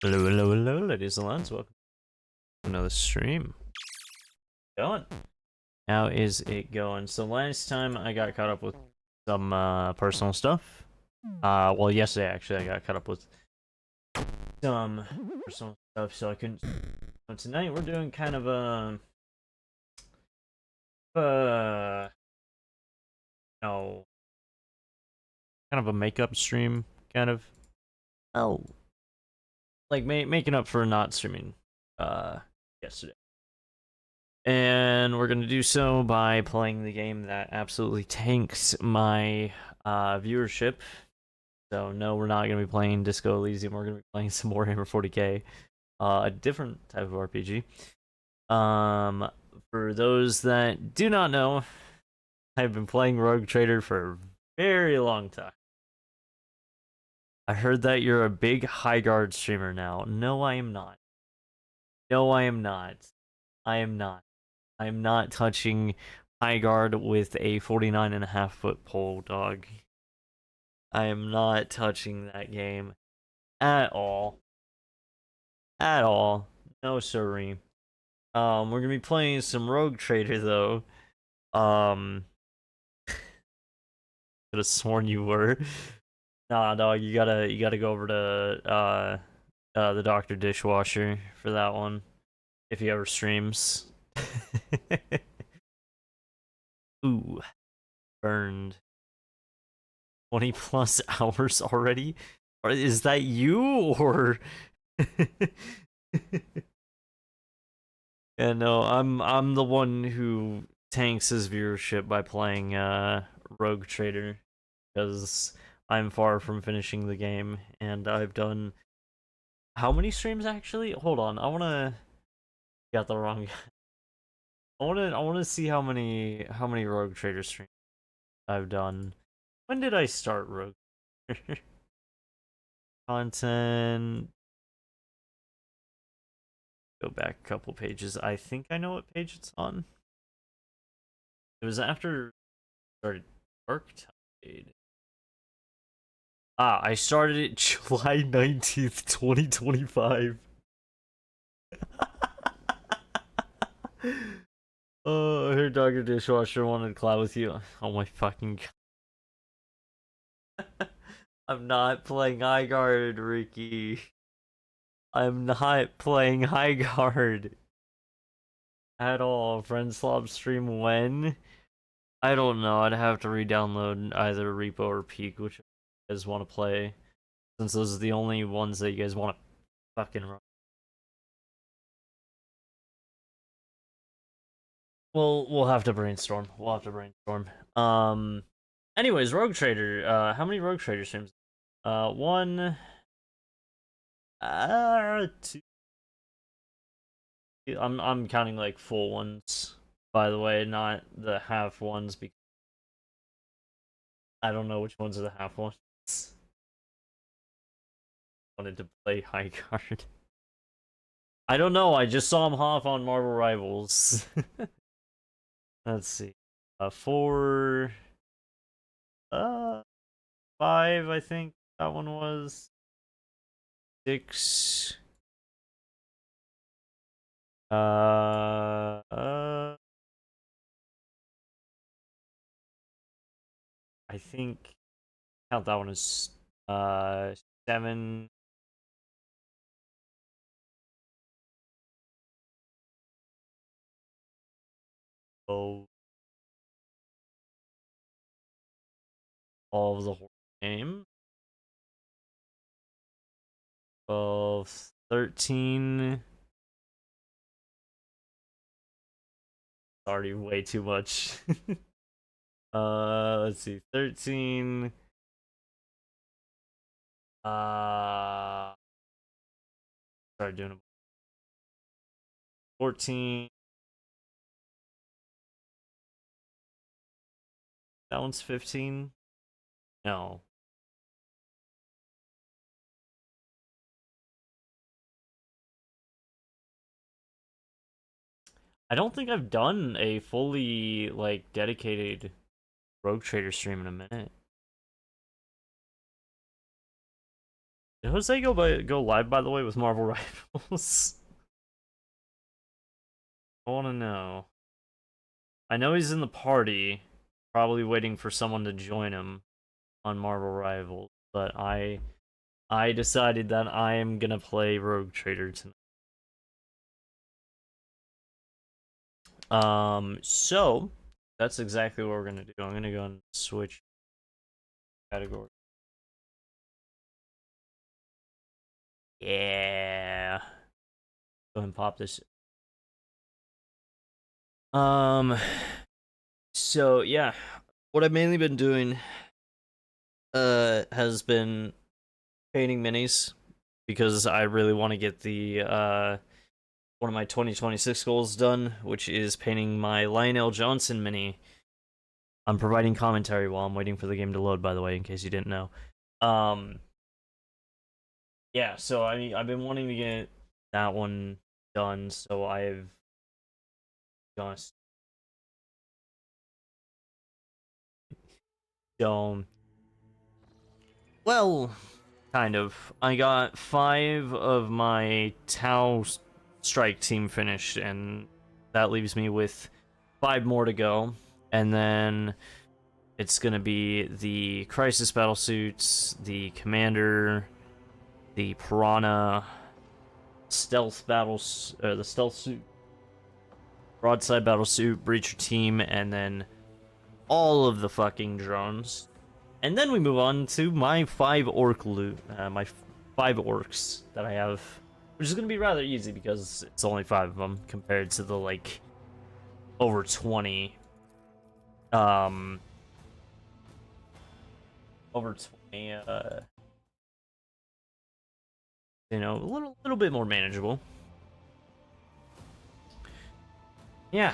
Hello, hello, hello, ladies and gents. Welcome to another stream. Going? How is it going? So last time I got caught up with some personal stuff. Well, yesterday actually I got caught up with some personal stuff, so I couldn't. So tonight we're doing kind of a, no, kind of a makeup stream, kind of. Oh, like making up for not streaming yesterday. And we're gonna do so by playing the game that absolutely tanks my viewership. So no, we're not gonna be playing Disco Elysium. We're gonna be playing some Warhammer 40k, a different type of RPG. For those that do not know, I've been playing Rogue Trader for a very long time. I heard that you're a big High Guard streamer now. No, I am not. No, I am not. I am not. I am not touching High Guard with a 49.5-foot pole, dog. I am not touching that game at all. At all. No, sirree. We're gonna be playing some Rogue Trader though. Could have sworn you were. Nah, dog. You gotta go over to the Doctor Dishwasher for that one if he ever streams. Ooh, burned. 20 plus hours already? Or is that you or Yeah, no, I'm the one who tanks his viewership by playing Rogue Trader because I'm far from finishing the game and I've done how many streams actually? Hold on, I wanna got the wrong I wanna see how many Rogue Trader streams I've done. When did I start Rogue Trader? Content. Go back a couple pages. I think I know what page it's on. It was after I started Arctide. I started it July 19th, 2025. Oh, I heard Dr. Dishwasher wanted to collab with you. Oh my fucking god. I'm not playing High Guard, Ricky. I'm not playing High Guard at all. Friend Slob stream when? I don't know. I'd have to re-download either Repo or Peak, which you guys want to play, since those are the only ones that you guys want to fucking run. We'll have to brainstorm. We'll have to brainstorm. Anyways, Rogue Trader. How many Rogue Trader streams? One. Two. I'm counting like full ones, by the way, not the half ones because I don't know which ones are the half ones. Wanted to play High Guard. I don't know. I just saw him hop on Marvel Rivals. Let's see. Four. 5. I think that one was 6. I think count that one as 7. Oh, all of the whole game. 12, 13. Already way too much. Let's see. 13. Start doing it. 14. That one's 15. No. I don't think I've done a fully like dedicated Rogue Trader stream in a minute. Did Jose go live by the way with Marvel Rivals? I want to know. I know he's in the party, probably waiting for someone to join him on Marvel Rivals, but I decided that I am gonna play Rogue Trader tonight. So that's exactly what we're gonna do. I'm gonna go and switch category. Yeah. Go ahead and pop this. Um. So yeah, what I've mainly been doing has been painting minis because I really want to get the one of my 2026 goals done, which is painting my Lionel Johnson mini. I'm providing commentary while I'm waiting for the game to load, by the way, in case you didn't know. Um, yeah, so I've been wanting to get that one done, so I've just so well, kind of. I got 5 of my Tau strike team finished, and that leaves me with 5 more to go, and then it's gonna be the Crisis battlesuits, the Commander, the Piranha, Stealth battles, the Stealth suit, Broadside battlesuit, Breacher team, and then all of the fucking drones. And then we move on to my 5 orc loot, my 5 orcs that I have, which is gonna be rather easy because it's only 5 of them compared to the like over 20 over 20 you know, a little bit more manageable. Yeah.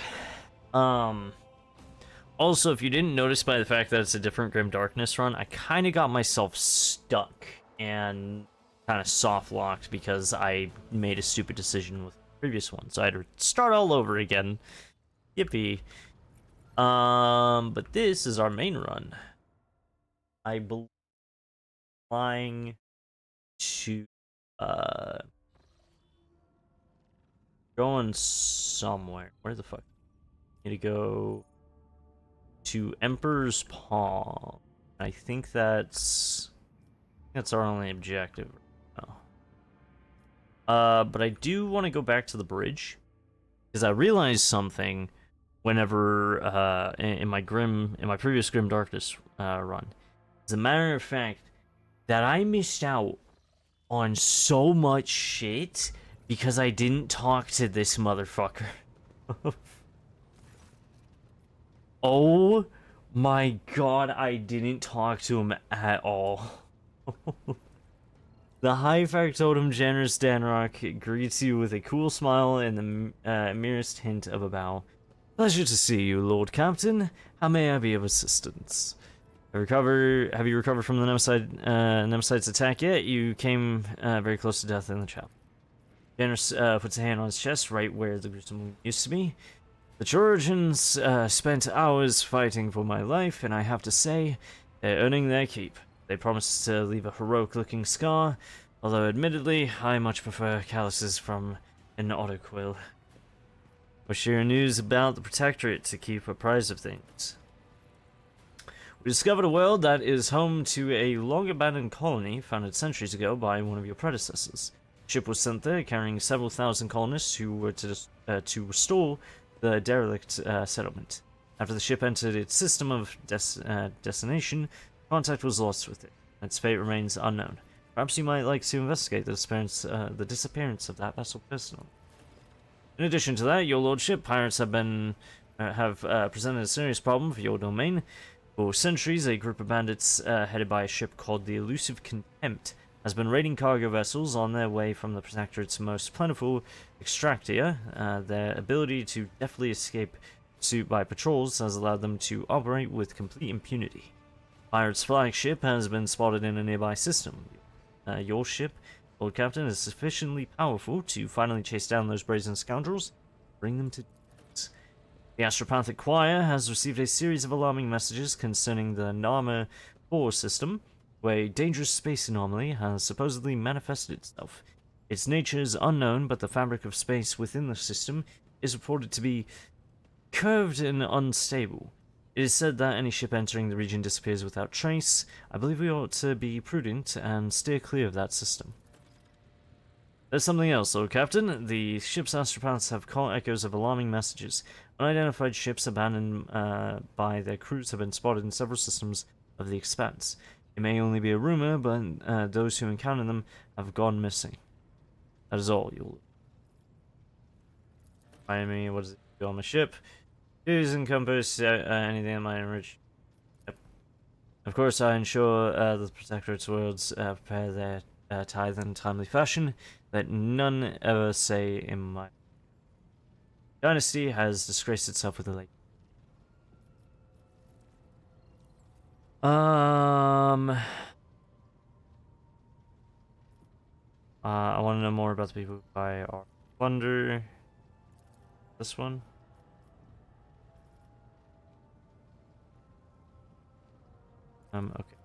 Also, if you didn't notice by the fact that it's a different Grim Darkness run, I kind of got myself stuck and kind of soft locked because I made a stupid decision with the previous one, so I had to start all over again. Yippee. But this is our main run. I believe flying to going somewhere. Where the fuck? Need to go to Emperor's Palm. I think that's our only objective. But I do want to go back to the bridge because I realized something whenever in my previous Grim Darkness run. As a matter of fact, that I missed out on so much shit because I didn't talk to this motherfucker. Oh my god, I didn't talk to him at all. The high factotum generous Danrock greets you with a cool smile and the merest hint of a bow. Pleasure to see you, Lord Captain. How may I be of assistance? Have you recovered from the Nemesite's attack yet? You came very close to death in the chapel. Generous puts a hand on his chest, right where the gruesome wound used to be. The Trojans spent hours fighting for my life, and I have to say, they're earning their keep. They promised to leave a heroic-looking scar, although admittedly, I much prefer calluses from an autoquill. We'll share news about the Protectorate to keep apprised of things. We discovered a world that is home to a long-abandoned colony founded centuries ago by one of your predecessors. A ship was sent there carrying several thousand colonists who were to restore the derelict settlement. After the ship entered its system of destination, contact was lost with it. Its fate remains unknown. Perhaps you might like to investigate the disappearance of that vessel personally. In addition to that, your lordship, pirates have presented a serious problem for your domain. For centuries, a group of bandits headed by a ship called the Elusive Contempt has been raiding cargo vessels on their way from the Protectorate's most plentiful extractia. Their ability to deftly escape pursuit by patrols has allowed them to operate with complete impunity. Pirate's flagship has been spotted in a nearby system. Your ship, Lord Captain, is sufficiently powerful to finally chase down those brazen scoundrels, bring them to justice. The Astropathic Choir has received a series of alarming messages concerning the Nama 4 system, where a dangerous space anomaly has supposedly manifested itself. Its nature is unknown, but the fabric of space within the system is reported to be curved and unstable. It is said that any ship entering the region disappears without trace. I believe we ought to be prudent and steer clear of that system. There's something else, Lord Captain. The ship's astropaths have caught echoes of alarming messages. Unidentified ships abandoned by their crews have been spotted in several systems of the Expanse. It may only be a rumor, but those who encounter them have gone missing. That is all you'll find me. What does it do on my ship? Dues and compass, anything that might enrich. Yep. Of course, I ensure the Protectorate's worlds prepare their tithe in a timely fashion, that none ever say in my dynasty has disgraced itself with a late. I want to know more about the people who buy our plunder. This one. Okay.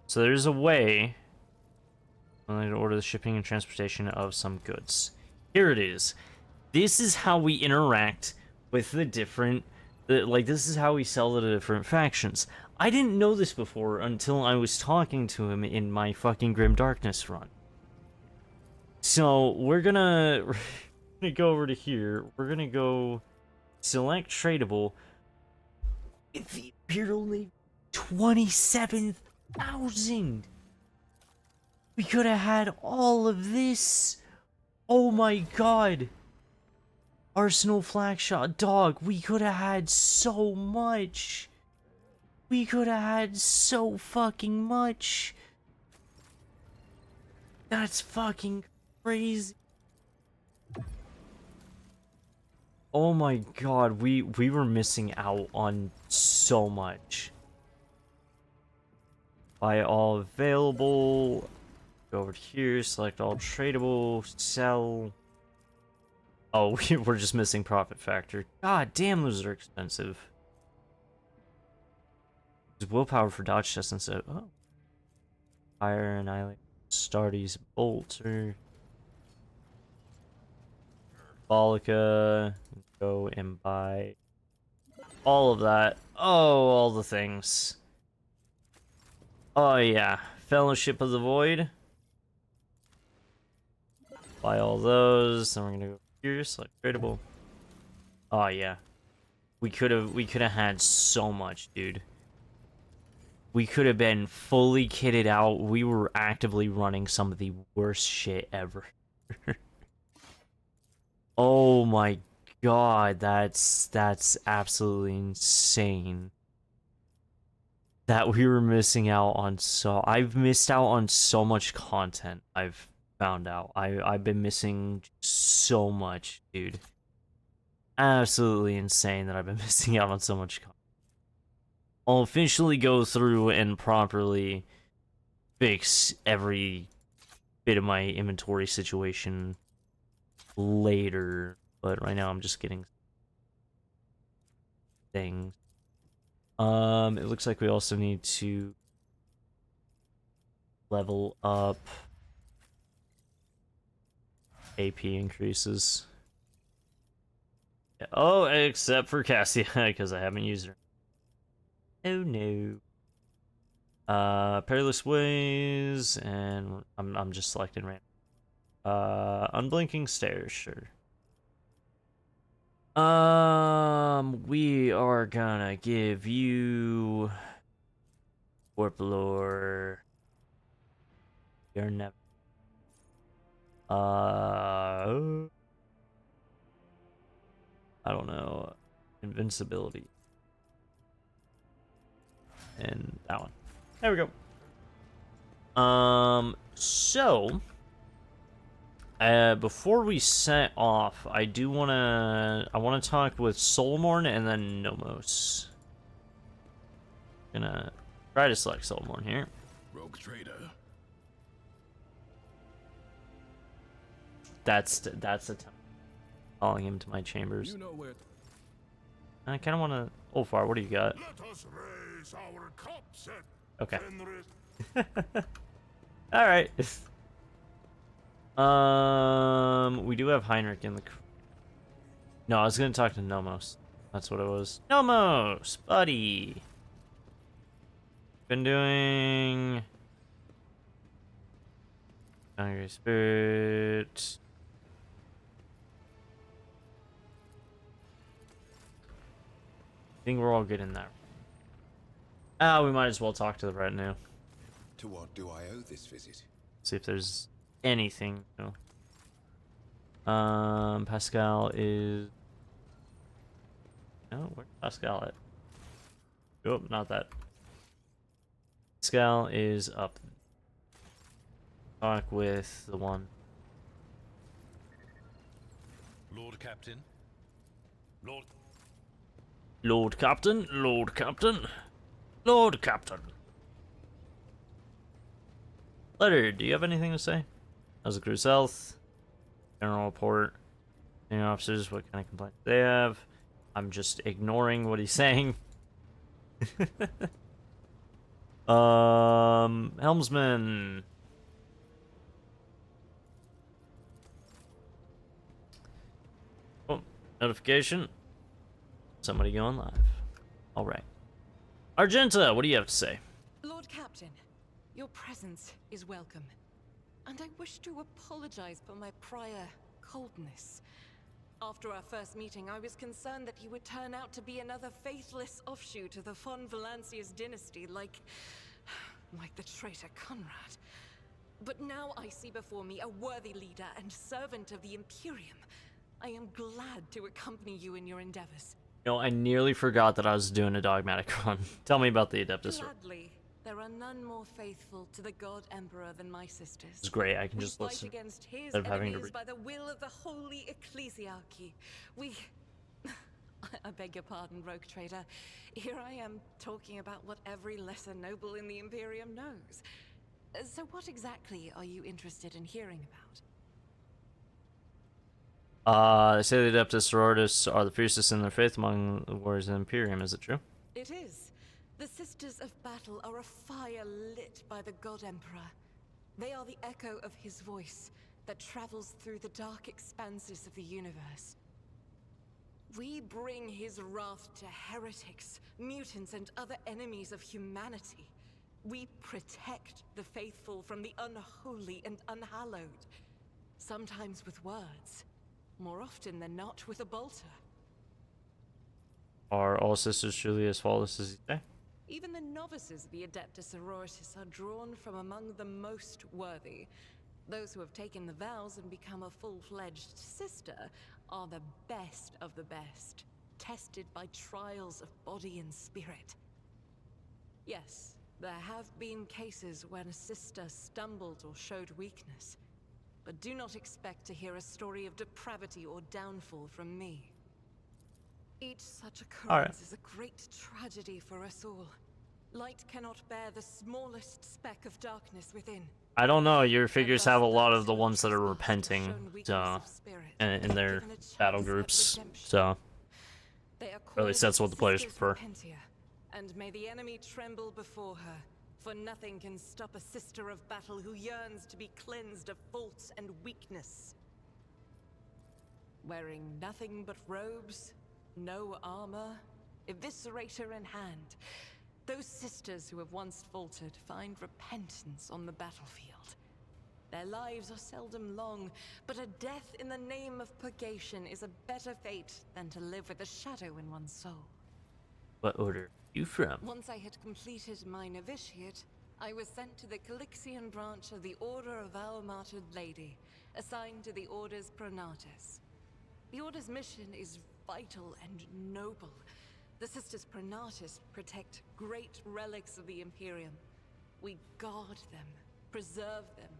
So there's a way to order the shipping and transportation of some goods. Here it is. This is how we interact with the different, like, this is how we sell to the different factions. I didn't know this before until I was talking to him in my fucking Grim Darkness run. So, we're gonna go over to here. We're gonna go select tradable. If the Imperial Navy 27,000! We could have had all of this! Oh my god! Arsenal flag shot, dog, we could have had so much! We could have had so fucking much! That's fucking crazy! Oh my god, we were missing out on so much. Buy all available. Go over here, select all tradable, sell. Oh, we're just missing profit factor. God damn, those are expensive. Willpower for dodge test instead. Oh. Fire and Annihilate. Stardy's Bolter. Bolica. Go and buy all of that. Oh, all the things. Oh yeah. Fellowship of the Void. Buy all those. Then we're gonna go here, select tradable. Oh yeah. We could have had so much, dude. We could have been fully kitted out. We were actively running some of the worst shit ever. Oh my god, that's absolutely insane. That we were missing out on I've missed out on so much content. I've found out. I've been missing so much, dude. Absolutely insane that I've been missing out on so much content. I'll officially go through and properly fix every bit of my inventory situation later, but right now I'm just getting things. It looks like we also need to level up AP increases. Oh, except for Cassia, because I haven't used her. Oh no. Perilous Ways, and I'm just selecting random. Unblinking Stairs, sure. We are gonna give you Warp Lore. You're never. I don't know. Invincibility. And that one. There we go. So before we set off, I wanna talk with Soulmorn and then Nomos. Gonna try to select Soulmorn here. Rogue trader. That's the time. Calling him to my chambers. You know where I kind of want to. Ulfar, what do you got? Let us raise our cups at Okay. Fenris. All right. We do have Heinrich in the. No, I was gonna talk to Nomos. That's what it was. Nomos, buddy. Been doing. Hungry Spirit. I think we're all good in that. We might as well talk to the retinue. To what do I owe this visit? See if there's anything. You know. Pascal is... No, where's Pascal at? Oh, not that. Pascal is up. Talk with the one. Lord Captain. Lord. Lord Captain, Lord Captain, Lord Captain. Letter, do you have anything to say? How's the crew's health? General report. Senior officers, what kind of complaints they have? I'm just ignoring what he's saying. Helmsman. Oh, notification. Somebody going live. All right. Argenta, what do you have to say? Lord Captain, your presence is welcome. And I wish to apologize for my prior coldness. After our first meeting, I was concerned that you would turn out to be another faithless offshoot of the von Valancius dynasty, like the traitor Conrad. But now I see before me a worthy leader and servant of the Imperium. I am glad to accompany you in your endeavors. You know, I nearly forgot that I was doing a dogmatic run. Tell me about the Adeptus. Gladly. There are none more faithful to the God Emperor than my sisters. It's great. I can We just fight listen against his instead of having to enemies read. by the will of the Holy Ecclesiarchy. We... I beg your pardon, rogue trader. Here I am talking about what every lesser noble in the Imperium knows. So what exactly are you interested in hearing about? They say the Adeptus Sororitas are the fiercest in their faith among the warriors of the Imperium. Is it true? It is. The Sisters of Battle are a fire lit by the God Emperor. They are the echo of his voice that travels through the dark expanses of the universe. We bring his wrath to heretics, mutants, and other enemies of humanity. We protect the faithful from the unholy and unhallowed. Sometimes with words, more often than not with a bolter. Are all sisters truly as flawless as you say? Even the novices of the Adeptus Sororitas are drawn from among the most worthy. Those who have taken the vows and become a full-fledged sister are the best of the best, tested by trials of body and spirit. Yes, there have been cases when a sister stumbled or showed weakness, but do not expect to hear a story of depravity or downfall from me. Each such occurrence is a great tragedy for us all. Light cannot bear the smallest speck of darkness within. I don't know. Your figures have a lot of the ones that are repenting in their battle groups, so or at least that's what the players prefer. And may the enemy tremble before her, for nothing can stop a sister of battle who yearns to be cleansed of fault and weakness. Wearing nothing but robes, no armor, eviscerator in hand, those sisters who have once faltered find repentance on the battlefield. Their lives are seldom long, but a death in the name of purgation is a better fate than to live with a shadow in one's soul. What order are you from? Once I had completed my novitiate, I was sent to the Calixian branch of the Order of Our Martyred Lady, assigned to the Order's Pronatus. The Order's mission is vital and noble. The Sisters Pronatus protect great relics of the Imperium. We guard them, preserve them,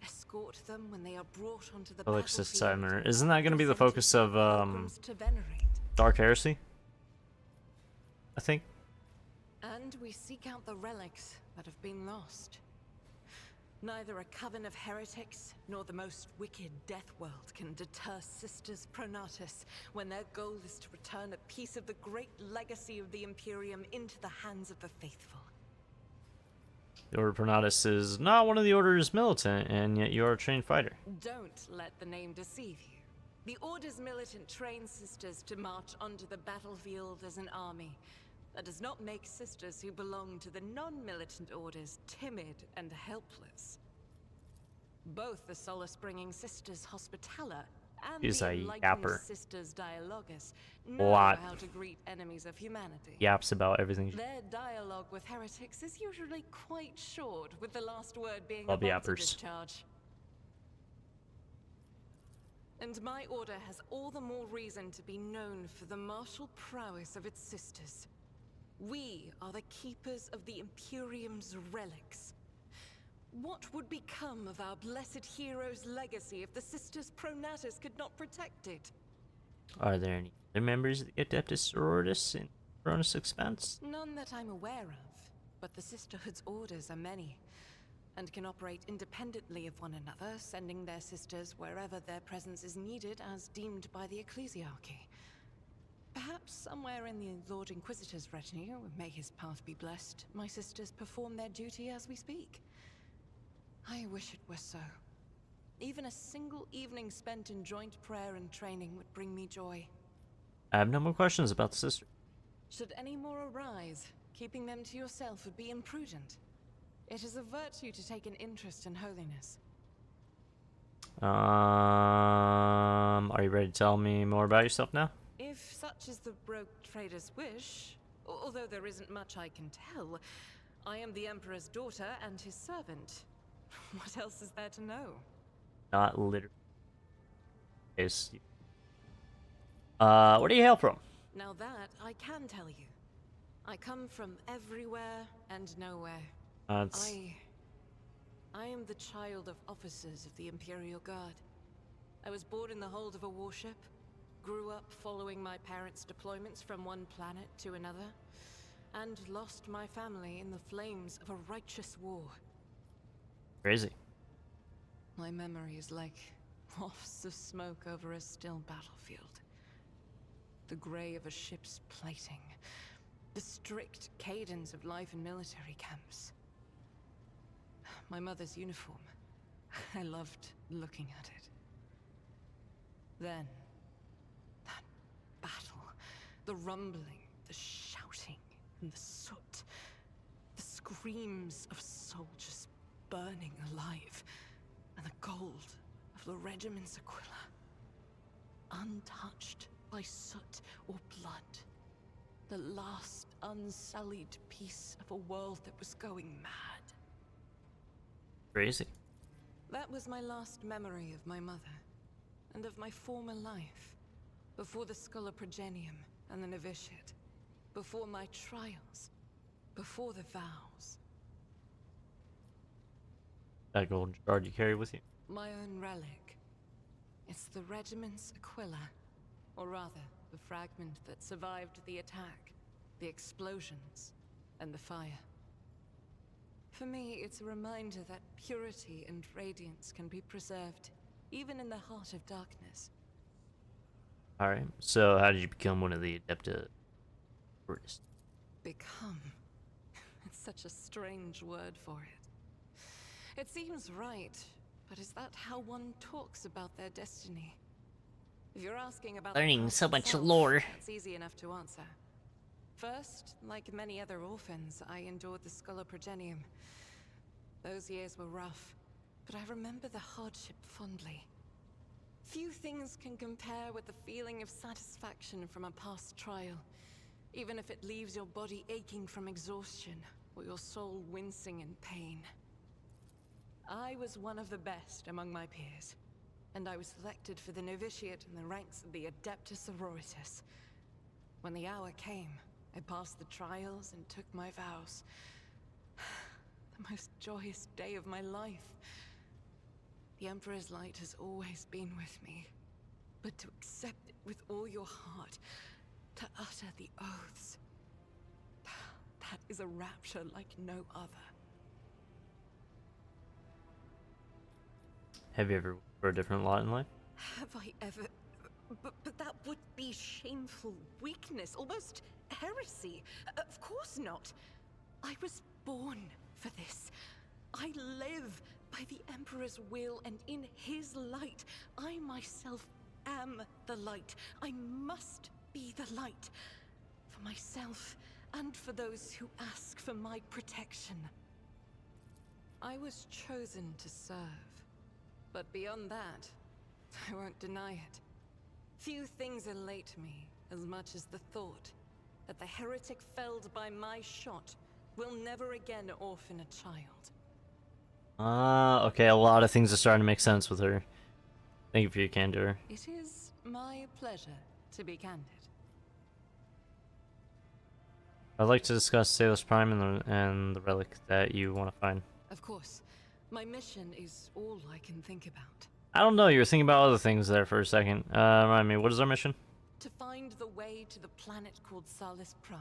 escort them when they are brought onto the Alexis battlefield. Timer. Isn't that going to be the focus of To venerate. Dark Heresy? I think. And we seek out the relics that have been lost. Neither a coven of heretics nor the most wicked death world can deter Sisters Pronatus when their goal is to return a piece of the great legacy of the Imperium into the hands of the faithful. The Order Pronatus is not one of the Order's militant, and yet you are a trained fighter. Don't let the name deceive you. The Order's militant trains sisters to march onto the battlefield as an army. That does not make sisters who belong to the non-militant orders timid and helpless. Both the solace-bringing Sisters Hospitaller and He's the a enlightened yapper. Sisters Dialogus know Lot. how to greet enemies of humanity. Yaps about everything. Their dialogue with heretics is usually quite short, with the last word being Love a bolter yappers. discharge. And my order has all the more reason to be known for the martial prowess of its sisters. We are the keepers of the Imperium's relics. What would become of our blessed hero's legacy if the Sisters Pronatus could not protect it? Are there any other members of the Adeptus Sororitas in Cronus Expanse? None that I'm aware of, but the Sisterhood's orders are many, and can operate independently of one another, sending their sisters wherever their presence is needed as deemed by the Ecclesiarchy. Perhaps somewhere in the Lord Inquisitor's retinue, may his path be blessed, my sisters perform their duty as we speak. I wish it were so. Even a single evening spent in joint prayer and training would bring me joy. I have no more questions about the sister. Should any more arise, keeping them to yourself would be imprudent. It is a virtue to take an interest in holiness. Are you ready to tell me more about yourself now? If such is the rogue trader's wish, although there isn't much I can tell, I am the Emperor's daughter and his servant. What else is there to know? Not literally. Where do you hail from? Now that I can tell you. I come from everywhere and nowhere. I am the child of officers of the Imperial Guard. I was born in the hold of a warship, grew up following my parents' deployments from one planet to another, and lost my family in the flames of a righteous war. Crazy. My memory is like wafts of smoke over a still battlefield. The grey of a ship's plating. The strict cadence of life in military camps. My mother's uniform. I loved looking at it. Then, that battle. The rumbling, the shouting, and the soot. The screams of soldiers burning alive. And the gold of the regiment's Aquila. Untouched by soot or blood. The last unsullied piece of a world that was going mad. Crazy. That was my last memory of my mother, and of my former life, before the Progenium and the novitiate, before my trials, before the vows. That golden shard you carry with you? My own relic. It's the regiment's Aquila, or rather, the fragment that survived the attack, the explosions, and the fire. For me, it's a reminder that purity and radiance can be preserved, even in the heart of darkness. Alright, so how did you become one of the Adepta Sororitas? Become. It's such a strange word for it. It seems right, but is that how one talks about their destiny? If you're asking about Learning the path so much itself, lore. it's easy enough to answer. First, like many other orphans, I endured the Progenium. Those years were rough, but I remember the hardship fondly. Few things can compare with the feeling of satisfaction from a past trial, even if it leaves your body aching from exhaustion, or your soul wincing in pain. I was one of the best among my peers, and I was selected for the novitiate in the ranks of the Adeptus Sororitas. When the hour came, I passed the trials and took my vows. The most joyous day of my life. The Emperor's light has always been with me, but to accept it with all your heart, to utter the oaths, that is a rapture like no other. Have you ever worked for a different lot in life? Have I ever... But that would be shameful weakness, almost heresy. Of course not. I was born for this. I live by the Emperor's will, and in his light, I myself am the light. I must be the light. For myself, and for those who ask for my protection. I was chosen to serve. But beyond that, I won't deny it. Few things elate me as much as the thought that the heretic felled by my shot will never again orphan a child. Okay, a lot of things are starting to make sense with her. Thank you for your candor. It is my pleasure to be candid. I'd like to discuss Salus Prime and the relic that you want to find. Of course, my mission is all I can think about. I don't know, you were thinking about other things there for a second. Remind me, what is our mission? To find the way to the planet called Salus Prime.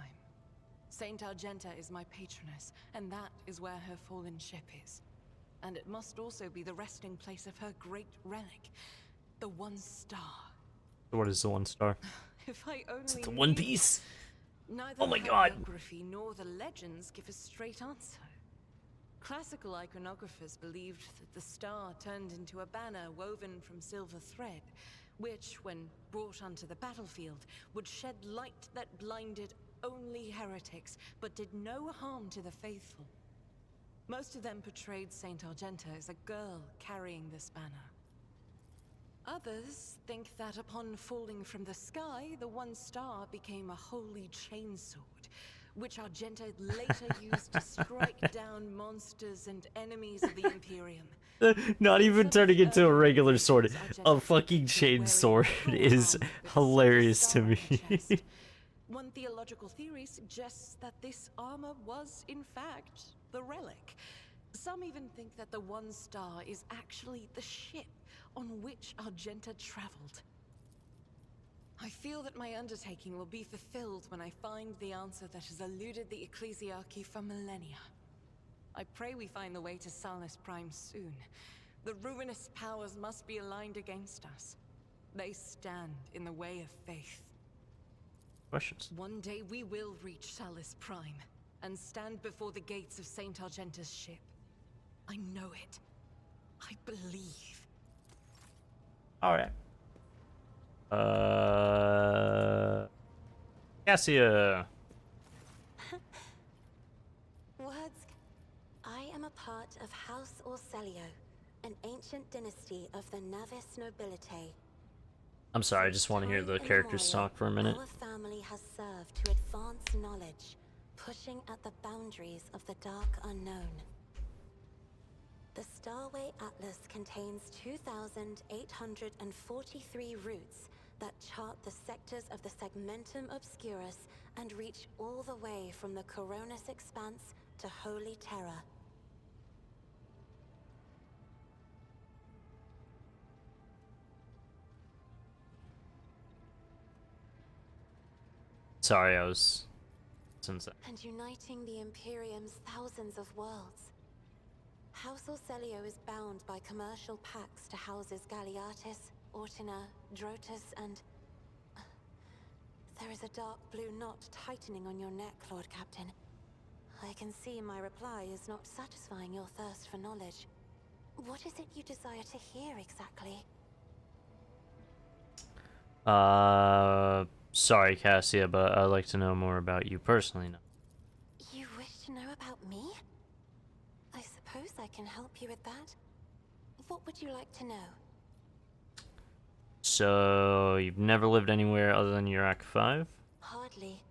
Saint Argenta is my patroness, and that is where her fallen ship is. And it must also be the resting place of her great relic, the One Star. What is the 1 star? If I only Is it the knew. One Piece? Neither Oh my the God. biography nor the legends give a straight answer. Classical iconographers believed that the star turned into a banner woven from silver thread, which, when brought onto the battlefield, would shed light that blinded only heretics, but did no harm to the faithful. Most of them portrayed Saint Argenta as a girl carrying this banner. Others think that upon falling from the sky, the One Star became a holy chainsword, which Argenta later used to strike down monsters and enemies of the Imperium. Not even turning into a regular sword. A fucking chain sword is hilarious to me. One theological theory suggests that this armor was, in fact, the relic. Some even think that the One Star is actually the ship on which Argenta traveled. I feel that my undertaking will be fulfilled when I find the answer that has eluded the Ecclesiarchy for millennia. I pray we find the way to Salus Prime soon. The ruinous powers must be aligned against us. They stand in the way of faith. Questions? One day we will reach Salus Prime and stand before the gates of Saint Argenta's ship. I know it. I believe. Alright. Cassia. Words. I am a part of House Orselio, an ancient dynasty of the Navis nobility. I'm sorry, I just want to hear the Time characters immemorial, talk for a minute. Our family has served to advance knowledge, pushing at the boundaries of the dark unknown. The Starway Atlas contains 2,843 routes that chart the sectors of the Segmentum Obscurus and reach all the way from the Coronis Expanse to Holy Terra. Sorry, I was... Since And uniting the Imperium's thousands of worlds. House Orselio is bound by commercial pacts to houses Galeatis, Ortina, Drotus, and... There is a dark blue knot tightening on your neck, Lord Captain. I can see my reply is not satisfying your thirst for knowledge. What is it you desire to hear exactly? Sorry, Cassia, but I'd like to know more about you personally now. You wish to know about me? I suppose I can help you with that. What would you like to know? So, you've never lived anywhere other than Iraq 5? Hardly.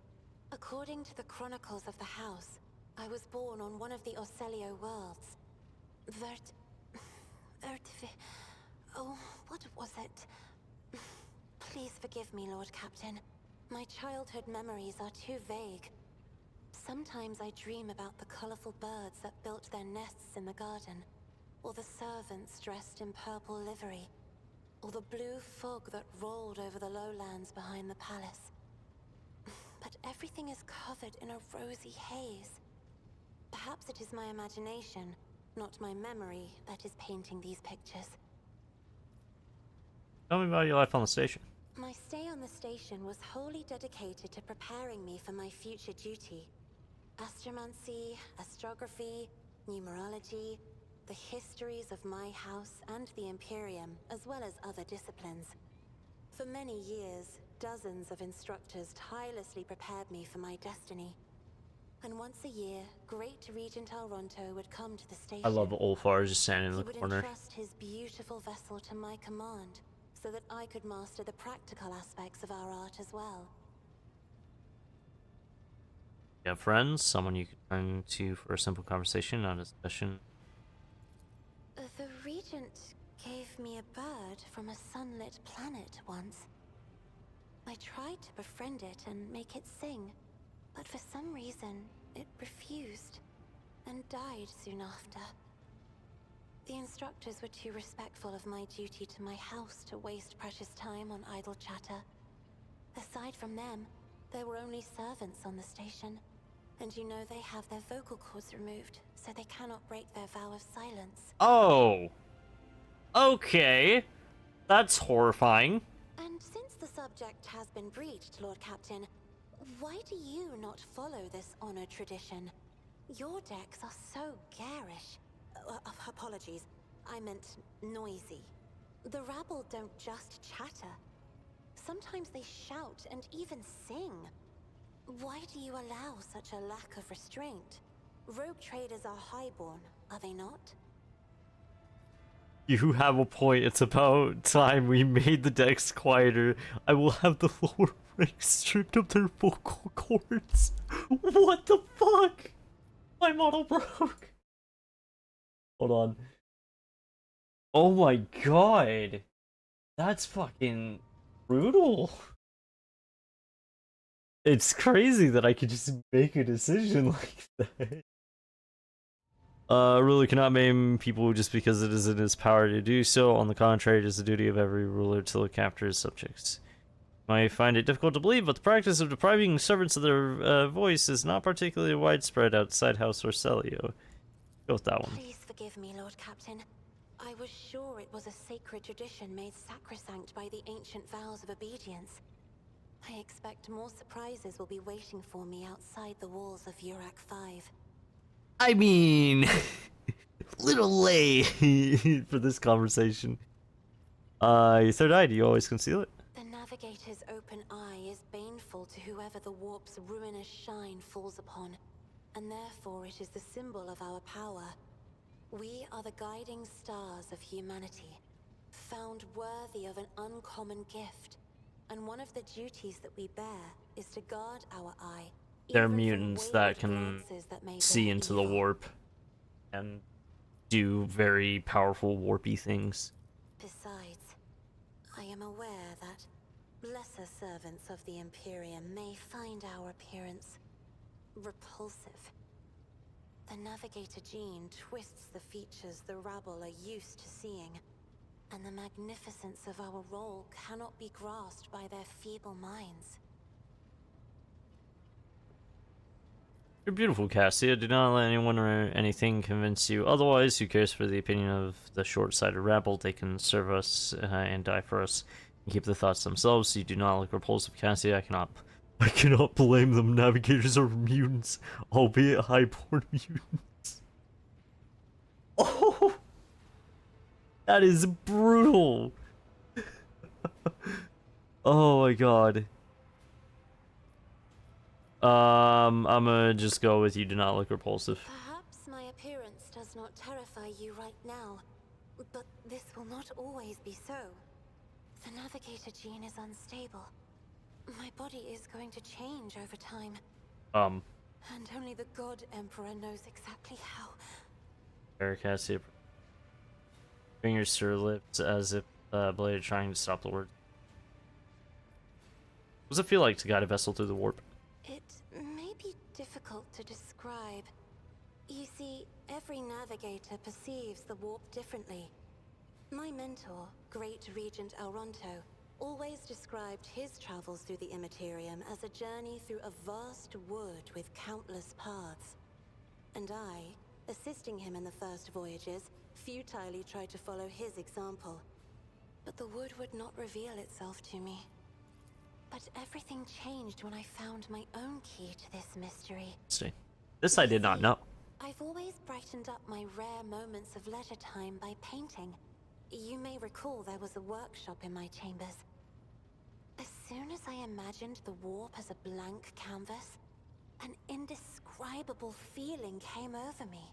According to the chronicles of the house, I was born on one of the Orselio worlds. Oh, what was it? Please forgive me, Lord Captain. My childhood memories are too vague. Sometimes I dream about the colorful birds that built their nests in the garden, or the servants dressed in purple livery, or the blue fog that rolled over the lowlands behind the palace. But everything is covered in a rosy haze. Perhaps it is my imagination, not my memory, that is painting these pictures. Tell me about your life on the station. My stay on the station was wholly dedicated to preparing me for my future duty. Astromancy, astrography, numerology, the histories of my house and the Imperium, as well as other disciplines. For many years, dozens of instructors tirelessly prepared me for my destiny. And once a year, Great Regent Alronto would come to the station. I love Ulfar just standing in He the would corner. entrust his beautiful vessel to my command, so that I could master the practical aspects of our art as well. You have friends? Someone you could turn to for a simple conversation, not a discussion? The Regent gave me a bird from a sunlit planet once. I tried to befriend it and make it sing, but for some reason, it refused and died soon after. The instructors were too respectful of my duty to my house to waste precious time on idle chatter. Aside from them, there were only servants on the station. And you know they have their vocal cords removed, so they cannot break their vow of silence. Oh. Okay. That's horrifying. And since the subject has been breached, Lord Captain, why do you not follow this honored tradition? Your decks are so garish. Apologies, I meant noisy. The rabble don't just chatter. Sometimes they shout and even sing. Why do you allow such a lack of restraint? Rogue traders are highborn, are they not? You have a point. It's about time we made the decks quieter. I will have the lower ranks stripped of their vocal cords. What the fuck? My model broke. Hold on. Oh my god. That's fucking brutal. It's crazy that I could just make a decision like that. Ruler cannot maim people just because it is in his power to do so. On the contrary, it is the duty of every ruler to look after his subjects. You might find it difficult to believe, but the practice of depriving servants of their voice is not particularly widespread outside House Orselio. Go with that one. Please forgive me, Lord Captain. I was sure it was a sacred tradition made sacrosanct by the ancient vows of obedience. I expect more surprises will be waiting for me outside the walls of Urak 5. I mean, little late for this conversation. Your third eye, do you always conceal it? The Navigator's open eye is baneful to whoever the warp's ruinous shine falls upon, and therefore it is the symbol of our power. We are the guiding stars of humanity, found worthy of an uncommon gift, and one of the duties that we bear is to guard our eye. They're even from mutants that wayward can glances that may see bear into the evil. warp and do very powerful warpy things. Besides, I am aware that lesser servants of the Imperium may find our appearance repulsive. The Navigator gene twists the features the rabble are used to seeing, and the magnificence of our role cannot be grasped by their feeble minds. You're beautiful, Cassia. Do not let anyone or anything convince you otherwise. Who cares for the opinion of the short-sighted rabble? They can serve us and die for us and keep the thoughts themselves. You do not look repulsive, Cassia. I cannot blame them. Navigators are mutants, albeit highborn mutants. Oh, that is brutal. Oh my god. I'm gonna just go with you do not look repulsive. Perhaps my appearance does not terrify you right now, but this will not always be so. The Navigator gene is unstable. My body is going to change over time, and only the God Emperor knows exactly how. Cassia. Fingers to her lips as if blade trying to stop the word. What does it feel like to guide a vessel through the warp? It may be difficult to describe. You see, every navigator perceives the warp differently. My mentor, Great Regent Elronto, always described his travels through the Immaterium as a journey through a vast wood with countless paths. And I, assisting him in the first voyages, futilely tried to follow his example. But the wood would not reveal itself to me. But everything changed when I found my own key to this mystery. See, this I did not know. I've always brightened up my rare moments of leisure time by painting. You may recall there was a workshop in my chambers. As soon as I imagined the warp as a blank canvas, an indescribable feeling came over me.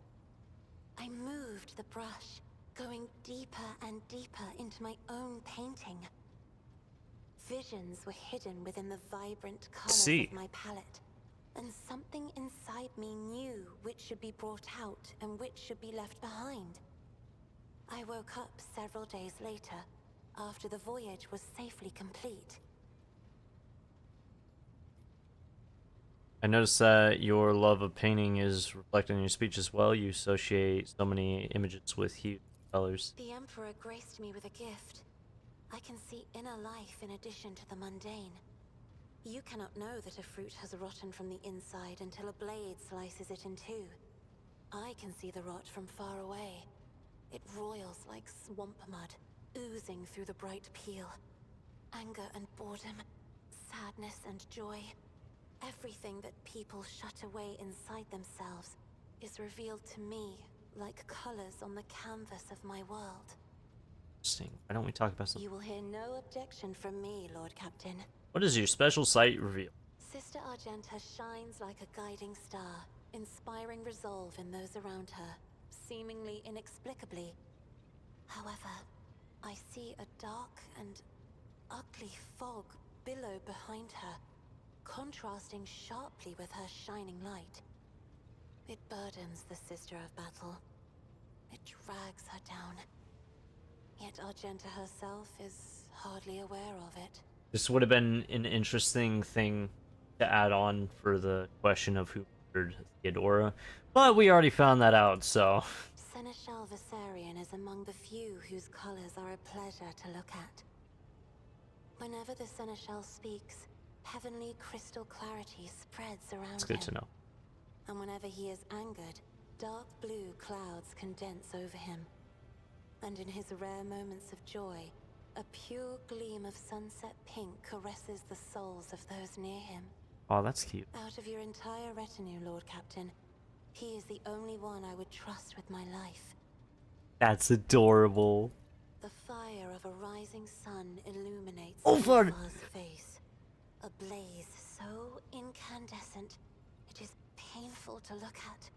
I moved the brush, going deeper and deeper into my own painting. Visions were hidden within the vibrant colors of my palette, and something inside me knew which should be brought out and which should be left behind. I woke up several days later, after the voyage was safely complete. I noticed that your love of painting is reflected in your speech as well. You associate so many images with hues and colors. The Emperor graced me with a gift. I can see inner life in addition to the mundane. You cannot know that a fruit has rotten from the inside until a blade slices it in two. I can see the rot from far away. It roils like swamp mud, oozing through the bright peel. Anger and boredom, sadness and joy. Everything that people shut away inside themselves is revealed to me like colors on the canvas of my world. Interesting. Why don't we talk about something? You will hear no objection from me, Lord Captain. What is your special sight reveal? Sister Argenta shines like a guiding star, inspiring resolve in those around her, seemingly inexplicably. However, I see a dark and ugly fog billow behind her, contrasting sharply with her shining light. It burdens the Sister of Battle. It drags her down. Yet Argenta herself is hardly aware of it. This would have been an interesting thing to add on for the question of who murdered Theodora, but we already found that out, so... Seneschal Viserion is among the few whose colors are a pleasure to look at. Whenever the Seneschal speaks, heavenly crystal clarity spreads around him. It's good to know. And whenever he is angered, dark blue clouds condense over him. And in his rare moments of joy, a pure gleam of sunset pink caresses the souls of those near him. Oh, that's cute. Out of your entire retinue, Lord Captain, he is the only one I would trust with my life. That's adorable. The fire of a rising sun illuminates Over. Ulfar's face. A blaze so incandescent, it is painful to look at.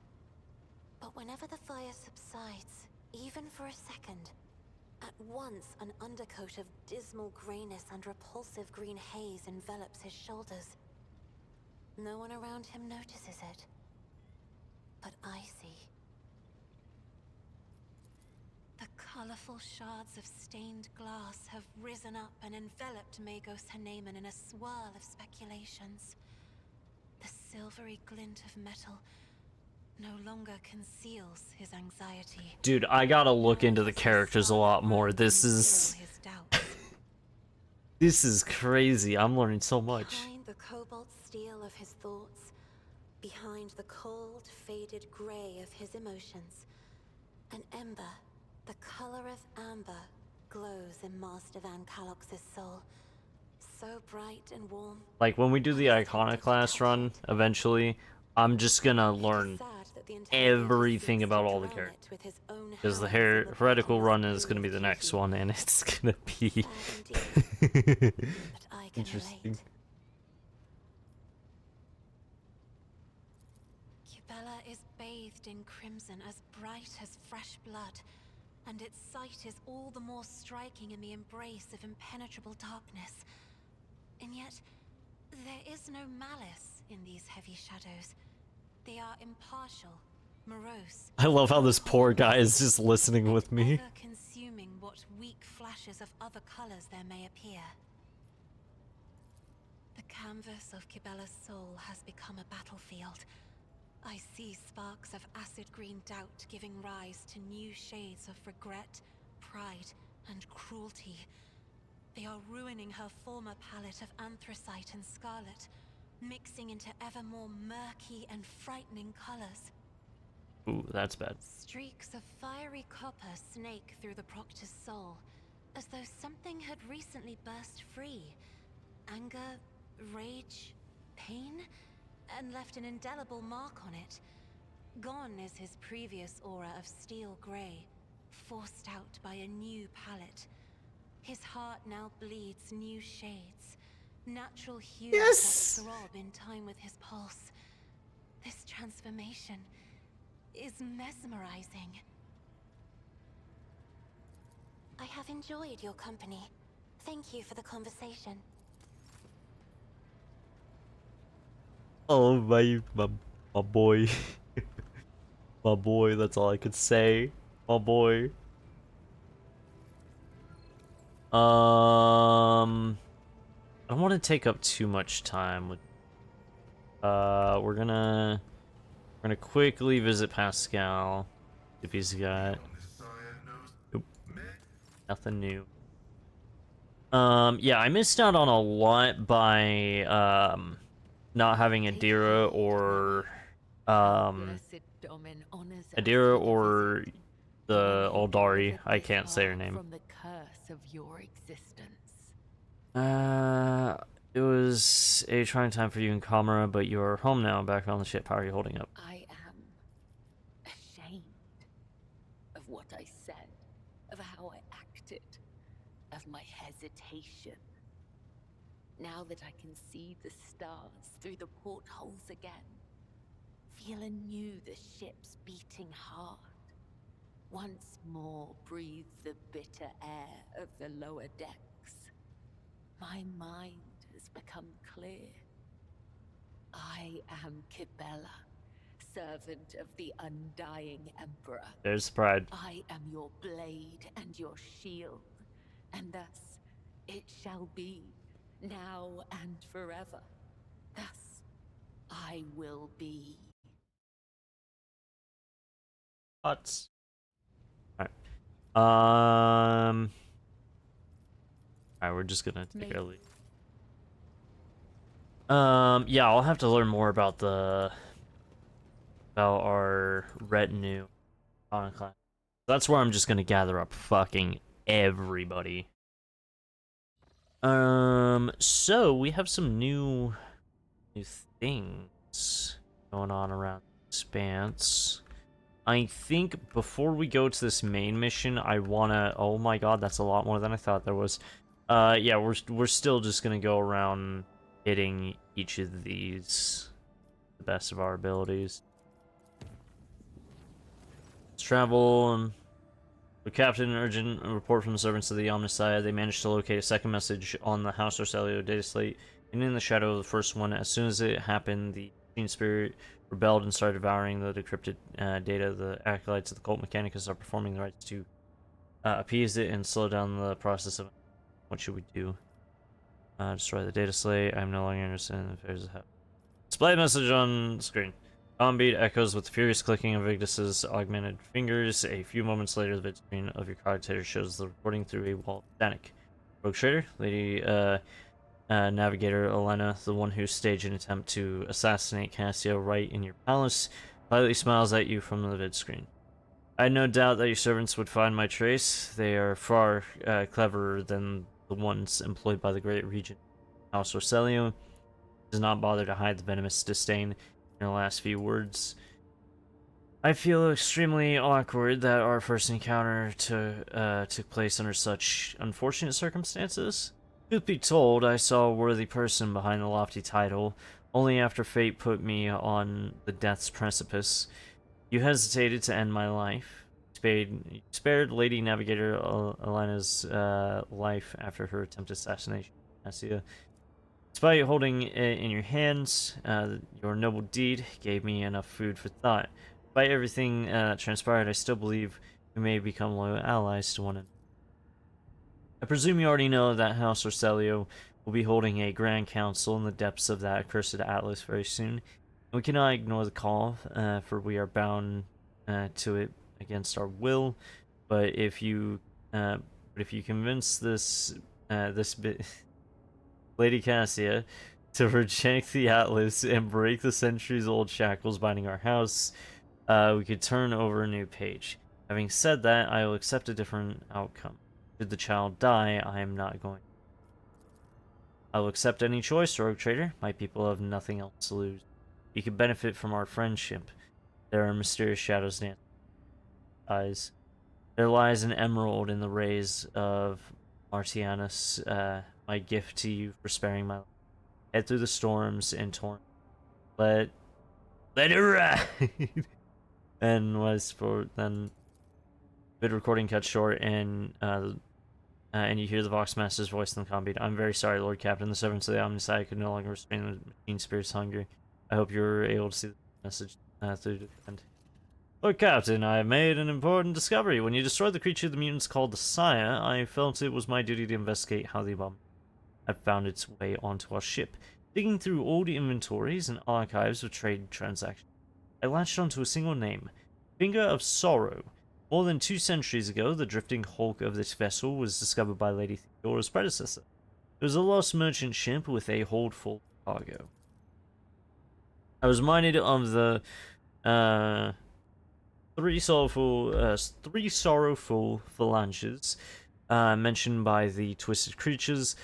But whenever the fire subsides, even for a second, at once an undercoat of dismal grayness and repulsive green haze envelops his shoulders. No one around him notices it, but I see. The colorful shards of stained glass have risen up and enveloped Magos Haneman in a swirl of speculations. The silvery glint of metal no longer conceals his anxiety. Dude, I gotta look into the characters a lot more. This is... This is crazy. I'm learning so much. Behind the cobalt steel of his thoughts, behind the cold, faded gray of his emotions, an ember, the color of amber, glows in Master Van Kalox's soul. So bright and warm. Like, when we do the Iconoclast run, eventually, I'm just gonna learn everything about all the characters. Because the heretical run is gonna be the next one, and it's gonna be interesting. Cubella is bathed in crimson as bright as fresh blood, and its sight is all the more striking in the embrace of impenetrable darkness. And yet, there is no malice in these heavy shadows. They are impartial, morose. I love how this poor guy is just listening with me. Ever consuming what weak flashes of other colors there may appear. The canvas of Cubella's soul has become a battlefield. I see sparks of acid green doubt giving rise to new shades of regret, pride, and cruelty. They are ruining her former palette of anthracite and scarlet, mixing into ever more murky and frightening colors. Ooh, that's bad. Streaks of fiery copper snake through the Proctor's soul, as though something had recently burst free. Anger, rage, pain, and left an indelible mark on it. Gone is his previous aura of steel gray, forced out by a new palette. His heart now bleeds new shades, natural hues that throb in time with his pulse. This transformation is mesmerizing. I have enjoyed your company. Thank you for the conversation. Oh, my boy. My boy, that's all I could say. My boy. I don't want to take up too much time with. We're gonna quickly visit Pascal. If he's got. Nope, nothing new. Yeah, I missed out on a lot by not having Adira or Adira or the Aldari. I can't say her name. From the curse of your existence. It was a trying time for you and Kamara, but you're home now, back on the ship. How are you holding up? I am ashamed of what I said, of how I acted, of my hesitation. Now that I can see the stars through the portholes again, feel anew the ship's beating heart, once more breathe the bitter air of the lower decks, my mind has become clear. I am Kibella, servant of the undying Emperor. There's pride. I am your blade and your shield, and thus it shall be, now and forever. Thus I will be. Thoughts? Alright, we're just gonna take our lead. Yeah, I'll have to learn more about our retinue on class. That's where I'm just gonna gather up fucking everybody. So we have some new things going on around the Expanse. I think before we go to this main mission, I wanna. Oh my god, that's a lot more than I thought there was. Yeah, we're still just gonna go around hitting each of these the best of our abilities. Let's travel. The captain, urgent report from the servants of the Omnissiah. They managed to locate a second message on the House Orcelio data slate, and in the shadow of the first one. As soon as it happened, the Machine Spirit rebelled and started devouring the decrypted data. The acolytes of the Cult Mechanicus are performing the rites to appease it and slow down the process of. What should we do? Destroy the data slate. I'm no longer interested in the affairs of heaven. Display message on screen. Beat echoes with the furious clicking of Ignis's augmented fingers. A few moments later, the vid screen of your commentator shows the recording through a wall of static. Rogue Trader, Lady Navigator Elena, the one who staged an attempt to assassinate Cassio right in your palace, politely smiles at you from the vid screen. I had no doubt that your servants would find my trace. They are far cleverer than the ones employed by the great regent. House Orcelio does not bother to hide the venomous disdain in the last few words. I feel extremely awkward that our first encounter took place under such unfortunate circumstances. Truth be told, I saw a worthy person behind the lofty title, only after fate put me on the death's precipice. You hesitated to end my life. Spared Lady Navigator Elena's life after her attempted assassination of Cassia. Despite holding it in your hands, your noble deed gave me enough food for thought. Despite everything that transpired, I still believe we may become loyal allies to one another. I presume you already know that House Orcelio will be holding a grand council in the depths of that accursed atlas very soon. We cannot ignore the call, for we are bound to it against our will. But if you convince this Lady Cassia to reject the atlas and break the centuries-old shackles binding our house, we could turn over a new page. Having said that, I will accept a different outcome. Should the child die, I am not going. I will accept any choice, Rogue Trader. My people have nothing else to lose. You could benefit from our friendship. There are mysterious shadows dancing eyes. There lies an emerald in the rays of Martianus, my gift to you for sparing my life. Head through the storms and torrents. Let it ride. Then vid recording cut short, and you hear the Vox Master's voice in the comm beat. I'm very sorry, Lord Captain. The servants of the Omnissiah could no longer restrain the machine spirit's hunger. I hope you're able to see the message through to the end. Lord Captain, I have made an important discovery. When you destroyed the creature the mutants called the Sire, I felt it was my duty to investigate how the bomb had found its way onto our ship. Digging through old inventories and archives of trade transactions, I latched onto a single name, Finger of Sorrow. More than 2 centuries ago, the drifting hulk of this vessel was discovered by Lady Theodora's predecessor. It was a lost merchant ship with a hold full of cargo. I was reminded of the three sorrowful phalanges mentioned by the twisted creatures.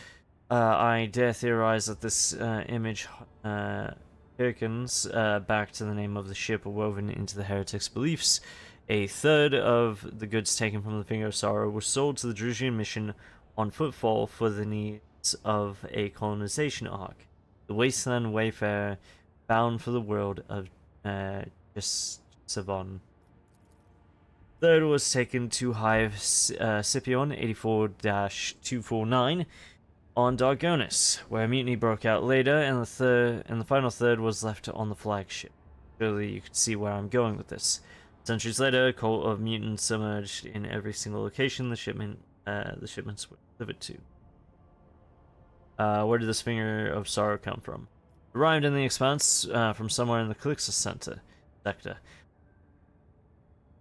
I dare theorize that this image harkens back to the name of the ship woven into the heretics' beliefs. A third of the goods taken from the Finger of Sorrow were sold to the Drusian mission on footfall for the needs of a colonization arc. The wasteland wayfarer bound for the world of Savon. Third was taken to Hive Scipion 84-249 on Dargonis, where a mutiny broke out later, and the final third was left on the flagship. Surely you could see where I'm going with this. Centuries later, a cult of mutants emerged in every single location the shipments were delivered to. Where did this Finger of Sorrow come from? Arrived in the Expanse from somewhere in the Calixtus sector.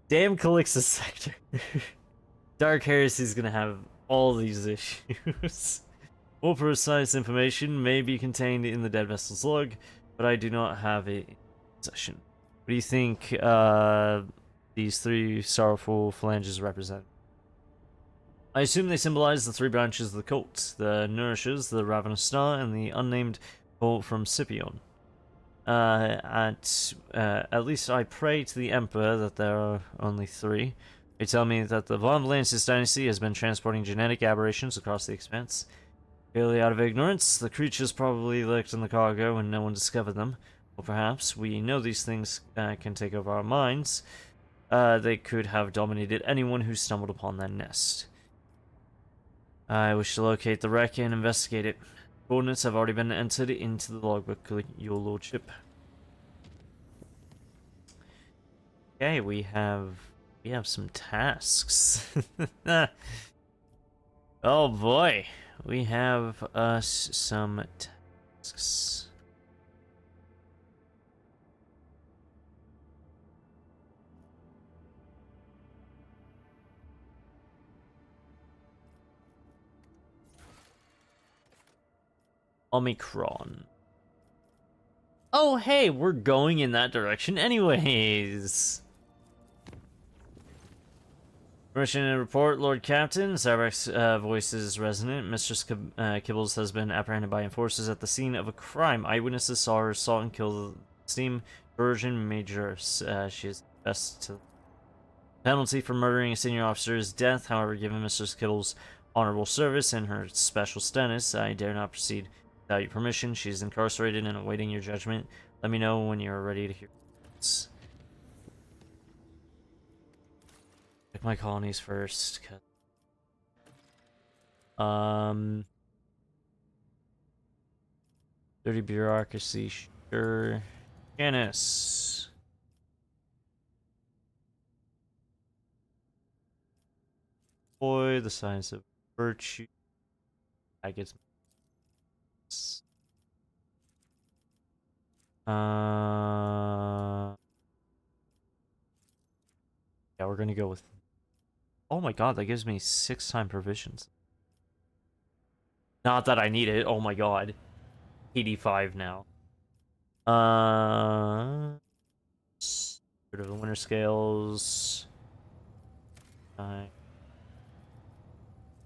Damn Calixtus sector. Dark Heresy's gonna have all these issues. More precise information may be contained in the Dead Vessel's log, but I do not have it in possession. What do you think these 3 sorrowful phalanges represent? I assume they symbolize the 3 branches of the cult, the Nourishers, the Ravenous Star, and the unnamed cult from Scipion. At least I pray to the Emperor that there are only 3. They tell me that the Von Valansis dynasty has been transporting genetic aberrations across the Expanse. Purely out of ignorance, the creatures probably lurked in the cargo and no one discovered them. Or perhaps we know these things can take over our minds. They could have dominated anyone who stumbled upon their nest. I wish to locate the wreck and investigate it. Coordinates have already been entered into the logbook, your lordship. Okay, we have some tasks. Oh boy, we have us some tasks. Omicron. Oh, hey, we're going in that direction anyways. Permission to report, Lord Captain. Zabrak's voice is resonant. Mistress Kibbles has been apprehended by enforcers at the scene of a crime. Eyewitnesses saw her assault and kill the steam version major. She is best to penalty for murdering a senior officer is death. However, given Mistress Kibble's honorable service and her special status, I dare not proceed without your permission. She is incarcerated and awaiting your judgment. Let me know when you're ready to hear it. Check my colonies first. Dirty bureaucracy, sure. Janice. Boy, the science of virtue. I get yeah, we're gonna go with. Oh my god, that gives me 6-time provisions. Not that I need it. Oh my god, 85 now. Rid of the winter scales.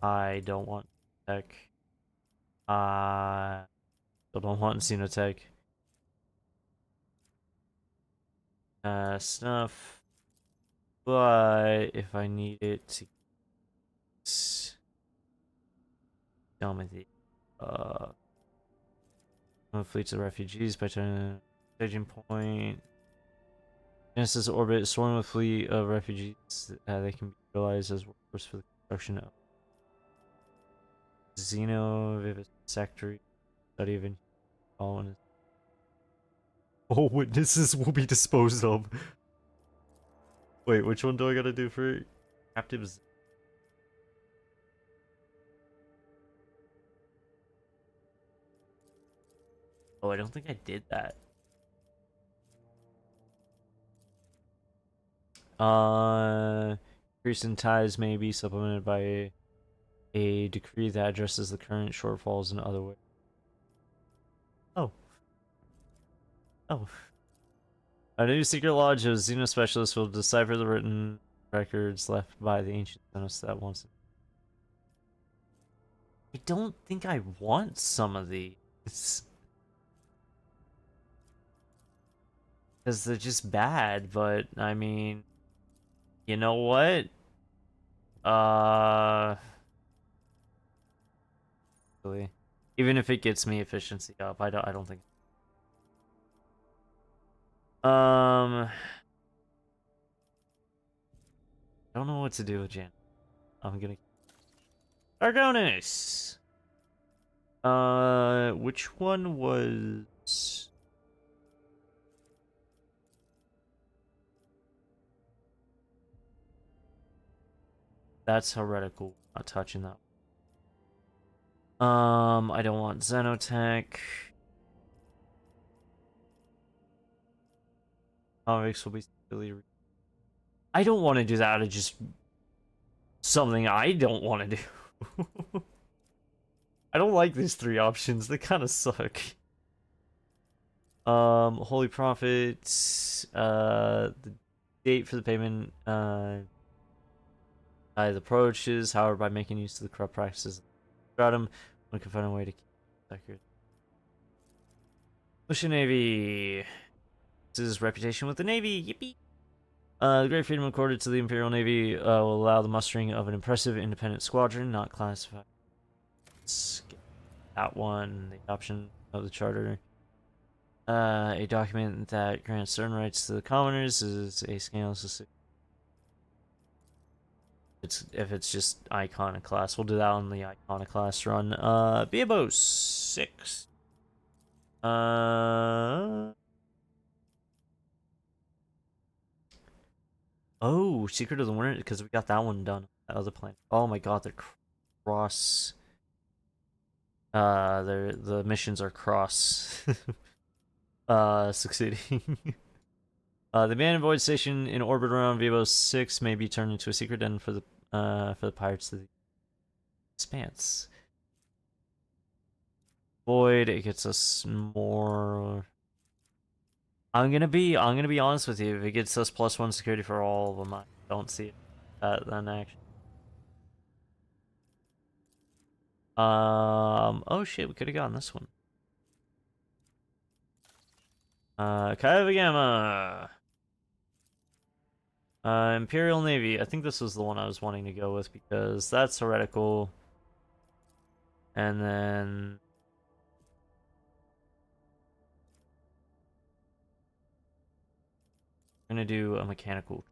I don't want tech. Still don't want Xenotech. Snuff. But if I need it to tell me the fleets of refugees by turning staging point. Genesis orbit swarming with fleet of refugees. They can be utilized as workforce for the construction of Xenovivisectory study of all witnesses will be disposed of. Wait, which one do I gotta do for captives? Oh, I don't think I did that. Increase in ties may be supplemented by a decree that addresses the current shortfalls in other ways. Oh. Oh. A new secret lodge of Xeno specialists will decipher the written records left by the ancient Xenos that once. I don't think I want some of these. Because they're just bad, but I mean, you know what? Really, even if it gets me efficiency up, I don't think. I don't know what to do with Jan. I'm gonna Argonis. Which one was? That's heretical. Not touching that. I don't want Xenotech. Convicts will be really. I don't want to do that. It's just something I don't want to do. I don't like these three options. They kind of suck. Holy Prophets. The date for the payment. The approaches, however, by making use of the corrupt practices about him, one can find a way to keep it accurate. Ocean Navy. This is reputation with the Navy. Yippee! The great freedom accorded to the Imperial Navy will allow the mustering of an impressive independent squadron, not classified. Let's get that one. The option of the charter. A document that grants certain rights to the commoners is a scandalous. If it's just Iconoclast, we'll do that on the Iconoclast run. Biabos 6. Oh, Secret of the Winter, because we got that one done. That other planet. Oh my god, they're cross. The missions are cross. Succeeding. The abandoned void station in orbit around Vivos 6 may be turned into a secret den for the pirates of the expanse. Void, it gets us more. I'm gonna be honest with you. If it gets us +1 security for all of them, I don't see it in action. Oh shit, we could have gotten this one. Kaiba Gamma. Imperial Navy. I think this was the one I was wanting to go with because that's heretical. And then I'm gonna do a mechanical.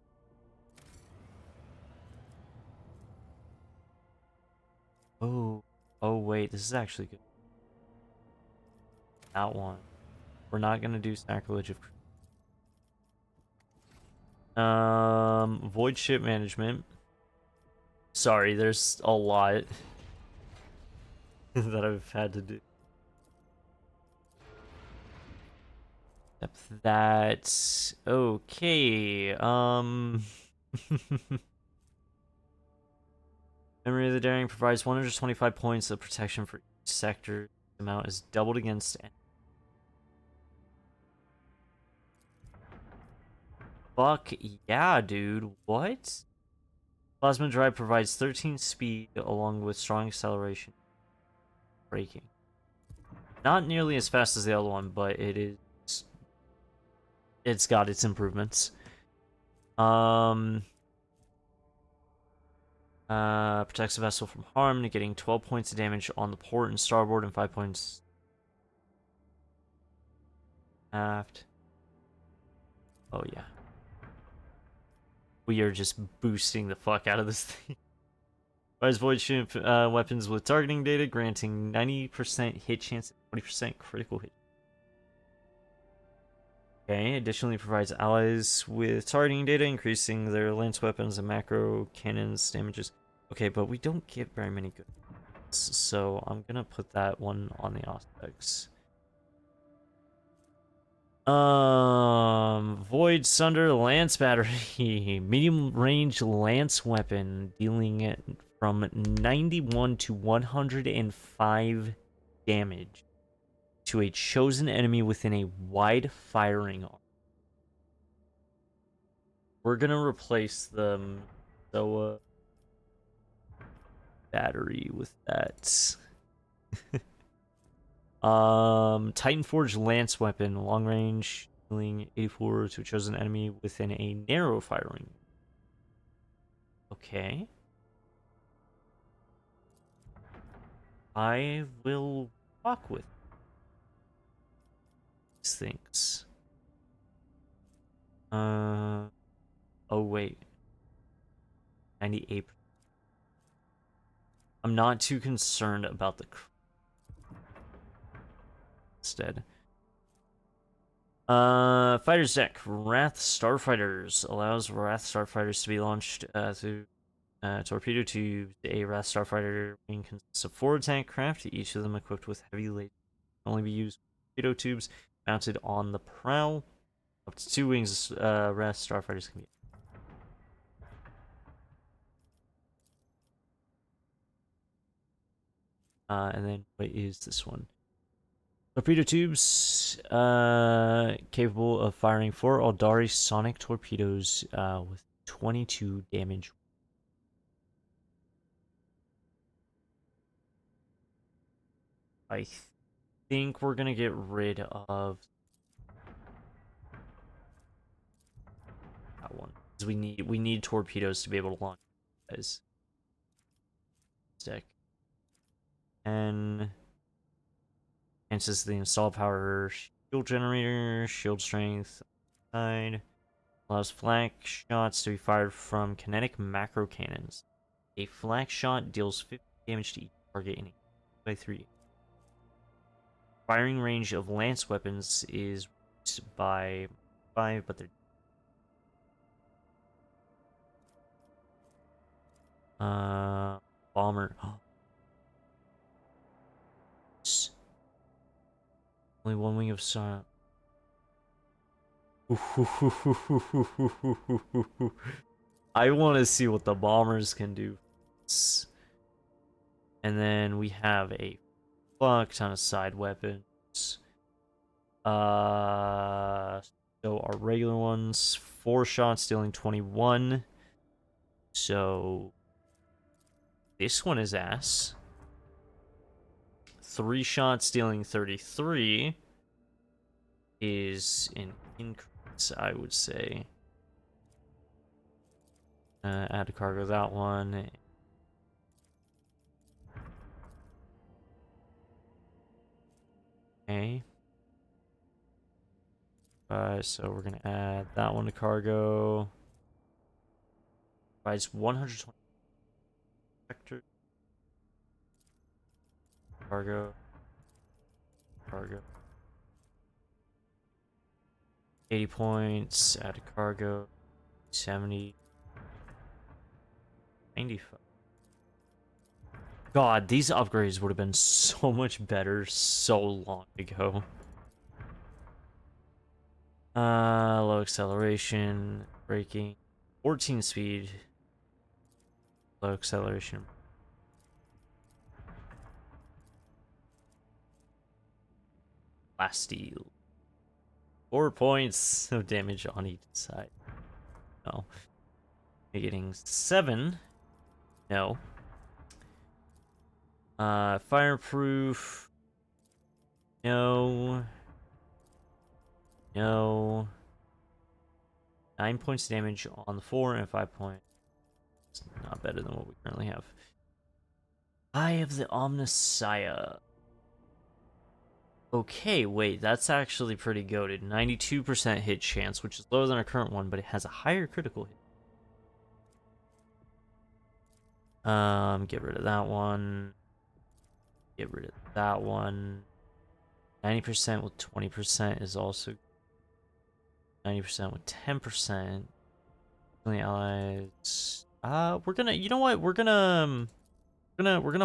Oh wait, this is actually good. That one. We're not gonna do sacrilege of void ship management. Sorry, there's a lot that I've had to do. That's okay. Memory of the Daring provides 125 points of protection for each sector. The amount is doubled against. Fuck yeah, dude. What? Plasma Drive provides 13 speed along with strong acceleration. Braking. Not nearly as fast as the other one, but it is. It's got its improvements. Protects the vessel from harm, negating 12 points of damage on the port and starboard and 5 points aft. Oh yeah. We are just boosting the fuck out of this thing. Fires void ship weapons with targeting data, granting 90% hit chance and 20% critical hit. Okay, additionally provides allies with targeting data, increasing their lance weapons and macro cannons damages. Okay, but we don't get very many good ones, so I'm gonna put that one on the Auspex. Void Sunder Lance Battery. Medium range lance weapon, dealing it from 91 to 105 damage to a chosen enemy within a wide firing arc. We're gonna replace the Zoa battery with that. Titan Forge Lance Weapon, long range, dealing 84 to a chosen enemy within a narrow firing. Okay. I will walk with these things. Oh wait. 98. I'm not too concerned about the instead. Fighter's deck. Wrath Starfighters allows Wrath Starfighters to be launched through torpedo tubes. A Wrath Starfighter wing consists of 4 tank craft, each of them equipped with heavy laser. Can only be used with torpedo tubes mounted on the prow. Up to 2 wings, Wrath Starfighters can be. And then what is this one? Torpedo tubes, capable of firing 4 Aldari sonic torpedoes with 22 damage. I think we're gonna get rid of that one because we need torpedoes to be able to launch this deck. And enhances the install power, shield generator, shield strength, side. Allows flak shots to be fired from kinetic macro cannons. A flak shot deals 50 damage to each target in a 3. Firing range of lance weapons is reduced by 5, but they're bomber. Only 1 wing of sun. I want to see what the bombers can do. And then we have a fuck ton of side weapons. So our regular ones, 4 shots dealing 21. So this one is ass. 3 shots dealing 33 is an increase, I would say. Add to cargo that one. Okay. So we're gonna add that one to cargo. Provides 120 vector. Cargo. 80 points. Add to cargo. 70. 95. God, these upgrades would have been so much better so long ago. Low acceleration, braking, 14 speed, low acceleration. Blast steel. 4 points of damage on each side. No. Getting 7. No. Fireproof. No. No. 9 points damage on the 4 and 5 points. It's not better than what we currently have. Eye of the Omnissiah. Okay, wait, that's actually pretty goated. 92% hit chance, which is lower than our current one, but it has a higher critical hit. Get rid of that one. Get rid of that one. 90% with 20% is also 90% with 10%. The allies. We're gonna. You know what? We're gonna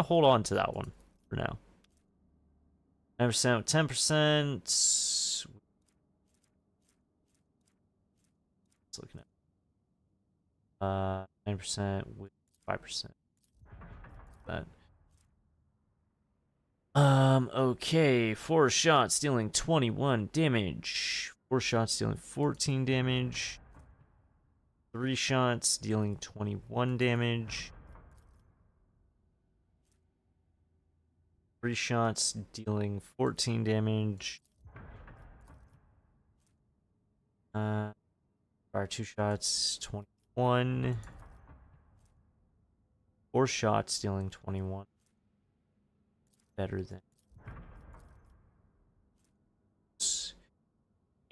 hold on to that one for now. 9% with 10%. Looking at 9% with 5%. That. Okay, 4 shots dealing 21 damage. 4 shots dealing 14 damage. 3 shots dealing 21 damage. 3 shots dealing 14 damage. Fire 2 shots, 21. 4 shots dealing 21. Better than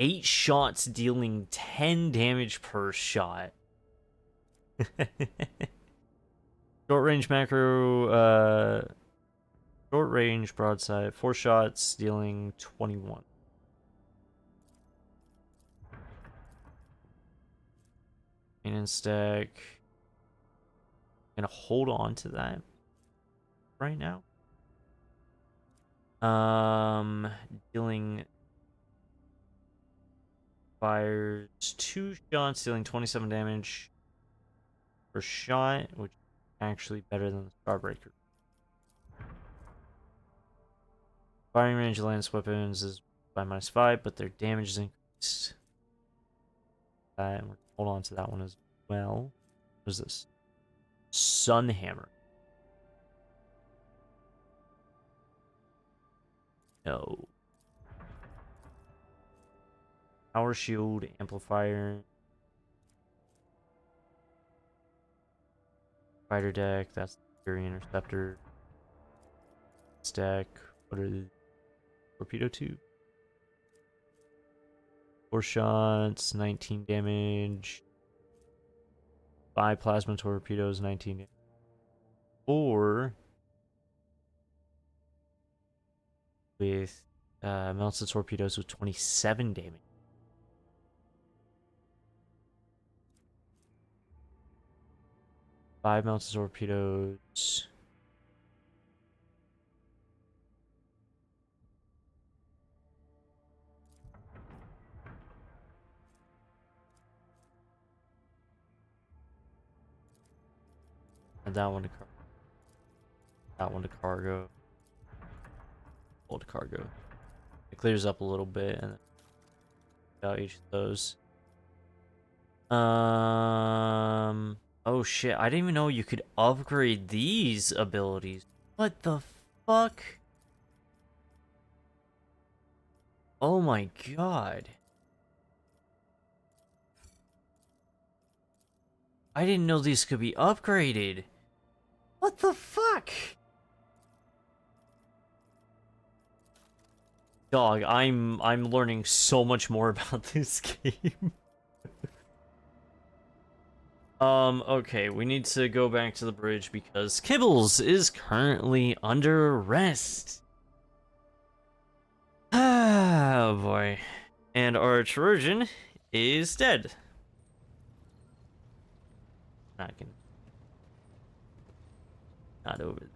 8 shots dealing 10 damage per shot. Short range macro, short range broadside, 4 shots dealing 21. Maintenance stack. I'm gonna hold on to that right now. Dealing fires 2 shots, dealing 27 damage per shot, which is actually better than the Starbreaker. Firing range of lance weapons is by -5, but their damage is increased. And we're gonna hold on to that one as well. What is this? Sunhammer. No. Power shield, amplifier. Fighter deck, that's the Fury Interceptor. Stack, what are the torpedo tube? 4 shots, 19 damage. 5 plasma torpedoes, 19 damage. 4 with melted torpedoes with 27 damage. Five melted torpedoes. And that one to cargo. That one to cargo. Hold cargo. It clears up a little bit and then out each of those. Oh shit, I didn't even know you could upgrade these abilities. What the fuck? Oh my god. I didn't know these could be upgraded. What the fuck? Dog, I'm learning so much more about this game. Okay, we need to go back to the bridge because Kibbles is currently under arrest. Oh boy. And our Trojan is dead. Not gonna. Not over.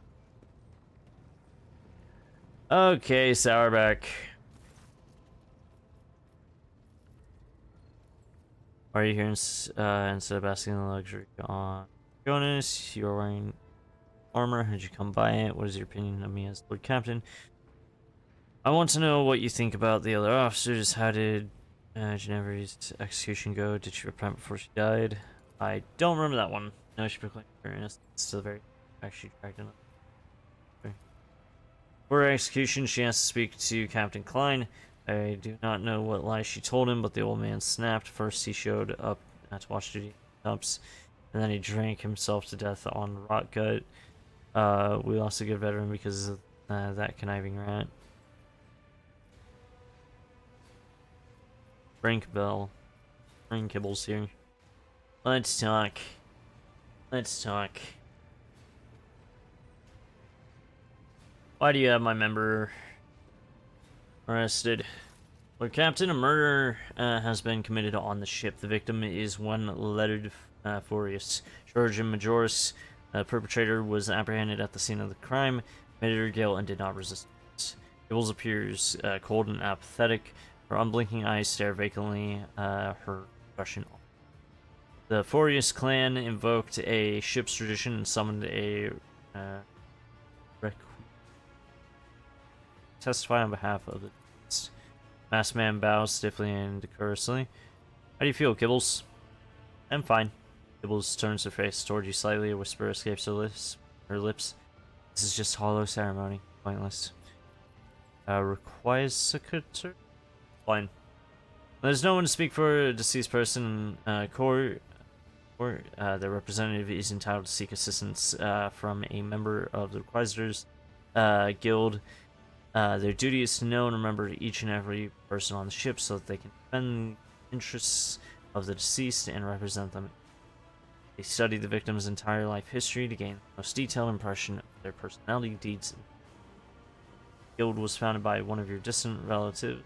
Okay, Sourback. Are you here instead of basking in the luxury on Jonas? You're wearing armor. How'd you come by it? What is your opinion of me as Lord Captain? I want to know what you think about the other officers. How did Ginevra's execution go? Did she repent before she died? I don't remember that one. No, she proclaimed her innocence to the very fact she dragged in. For her execution, she has to speak to Captain Klein. I do not know what lies she told him, but the old man snapped. First, he showed up to watch duty cups, and then he drank himself to death on rot gut. We lost a good veteran because of that conniving rat. Frank Bell. Frank Kibbles here. Let's talk. Let's talk. Why do you have my member arrested? Lord Captain, a murder has been committed on the ship. The victim is one lettered Furious. Georgian Majoris. The perpetrator was apprehended at the scene of the crime, admitted her guilt, and did not resist. Gibbles appears cold and apathetic. Her unblinking eyes stare vacantly, her expression. The Furious clan invoked a ship's tradition and summoned a testify on behalf of the masked man bows stiffly and decorously. How do you feel, Kibbles? I'm fine. Kibbles turns her face toward you slightly, a whisper escapes her lips. This is just hollow ceremony, pointless. Requisitor? Fine. There's no one to speak for a deceased person in court. The representative is entitled to seek assistance from a member of the Requisitors Guild. Their duty is to know and remember each and every person on the ship so that they can defend the interests of the deceased and represent them. They study the victim's entire life history to gain the most detailed impression of their personality, deeds. The guild was founded by one of your distant ancestors.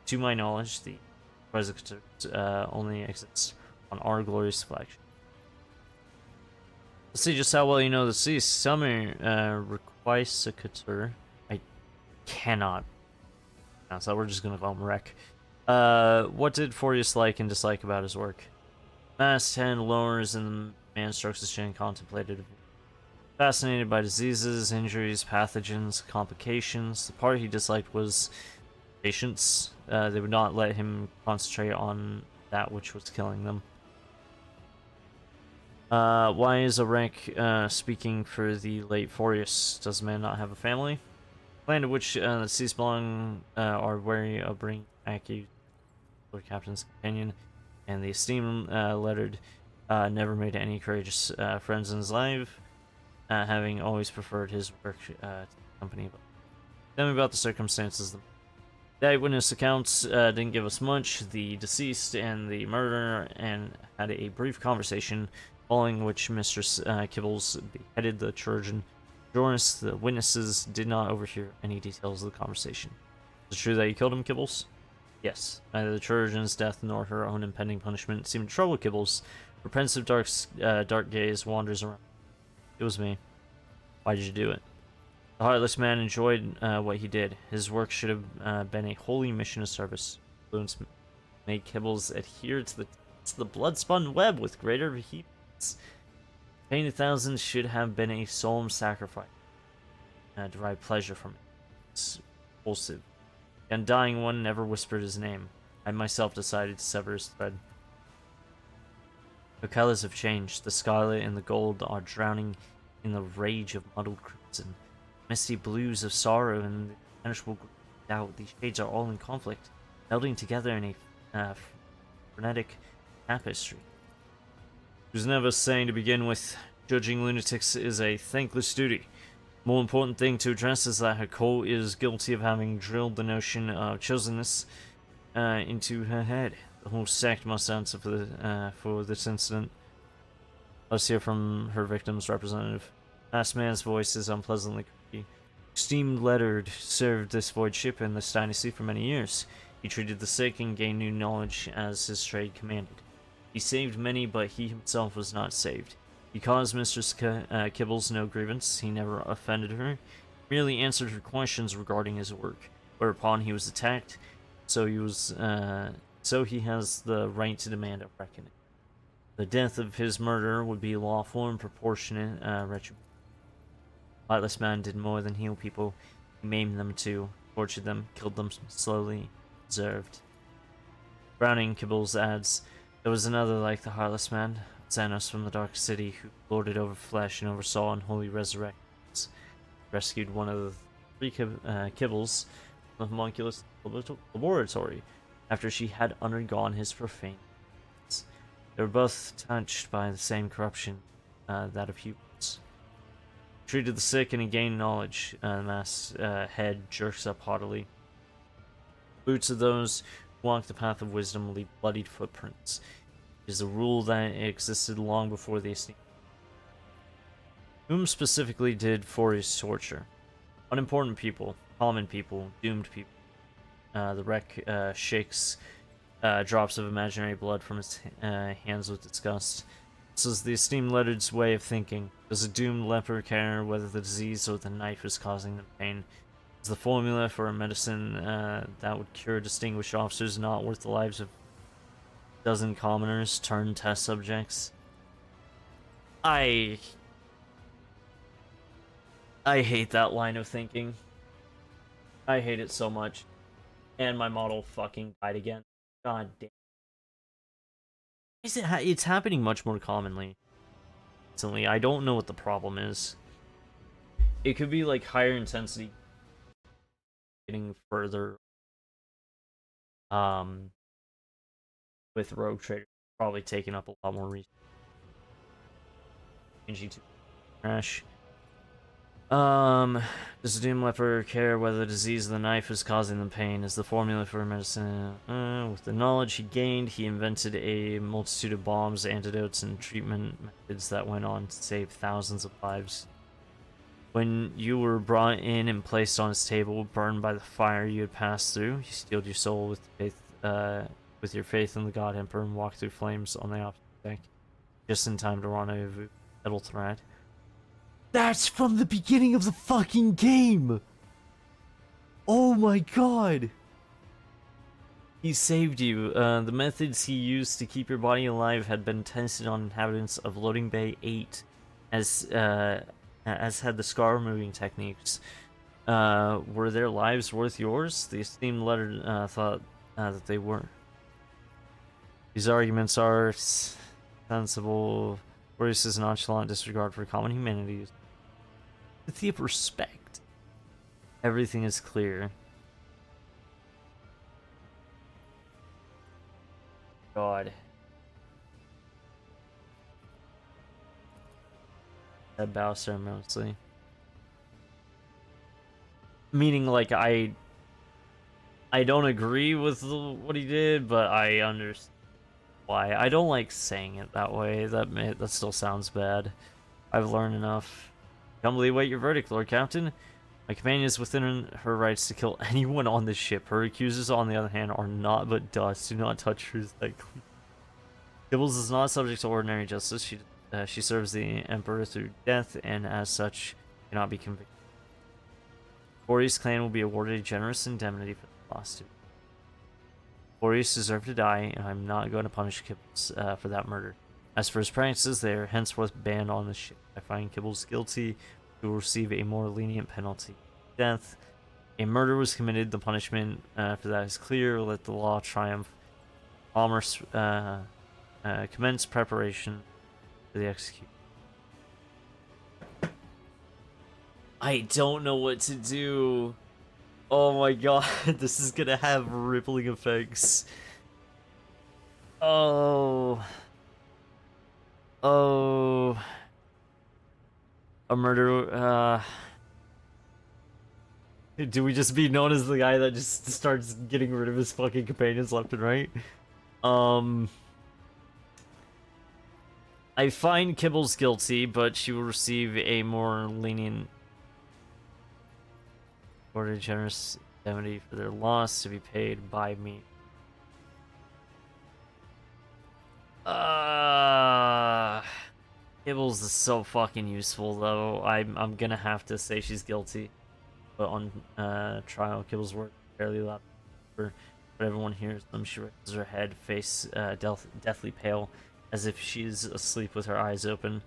To my knowledge, the Requisitors only exists on our glorious flagship. Let's see just how well you know the deceased. Tell me, Requisitor. I cannot pronounce that. We're just gonna call him Rec. What did Furious like and dislike about his work? Masked hand lowers and the man strokes his chin, contemplated. Fascinated by diseases, injuries, pathogens, complications. The part he disliked was patients. They would not let him concentrate on that which was killing them. Why is a rank speaking for the late Furious? Does the man not have a family? Land to which the deceased belong are wary of bringing accused Lord Captain's companion, and the esteemed lettered never made any courageous friends in his life, having always preferred his work to the company. Tell me about the circumstances. The eyewitness accounts didn't give us much. The deceased and the murderer had a brief conversation, following which Mistress Kibbles beheaded the Trojan. Joris, the witnesses did not overhear any details of the conversation. Is it true that you killed him, Kibbles? Yes. Neither the Trojan's death nor her own impending punishment seemed to trouble Kibbles. Her pensive dark gaze wanders around. It was me. Why did you do it? The heartless man enjoyed what he did. His work should have been a holy mission of service. Influence made Kibbles adhere to the blood-spun web with greater vehemence. Paying 1,000 should have been a solemn sacrifice. Derive pleasure from it. It's repulsive. The undying one never whispered his name. I myself decided to sever his thread. The colors have changed. The scarlet and the gold are drowning in the rage of muddled crimson. Misty blues of sorrow and the impenetrable doubt. These shades are all in conflict, melding together in a frenetic tapestry. It was never saying to begin with. Judging lunatics is a thankless duty. The more important thing to address is that her cult is guilty of having drilled the notion of chosenness into her head. The whole sect must answer for this incident. Let's hear from her victim's representative. Last man's voice is unpleasantly creepy. Esteemed lettered served this void ship in this dynasty for many years. He treated the sick and gained new knowledge as his trade commanded. He saved many, but he himself was not saved. He caused Mistress Kibbles no grievance. He never offended her. Merely answered her questions regarding his work. Whereupon he was attacked. So he has the right to demand a reckoning. The death of his murderer would be lawful and proportionate retribution. Heartless man did more than heal people. He maimed them too, tortured them, killed them slowly, deserved. Browning Kibbles adds, there was another like the Heartless man, Xanos from the Dark City, who lorded over flesh and oversaw unholy resurrections. Rescued one of the 3 Kibbles from the homunculus laboratory after she had undergone his profane. They were both touched by the same corruption, that of humans. Treated the sick and he gained knowledge. The masked head jerks up haughtily. Boots of those who walk the path of wisdom leave bloodied footprints. It is a rule that existed long before the esteem. Whom specifically did Furious torture? Unimportant people, common people, doomed people. The wreck shakes drops of imaginary blood from his hands with disgust. This is the esteemed leopard's way of thinking. Does a doomed leopard care whether the disease or the knife is causing them pain? Is the formula for a medicine that would cure distinguished officers not worth the lives of a dozen commoners turned test subjects? I hate that line of thinking. I hate it so much. And my model fucking died again. God damn. It's happening much more commonly recently. I don't know what the problem is. It could be like higher intensity getting further with Rogue Trader probably taking up a lot more resources. NG2 crash. Does the Doom Leper care whether the disease of the knife is causing them pain? Is the formula for medicine? With the knowledge he gained, he invented a multitude of bombs, antidotes, and treatment methods that went on to save thousands of lives. When you were brought in and placed on his table, burned by the fire you had passed through, he steeled your soul with faith, with your faith in the God Emperor, and walked through flames on the opposite deck, just in time to rendezvous Metal Threat. That's from the beginning of the fucking game! Oh my god! He saved you. The methods he used to keep your body alive had been tested on inhabitants of Loading Bay 8, as had the scar removing techniques. Were their lives worth yours? The esteemed letter thought that they were. These arguments are sensible. Boreas' nonchalant disregard for common humanities. Empathy of respect. Everything is clear. God. That bow ceremoniously. Meaning, like, I don't agree with what he did, but I understand why. I don't like saying it that way. That still sounds bad. I've learned enough. Humbly await your verdict, Lord Captain. My companion is within her rights to kill anyone on this ship. Her accusers, on the other hand, are not but dust. Do not touch her. Gibbles is not subject to ordinary justice. She serves the Emperor through death, and as such, cannot be convicted. Boreas' clan will be awarded a generous indemnity for the lost two. Boreas deserved to die, and I'm not going to punish Kibbles for that murder. As for his practices, they are henceforth banned on the ship. I find Kibbles guilty, he will receive a more lenient penalty. Death. A murder was committed. The punishment for that is clear. Let the law triumph. Commerce commence preparation for the execution. I don't know what to do. Oh my god, this is gonna have rippling effects. Oh. Oh. A murder, do we just be known as the guy that just starts getting rid of his fucking companions left and right? I find Kibbles guilty, but she will receive a more lenient or a generous indemnity for their loss to be paid by me. Kibbles is so fucking useful, though. I'm gonna have to say she's guilty. But on trial, Kibbles worked fairly loud. But everyone hears them. She raises her head, face deathly pale, as if she's asleep with her eyes open.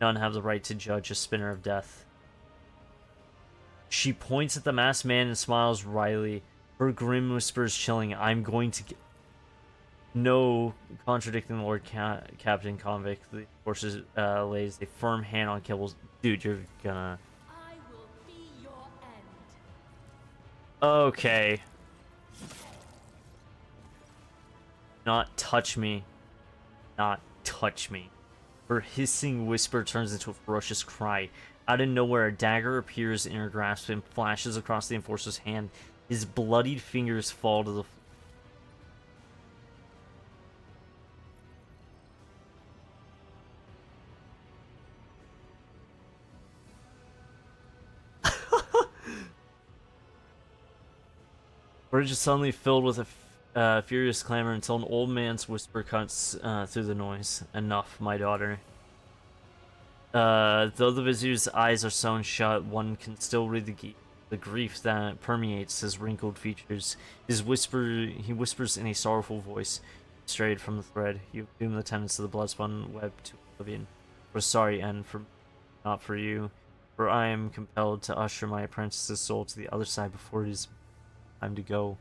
None have the right to judge a spinner of death. She points at the masked man and smiles wryly. Her grim whispers chilling. I'm going to get... No contradicting the Lord Captain Convict. The forces lays a firm hand on Kibbles. Dude, you're gonna... I will be your end. Okay. Not touch me. Not touch me. Her hissing whisper turns into a ferocious cry. Out of nowhere, a dagger appears in her grasp and flashes across the enforcer's hand. His bloodied fingers fall to the floor. bridge is suddenly filled with a furious clamor until an old man's whisper cuts through the noise. Enough, my daughter. Though the vizier's eyes are sewn shut, one can still read the grief that permeates his wrinkled features. He whispers in a sorrowful voice, strayed from the thread. You doom the tenants of the bloodspun web to oblivion. For sorry end, for not for you, for I am compelled to usher my apprentice's soul to the other side before it is time to go.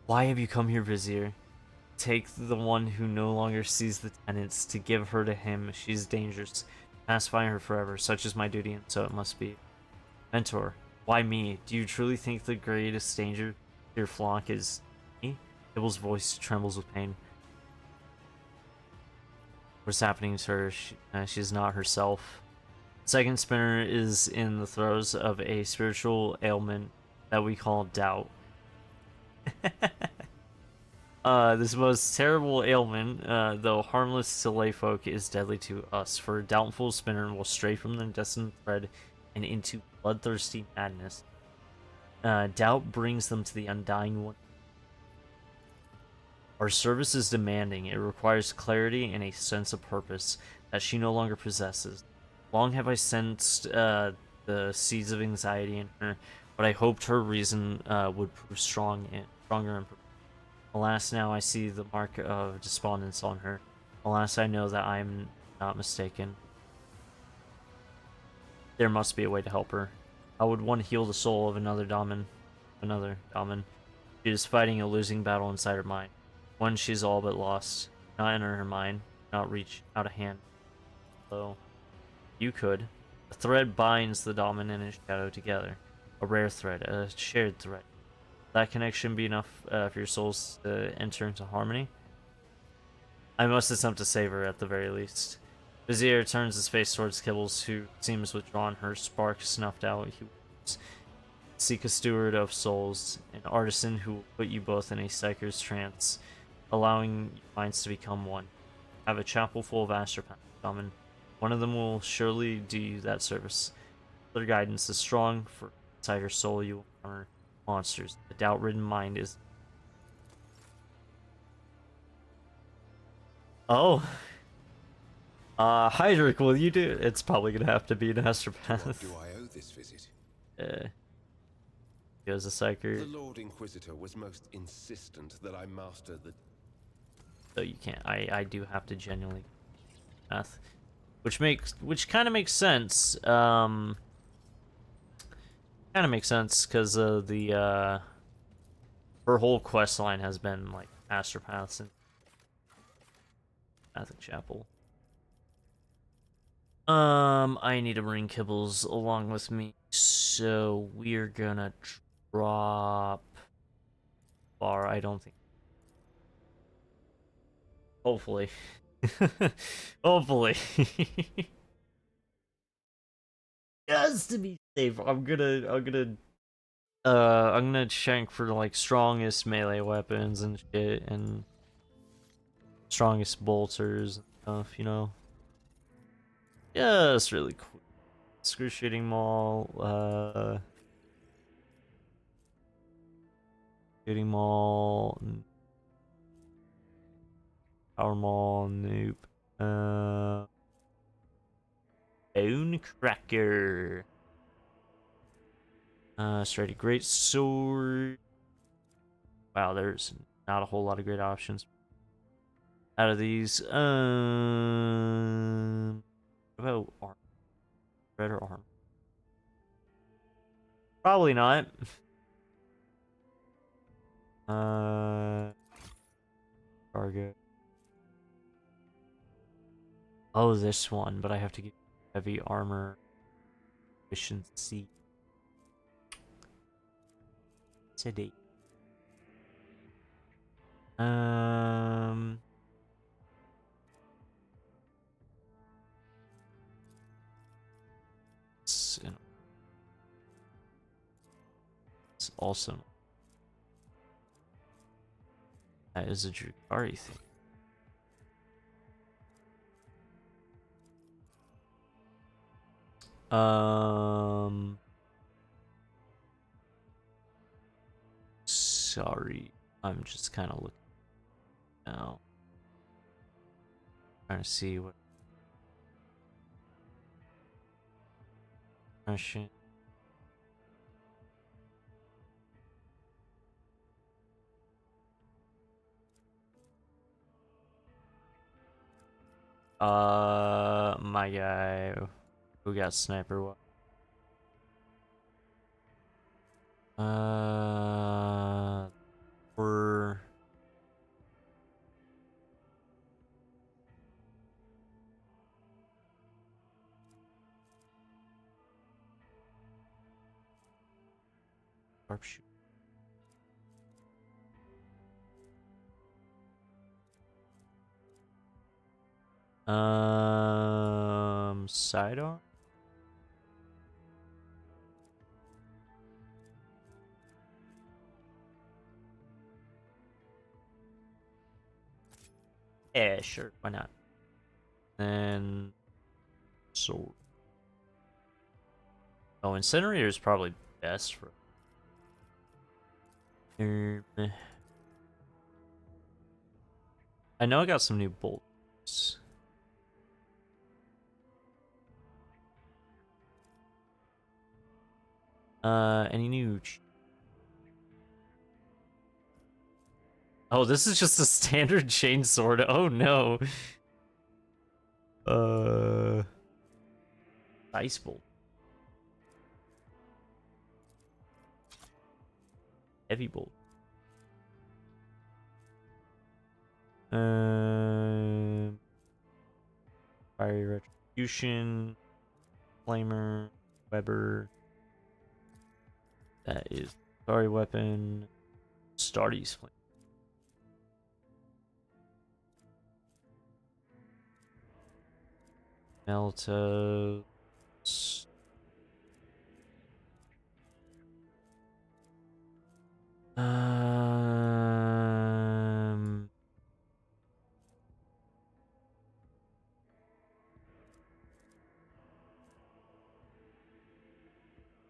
Why have you come here, Vizier? Take the one who no longer sees the tenants, to give her to him. She is dangerous. Pacify her forever. Such is my duty, and so it must be. Mentor, why me? Do you truly think the greatest danger to your flock is me? Kibble's voice trembles with pain. What's happening to her? She is not herself. Second Spinner is in the throes of a spiritual ailment that we call doubt. This most terrible ailment, though harmless to layfolk, is deadly to us, for a doubtful spinner will stray from their destined thread and into bloodthirsty madness. Doubt brings them to the undying one. Our service is demanding. It requires clarity and a sense of purpose that she no longer possesses. Long have I sensed the seeds of anxiety in her, but I hoped her reason would prove stronger and alas, now I see the mark of despondence on her. Alas, I know that I am not mistaken. There must be a way to help her. How would one heal the soul of another Daman? She is fighting a losing battle inside her mind. One she's all but lost. Not enter her mind, not reach out a hand. So, you could. A thread binds the Daman and his shadow together. A rare thread, a shared thread. That connection be enough for your souls to enter into harmony? I must attempt to save her at the very least. Vizier turns his face towards Kibbles, who seems withdrawn, her spark snuffed out. He weeps. Seek a steward of souls, an artisan who will put you both in a psycher's trance, allowing your minds to become one. Have a chapel full of astropaths summon. One of them will surely do you that service. Their guidance is strong, for inside her soul you will encounter monsters. The doubt-ridden mind is... Oh. Hydric, will you do... It's probably gonna have to be an astropath. What do I owe this visit? He was a psyker. The Lord Inquisitor was most insistent that I master the... So you can't... I do have to genuinely... Math. Which kind of makes sense. Kind of makes sense, because the, her whole quest line has been, like, astropaths and Pathic Chapel. I need to bring Kibbles along with me, so we're gonna drop bar. I don't think. Hopefully. Hopefully. Just to be safe, I'm gonna check for like strongest melee weapons and shit, and strongest bolters and stuff, you know. Just really quick. Excruciating Maul, Shooting Maul, Power Maul, nope. Bone Cracker. Straight Great Sword. Wow, there's not a whole lot of great options out of these. What about armor? Red or armor? Probably not. Target. Oh, this one, but I have to get heavy armor efficiency. Today. It's awesome. That is a Drukari thing. sorry. I'm just kind of looking now. Trying to see what question. My guy who got sniper. We're sharpshooter. Sidearm. Yeah, sure, why not? And sword. Oh, incinerator is probably best for. I know I got some new bolts. Any new? Oh, this is just a standard chain sword. Oh no. Ice bolt. Heavy bolt. Fiery retribution. Flamer. Weber. That is sorry weapon. Stardy's flame. Meltos.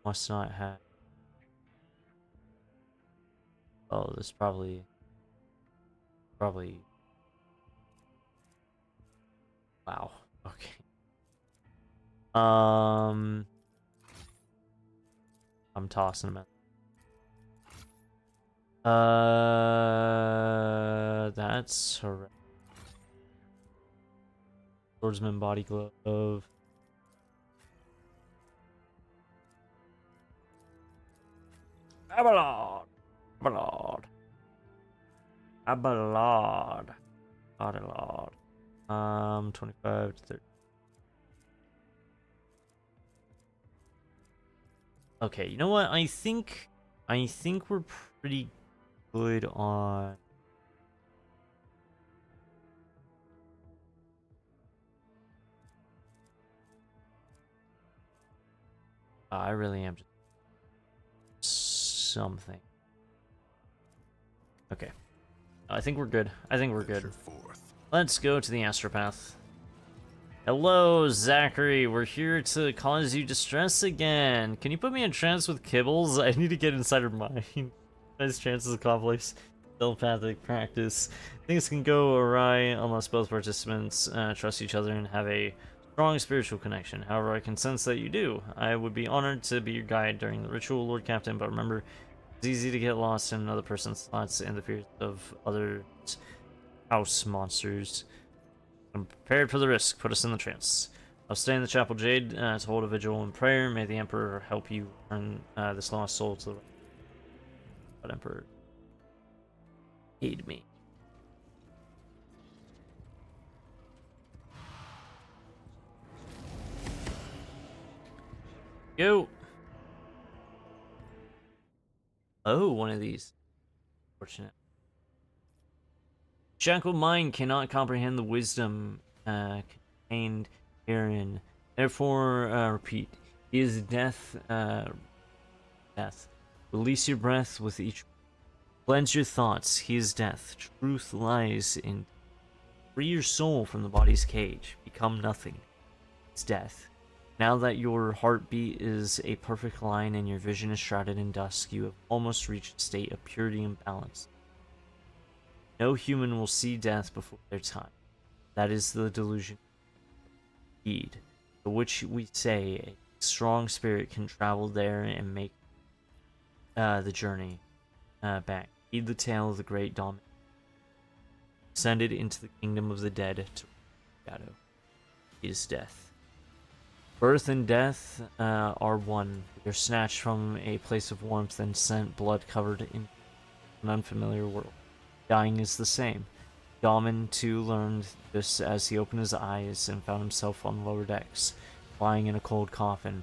Must not have. Oh, this probably. Wow. Okay. I'm tossing them out. That's horrendous. Swordsman body glove. Abelard. 25 to 30. Okay, you know what? I think we're pretty good on. I really am just something. Okay. I think we're good. Let's go to the Astropath. Hello, Zachary. We're here to cause you distress again. Can you put me in trance with Kibbles? I need to get inside her mind. Nice chances of complex telepathic practice. Things can go awry unless both participants trust each other and have a strong spiritual connection. However, I can sense that you do. I would be honored to be your guide during the ritual, Lord Captain, but remember, it's easy to get lost in another person's thoughts and the fears of other house monsters. I'm prepared for the risk. Put us in the trance. I'll stay in the Chapel Jade to hold a vigil and prayer. May the Emperor help you return this lost soul to the but Emperor. Aid me. Go. Oh, one of these. Fortunate. Shackled mind cannot comprehend the wisdom contained herein. Therefore, repeat. He is death. Death. Release your breath with each. Cleanse your thoughts. He is death. Truth lies in. Free your soul from the body's cage. Become nothing. It's death. Now that your heartbeat is a perfect line and your vision is shrouded in dusk, you have almost reached a state of purity and balance. No human will see death before their time. That is the delusion. Indeed, for which we say a strong spirit can travel there and make the journey back. Heed the tale of the great Dominant, descended into the kingdom of the dead to shadow. His death. Birth and death are one. You're snatched from a place of warmth and sent blood-covered in an unfamiliar world. Dying is the same. Dahlman, too, learned this as he opened his eyes and found himself on lower decks, lying in a cold coffin.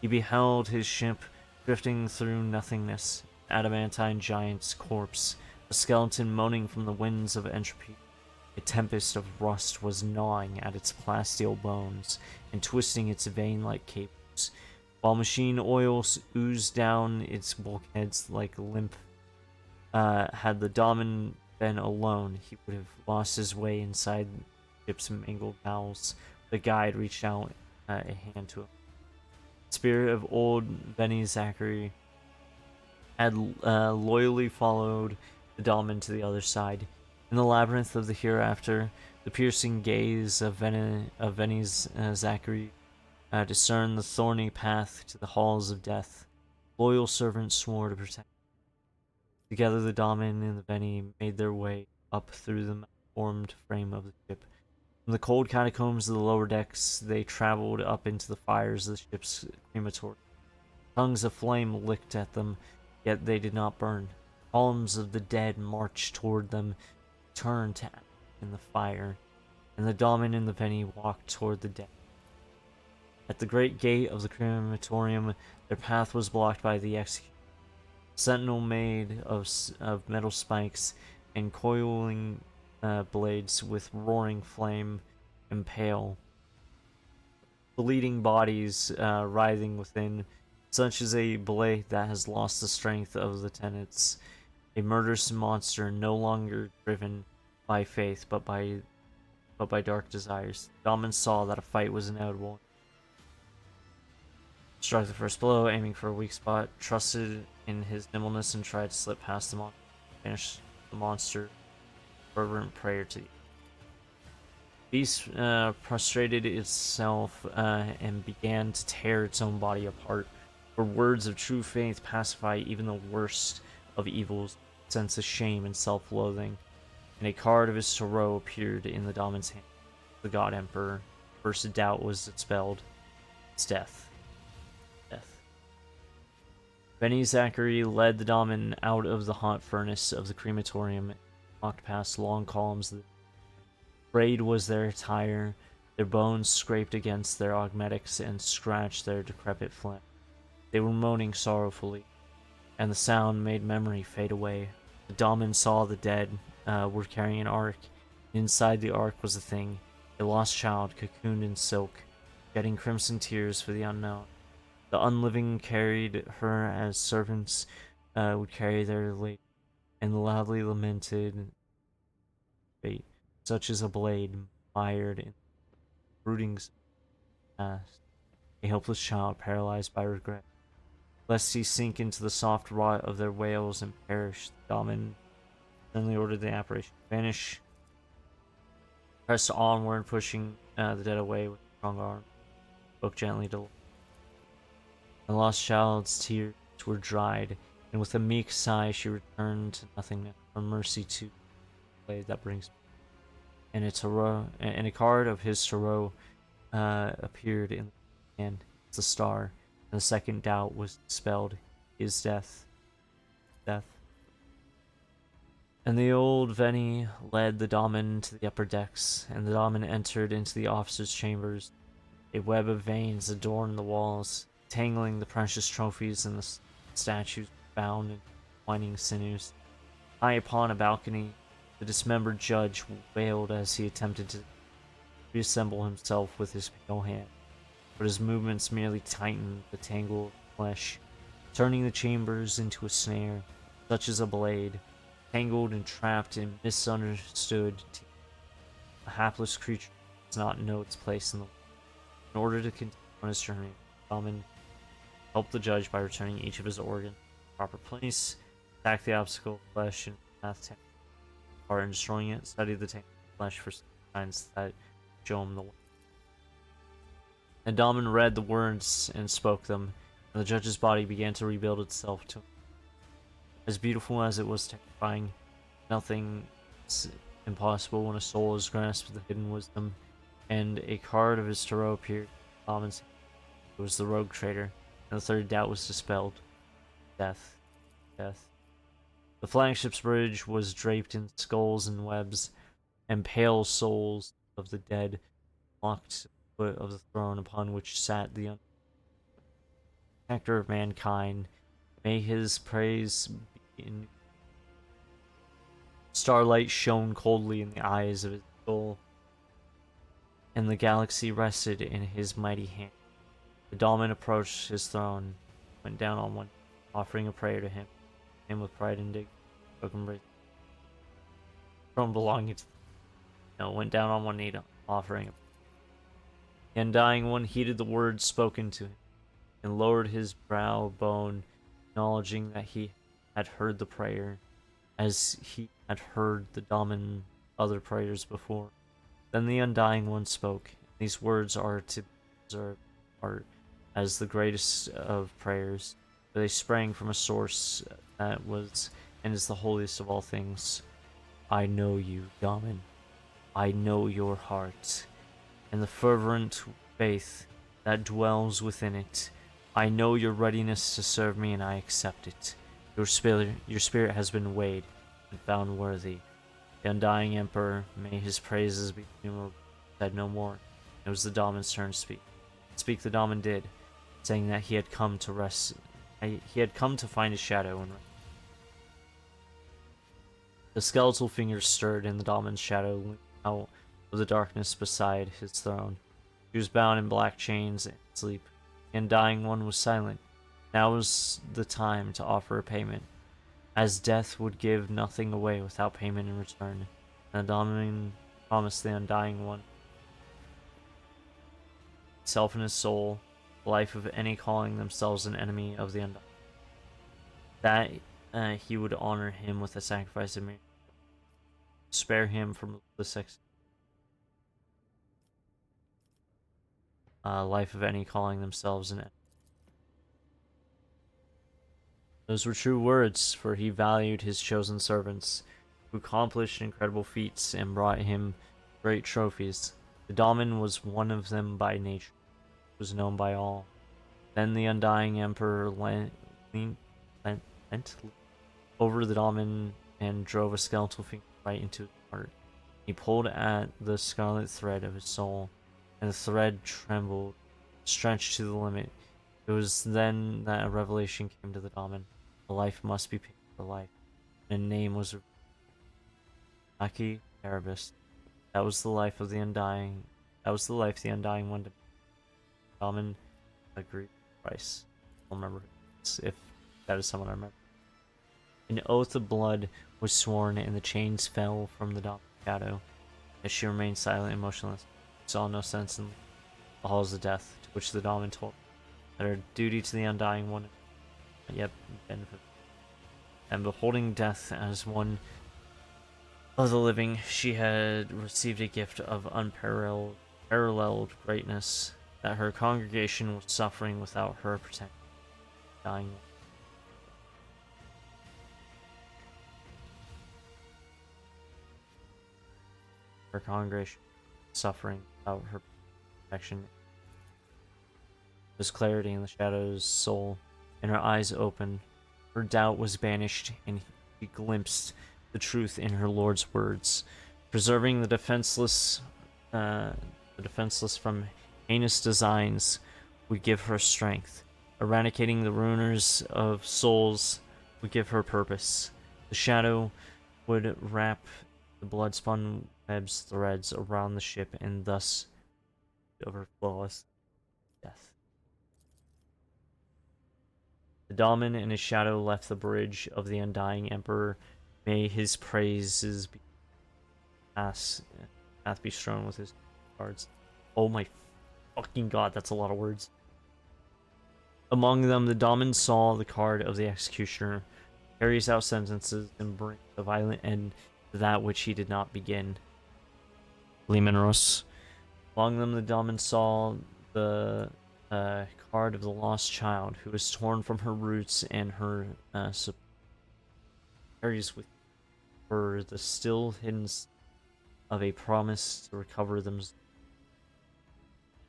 He beheld his ship drifting through nothingness, adamantine giant's corpse, a skeleton moaning from the winds of entropy. A tempest of rust was gnawing at its plasteel bones and twisting its vein-like cables, while machine oil oozed down its bulkheads like lymph. Had the Dahlman been alone, he would have lost his way inside the ship's mangled bowels. The guide reached out a hand to him. The spirit of old Benny Zachary had loyally followed the Dahlman to the other side. In the labyrinth of the hereafter, the piercing gaze of Benny's Zachary discerned the thorny path to the halls of death. Loyal servants swore to protect. Together the Dahlman and the Benny made their way up through the malformed frame of the ship. From the cold catacombs of the lower decks, they traveled up into the fires of the ship's crematorium. Tongues of flame licked at them, yet they did not burn. Columns of the dead marched toward them, turned to in the fire, and the Dahlman and the Benny walked toward the dead. At the great gate of the crematorium, their path was blocked by the executioner. Sentinel made of metal spikes and coiling blades with roaring flame impale bleeding bodies writhing within. Such is a blade that has lost the strength of the tenets, a murderous monster no longer driven by faith but by dark desires. Dahlman saw that a fight was inevitable. Struck the first blow, aiming for a weak spot, trusted in his nimbleness and tried to slip past the monster, finish the monster. Fervent prayer to the beast prostrated itself and began to tear its own body apart. For words of true faith pacify even the worst of evils, sense of shame and self-loathing. And a card of his tarot appeared in the Dahlman's hand. The God Emperor. First doubt was dispelled. It's death. Benny Zachary led the Dahlman out of the hot furnace of the crematorium and walked past long columns. Frayed was their attire, their bones scraped against their augmetics and scratched their decrepit flesh. They were moaning sorrowfully, and the sound made memory fade away. The Dahlman saw the dead were carrying an ark. Inside the ark was a thing, a lost child cocooned in silk, shedding crimson tears for the unknown. The unliving carried her as servants would carry their late, and loudly lamented fate, such as a blade mired in broodings past, a helpless child paralyzed by regret. Lest he sink into the soft rot of their wails and perish, the Dahlman suddenly ordered the apparition to vanish, pressed onward, pushing the dead away with a strong arm, spoke gently to the lost child's tears were dried, and with a meek sigh she returned to nothingness, for mercy to the blade that brings. And a card of his tarot appeared in the hand. It's a star, and the second doubt was dispelled. His death. And the old Veni led the Dahlman to the upper decks, and the Dahlman entered into the officers' chambers. A web of veins adorned the walls, tangling the precious trophies and the statues bound in winding sinews. High upon a balcony, the dismembered judge wailed as he attempted to reassemble himself with his pale hand, but his movements merely tightened the tangled flesh, turning the chambers into a snare, such as a blade, tangled and trapped and misunderstood. A hapless creature does not know its place in the world. In order to continue on his journey, Dahlman helped the judge by returning each of his organs to the proper place, attack the obstacle flesh and path apart and destroying it, study the flesh for signs that show him the way. And Dahlman read the words and spoke them, and the judge's body began to rebuild itself to as beautiful as it was terrifying. Nothing is impossible when a soul has grasped the hidden wisdom, and a card of his tarot appeared. Dahlman's it was the rogue trader, and the third doubt was dispelled. Death. Death. The flagship's bridge was draped in skulls and webs, and pale souls of the dead blocked the foot of the throne upon which sat the protector of mankind. May his praise be in. Starlight shone coldly in the eyes of his soul, and the galaxy rested in his mighty hand. The Dahlman approached his throne, went down on one, offering a prayer to him, and with pride and dignity, took embrace. Throne belonging to went down on one knee, offering a prayer. The Undying One heeded the words spoken to him, and lowered his brow bone, acknowledging that he had heard the prayer, as he had heard the Dahlman other prayers before. Then the Undying One spoke. These words are to be preserved as the greatest of prayers, for they sprang from a source that was and is the holiest of all things. I know you, Dahlman. I know your heart, and the fervent faith that dwells within it. I know your readiness to serve me, and I accept it. Your spirit has been weighed and found worthy. The Undying Emperor, may his praises be innumerable, said no more. It was the Dahlman's turn to speak. Speak the Dahlman did, saying that he had come to rest. He had come to find his shadow and rest. The skeletal fingers stirred, and the Dahlman's shadow leaned out of the darkness beside his throne. He was bound in black chains and sleep. The Undying One was silent. Now was the time to offer a payment, as death would give nothing away without payment in return. And the Dahlman promised the Undying One himself and his soul, the life of any calling themselves an enemy of the Undying. That he would honor him with a sacrifice of me, spare him from the life of any calling themselves an enemy. Those were true words, for he valued his chosen servants, who accomplished incredible feats and brought him great trophies. The Dahlman was one of them by nature, was known by all. Then the Undying Emperor leaned over the Dahlman and drove a skeletal finger right into his heart. He pulled at the scarlet thread of his soul, and the thread trembled, stretched to the limit. It was then that a revelation came to the Dahlman. The life must be paid for life, and a name was Aki Erebus. That was the life of the Undying. That was the life the Undying One demanded. Dahlman agreed with the price. I'll remember if that is someone I remember. An oath of blood was sworn, and the chains fell from the Dahlman's shadow, as she remained silent and motionless. She saw no sense in the halls of death, to which the Dahlman told her that her duty to the Undying One had not yet been fulfilled. And beholding death as one of the living, she had received a gift of unparalleled greatness, that her congregation was suffering without her protection. Dying. Her congregation suffering without her protection. There was clarity in the shadow's soul, and her eyes opened. Her doubt was banished, and he glimpsed the truth in her Lord's words, preserving the defenseless from heinous designs would give her strength. Eradicating the ruiners of souls would give her purpose. The shadow would wrap the blood-spun web's threads around the ship, and thus of her flawless death. The Dahlman and his shadow left the bridge of the Undying Emperor. May his praises be hath be strewn with his cards. Oh my fucking god, that's a lot of words. Among them, the Daemon saw the card of the executioner, carries out sentences, and brings a violent end to that which he did not begin. Limenros. Among them, the Daemon saw the card of the lost child, who was torn from her roots and her carries with her the still hidden of a promise to recover them.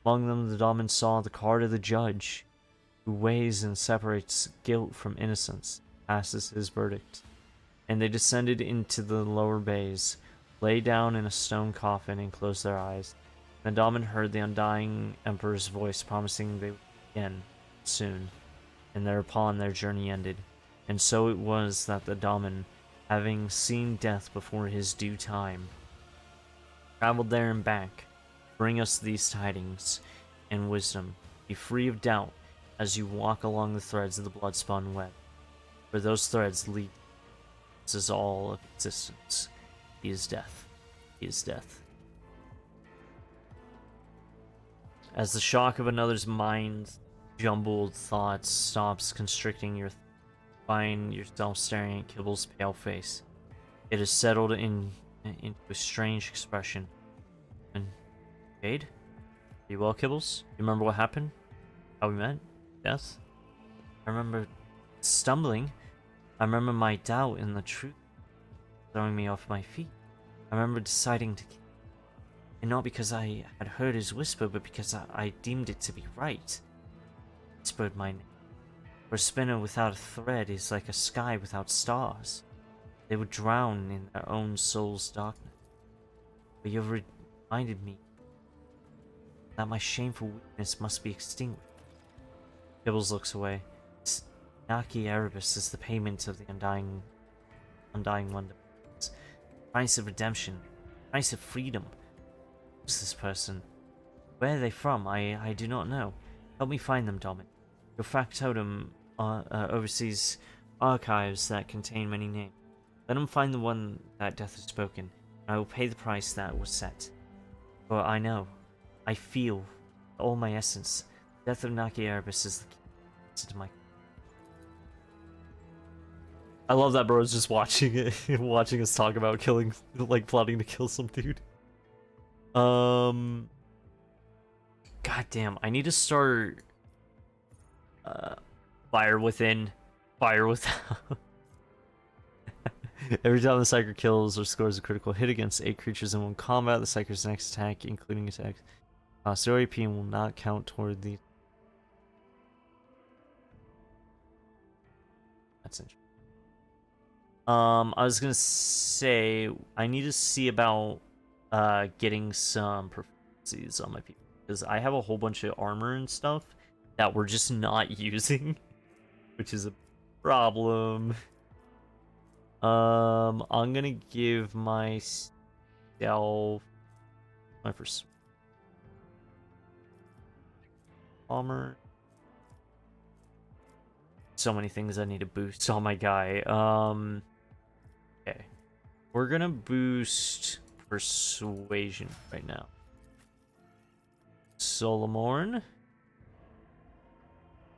Among them, the Daemon saw the card of the judge, who weighs and separates guilt from innocence, passes his verdict. And they descended into the lower bays, lay down in a stone coffin, and closed their eyes. The Daemon heard the undying Emperor's voice promising they would again soon, and thereupon their journey ended. And so it was that the Daemon, having seen death before his due time, traveled there and back, bring us these tidings and wisdom. Be free of doubt as you walk along the threads of the blood-spun web, for those threads lead. This is all of existence. He is death. He is death. As the shock of another's mind, jumbled thoughts stops constricting your find yourself staring at Kibble's pale face. It is settled into a strange expression. And Jade? Are you well, Kibbles? You remember what happened? How we met? Death? I remember stumbling. I remember my doubt in the truth throwing me off my feet. I remember deciding to kill. And not because I had heard his whisper, but because I deemed it to be right. He whispered my name. For a spinner without a thread is like a sky without stars. They would drown in their own soul's darkness. But you reminded me that my shameful weakness must be extinguished. Gibbles looks away. Naki Erebus is the payment of the undying wonder. Price of redemption. Price of freedom. Who's this person? Where are they from? I do not know. Help me find them, Domin. Your factotum oversees archives that contain many names. Let him find the one that death has spoken, and I will pay the price that was set. For I know, I feel, all my essence, the death of Naki Erebus is the key to my... I love that bro's just watching it, watching us talk about killing, like plotting to kill some dude. God damn, I need to start Fire Within, Fire Without. Every time the Psyker kills or scores a critical hit against 8 creatures in one combat, the Psyker's next attack, including attacks, zero AP and will not count toward the... That's interesting. I was gonna say, I need to see about getting some proficiencies on my people, because I have a whole bunch of armor and stuff that we're just not using, which is a problem. I'm gonna give myself my first armor. So many things I need to boost on my guy. Okay, we're gonna boost persuasion right now. Solomorn,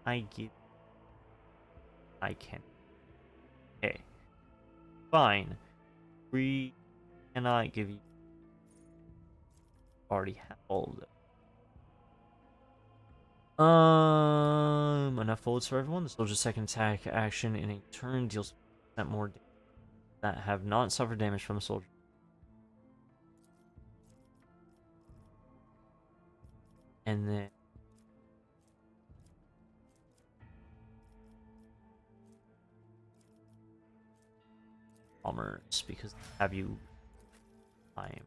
I can. Okay, fine. We cannot give you. Already have all of them. Enough bullets for everyone. The soldier's second attack action in a turn deals more damage that have not suffered damage from the soldier. And then bombers, because they have you time.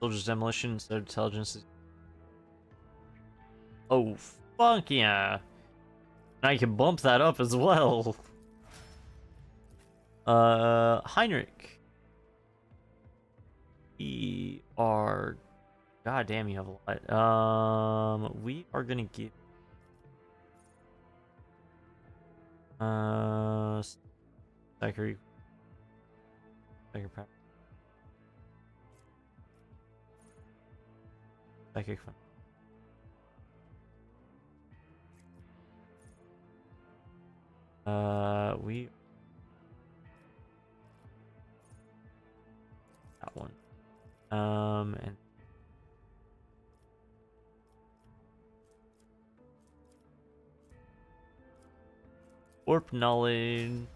Soldier's demolition instead of intelligence is... Oh, fuck yeah. And I can bump that up as well. Heinrich. We are... God damn, you have a lot. We are gonna give... Psyker Psychic power. Psychic fun. We that one. And warp knowledge.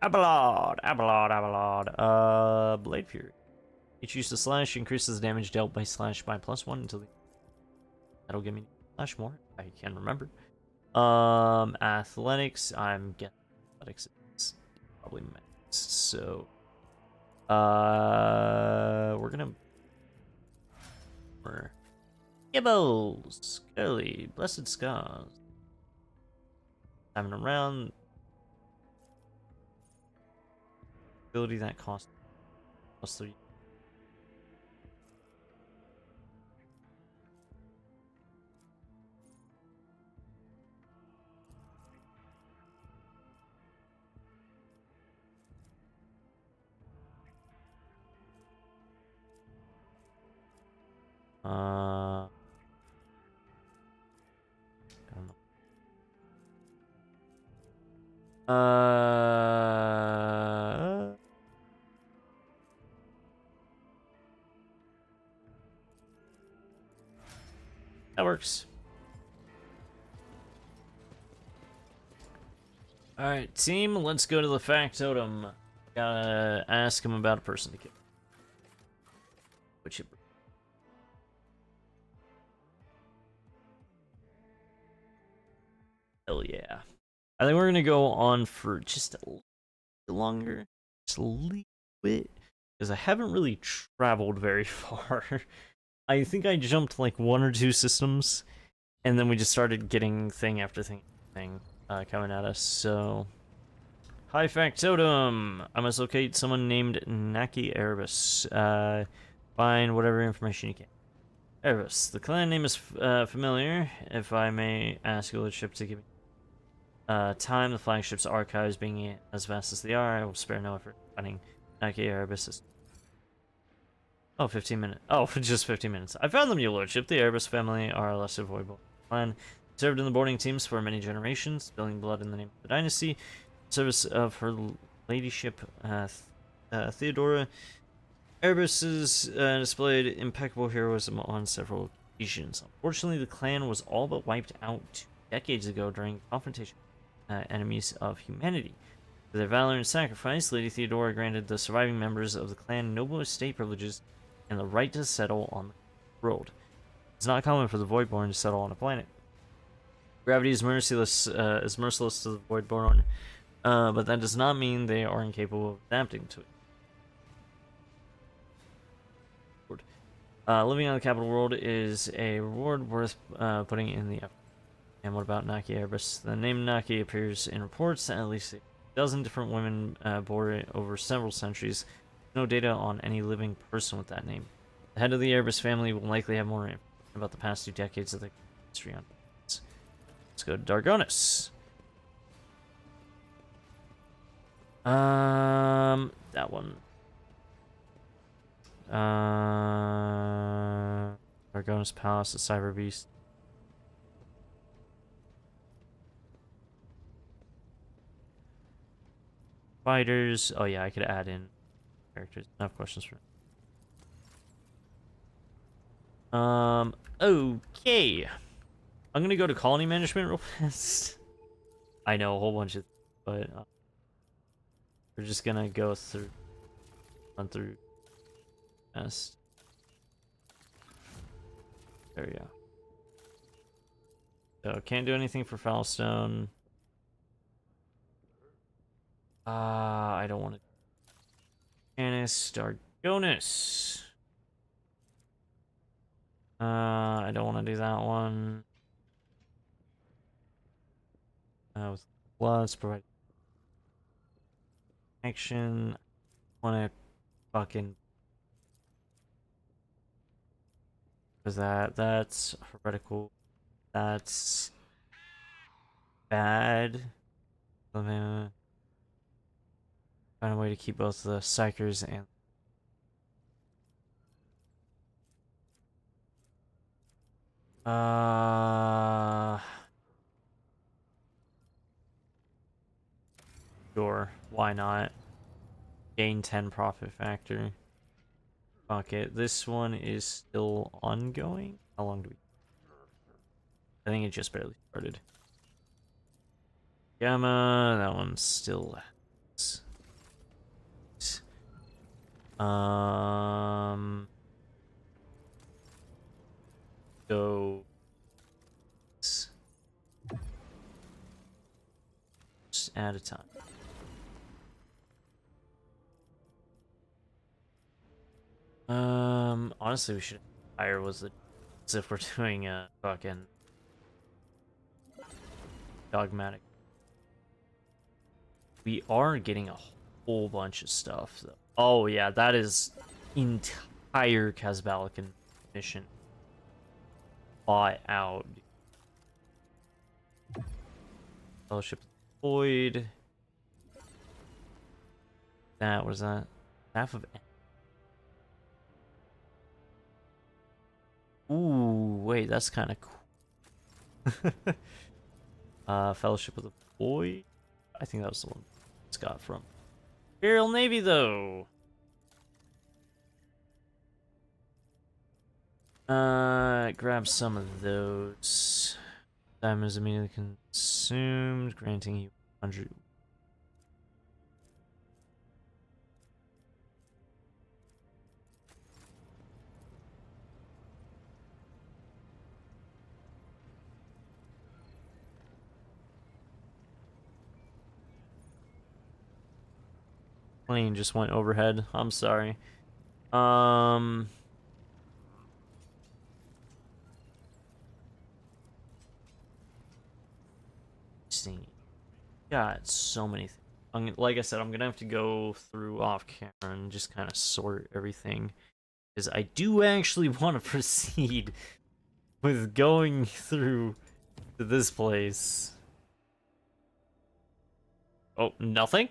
Abelard, Abelard, Abelard. Blade Fury. Each use of slash increases the damage dealt by slash by +1 until the... That'll give me slash more. I can't remember. Athletics. I'm guessing athletics is probably max. So, we're gonna. Gibbles, Curly, Blessed Scars. Having around. Ability that costs +3. I don't know. That works. Alright, team, let's go to the factotum. Gotta ask him about a person to kill. Which hell yeah. I think we're gonna go on for just a little bit longer. Just a little bit. Because I haven't really traveled very far. I think I jumped like 1 or 2 systems. And then we just started getting thing after thing coming at us, so... High factotum! I must locate someone named Naki Erebus. Find whatever information you can. Erebus. The clan name is familiar. If I may ask your lordship to give me time, the flagship's archives being as vast as they are, I will spare no effort finding Naki Erebus. Oh, 15 minutes. Oh, just 15 minutes. I found them, your lordship. The Erebus family are a lesser voidborn clan. Served in the boarding teams for many generations, spilling blood in the name of the dynasty. In service of her ladyship, Theodora. Erebus has displayed impeccable heroism on several occasions. Unfortunately, the clan was all but wiped out 2 decades ago during confrontation with enemies of humanity. For their valor and sacrifice, Lady Theodora granted the surviving members of the clan noble estate privileges and the right to settle on the world. It's not common for the Voidborn to settle on a planet. Gravity is merciless to the Voidborn, but that does not mean they are incapable of adapting to it. Living on the capital world is a reward worth putting in the effort. And what about Naki Erebus? The name Naki appears in reports at least a dozen different women bore it over several centuries. No data on any living person with that name. The head of the Erebus family will likely have more information about the past 2 decades of the history on. Let's go to Dargonis. That one. Dargonis Palace, the Cyber Beast. Fighters. Oh yeah, I could add in characters. Enough questions for. Okay. I'm gonna go to colony management real fast. I know a whole bunch of, but we're just gonna go through, run through. Fast. There we go. So can't do anything for Foulstone. I don't want to. Canis, Dargonis. I don't want to do that one. With plus provide action. Want to fucking because that's heretical. That's bad. Find a way to keep both the psychers and sure, why not? Gain 10 profit factor. Fuck it. This one is still ongoing. How long do we? I think it just barely started. Gamma, that one's still. Um. Go. Just add a time. Honestly, we should hire was the as if we're doing a fucking dogmatic. We are getting a whole bunch of stuff though. Oh yeah, that is entire Kazbalican mission bought out. Fellowship deployed. That was that. Half of. Ooh, wait, that's kind of cool. Fellowship of the Boy. I think that was the one it's got from Imperial Navy, though. Grab some of those. Time is immediately consumed, granting you 100. Plane just went overhead. I'm sorry. See. Got so many things. Like I said, I'm gonna have to go through off camera and just kind of sort everything. Because I do actually want to proceed with going through to this place. Oh, nothing?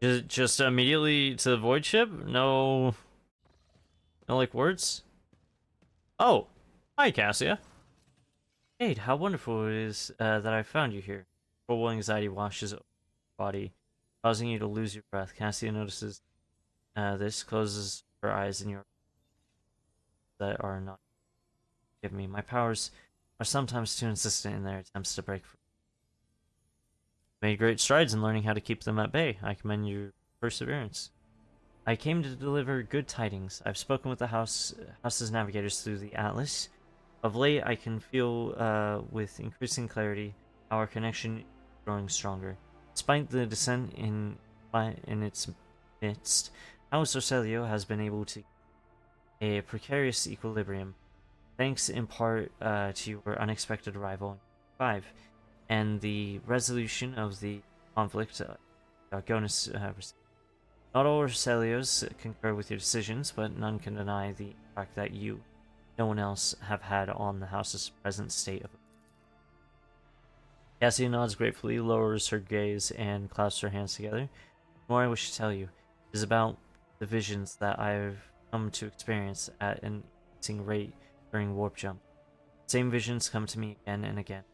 Just immediately to the void ship? No, no like words? Oh, hi Cassia. Kate, how wonderful it is that I found you here. Horrible anxiety washes over your body, causing you to lose your breath. Cassia notices this, closes her eyes, and your that are not give me. My powers are sometimes too insistent in their attempts to break free. Made great strides in learning how to keep them at bay. I commend your perseverance. I came to deliver good tidings. I've spoken with the house's navigators through the Atlas. Of late, I can feel with increasing clarity how our connection is growing stronger. Despite the descent in its midst, House Orcelio has been able to a precarious equilibrium, thanks in part to your unexpected arrival in 5 and the resolution of the conflict Argonis received. Not all Orcelios concur with your decisions, but none can deny the impact that you, no one else, have had on the house's present state of. Cassie nods gratefully, lowers her gaze, and clasps her hands together. The more I wish to tell you is about the visions that I've come to experience at an increasing rate during warp jump. The same visions come to me again and again.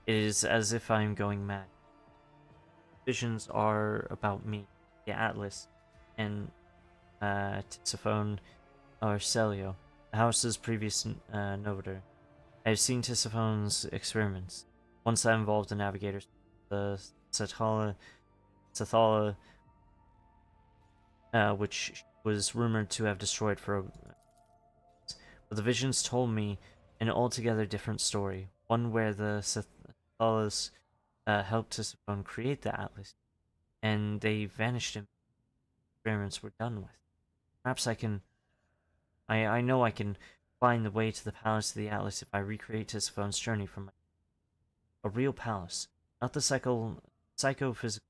It is as if I am going mad. Visions are about me, the Atlas, and Tisiphone Arcelio, the house's previous novator. I have seen Tisiphone's experiments. Once that involved the navigators, the Sathala, which was rumored to have destroyed for. But the visions told me an altogether different story, one where the Sathalas helped Tisiphone create the Atlas, and they vanished and experiments were done with. Perhaps I can. I know I can find the way to the palace of the Atlas if I recreate Tisiphone's journey from a real palace, not the psychophysical